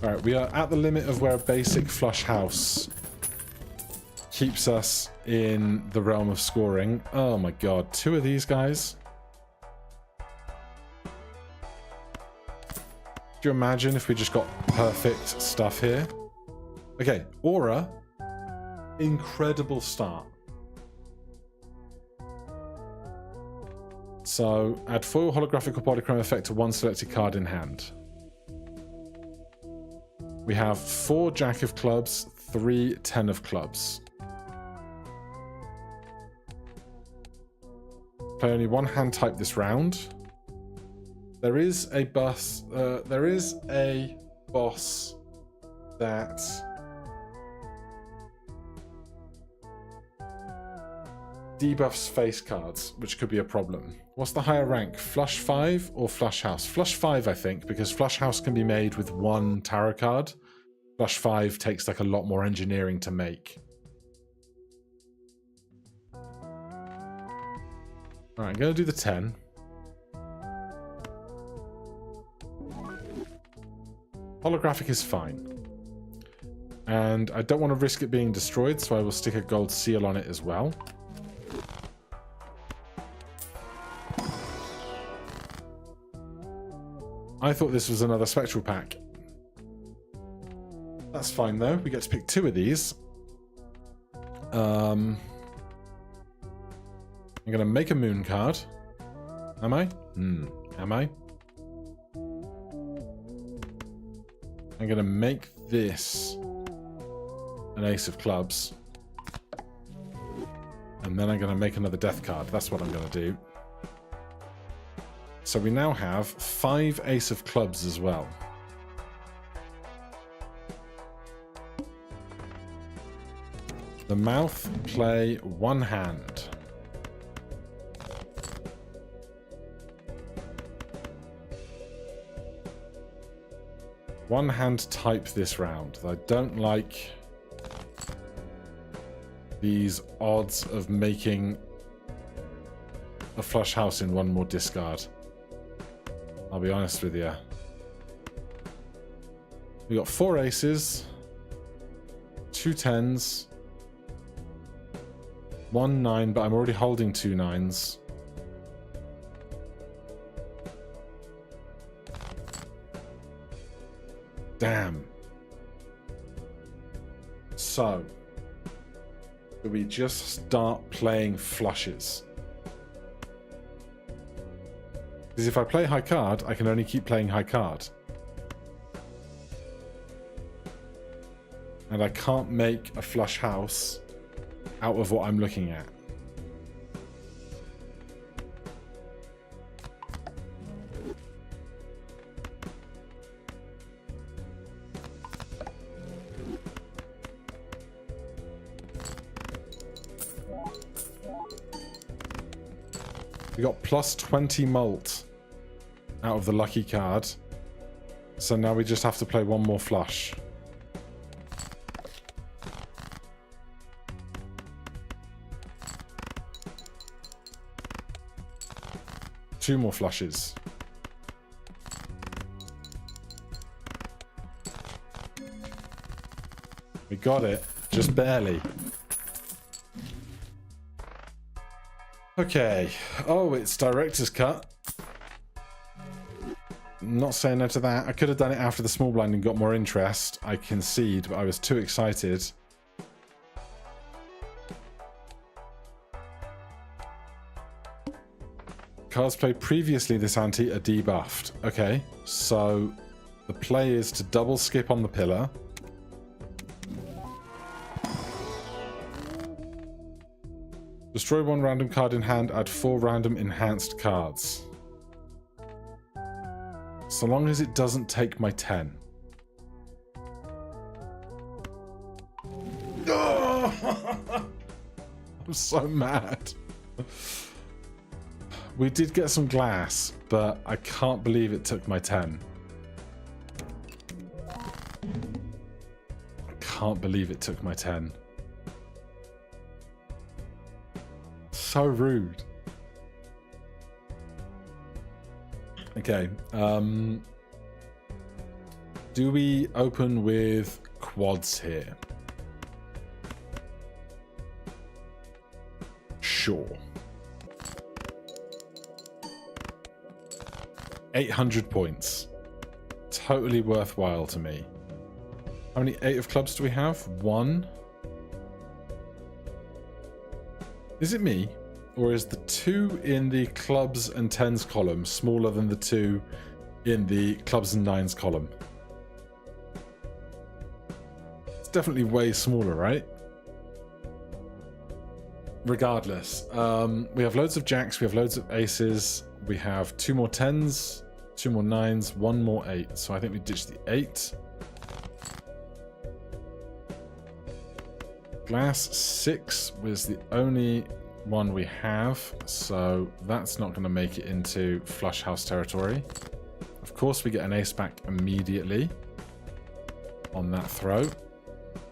Alright, we are at the limit of where a basic flush house keeps us in the realm of scoring. Oh my god, 2 of these guys. Do you imagine if we just got perfect stuff here? Okay, Aura. Incredible start. So, add foil holographic or polychrome effect to 1 selected card in hand. We have 4 Jack of Clubs, 3 10 of Clubs. Play only 1 hand type this round. There is a boss. There is a boss that debuffs face cards, which could be a problem. What's the higher rank, Flush 5 or Flush House? Flush 5, I think, because Flush House can be made with 1 tarot card. Flush 5 takes like a lot more engineering to make. Alright, I'm going to do the 10. Holographic is fine. And I don't want to risk it being destroyed, so I will stick a gold seal on it as well. I thought this was another Spectral pack. That's fine though, we get to pick 2 of these. I'm going to make a moon card. Am I? Am I? I'm going to make this an ace of clubs. And then I'm going to make another death card. That's what I'm going to do. So we now have 5 ace of clubs as well. The mouth play 1 hand. One hand type this round. I don't like these odds of making a flush house in 1 more discard. I'll be honest with you. We got 4 aces, 2 10s, 1 9, but I'm already holding 2 9s. Damn. So, do we just start playing flushes? Because if I play high card, I can only keep playing high card. And I can't make a flush house out of what I'm looking at. We got plus 20 mult out of the lucky card. So now we just have to play 1 more flush. Two more flushes. We got it, just barely. Okay. Oh, it's director's cut. Not saying no to that. I could have done it after the small blind and got more interest. I concede, but I was too excited. Cards played previously this ante are debuffed. Okay, so the play is to double skip on the pillar. Destroy one random card in hand, add 4 random enhanced cards. So long as it doesn't take my 10. Oh! I'm so mad. We did get some glass, but I can't believe it took my 10. I can't believe it took my 10. So rude. Okay. Do we open with quads here? Sure. 800 points. Totally worthwhile to me. How many 8 of clubs do we have? 1. Is it me? Or is the 2 in the clubs and 10s column smaller than the 2 in the clubs and 9s column? It's definitely way smaller, right? Regardless, we have loads of jacks, we have loads of aces, we have 2 more 10s, 2 more 9s, 1 more 8. So I think we ditch the 8. Glass 6 was the only one we have, so that's not going to make it into flush house territory. Of course, we get an ace back immediately on that throw.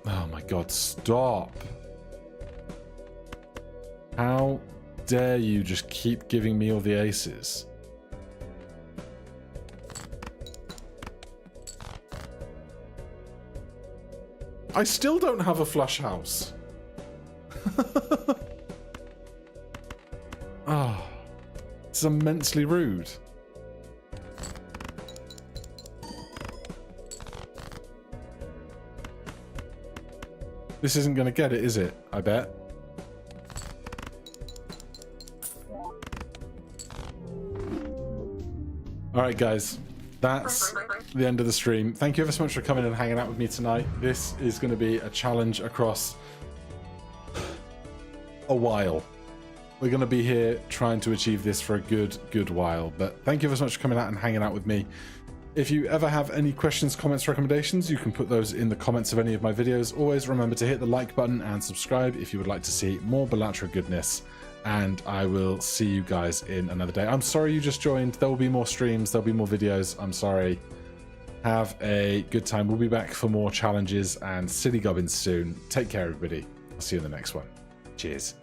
Oh my god, stop! How dare you just keep giving me all the aces? I still don't have a flush house. Oh, it's immensely rude. This isn't going to get it, is it? I bet. Alright guys, that's the end of the stream. Thank you ever so much for coming and hanging out with me tonight. This is going to be a challenge across a while. We're going to be here trying to achieve this for a good while. But thank you ever so much for coming out and hanging out with me. If you ever have any questions, comments, recommendations, you can put those in the comments of any of my videos. Always remember to hit the like button and subscribe if you would like to see more Balatro goodness. And I will see you guys in another day. I'm sorry you just joined. There will be more streams. There'll be more videos. I'm sorry. Have a good time. We'll be back for more challenges and silly gubbins soon. Take care, everybody. I'll see you in the next one. Cheers.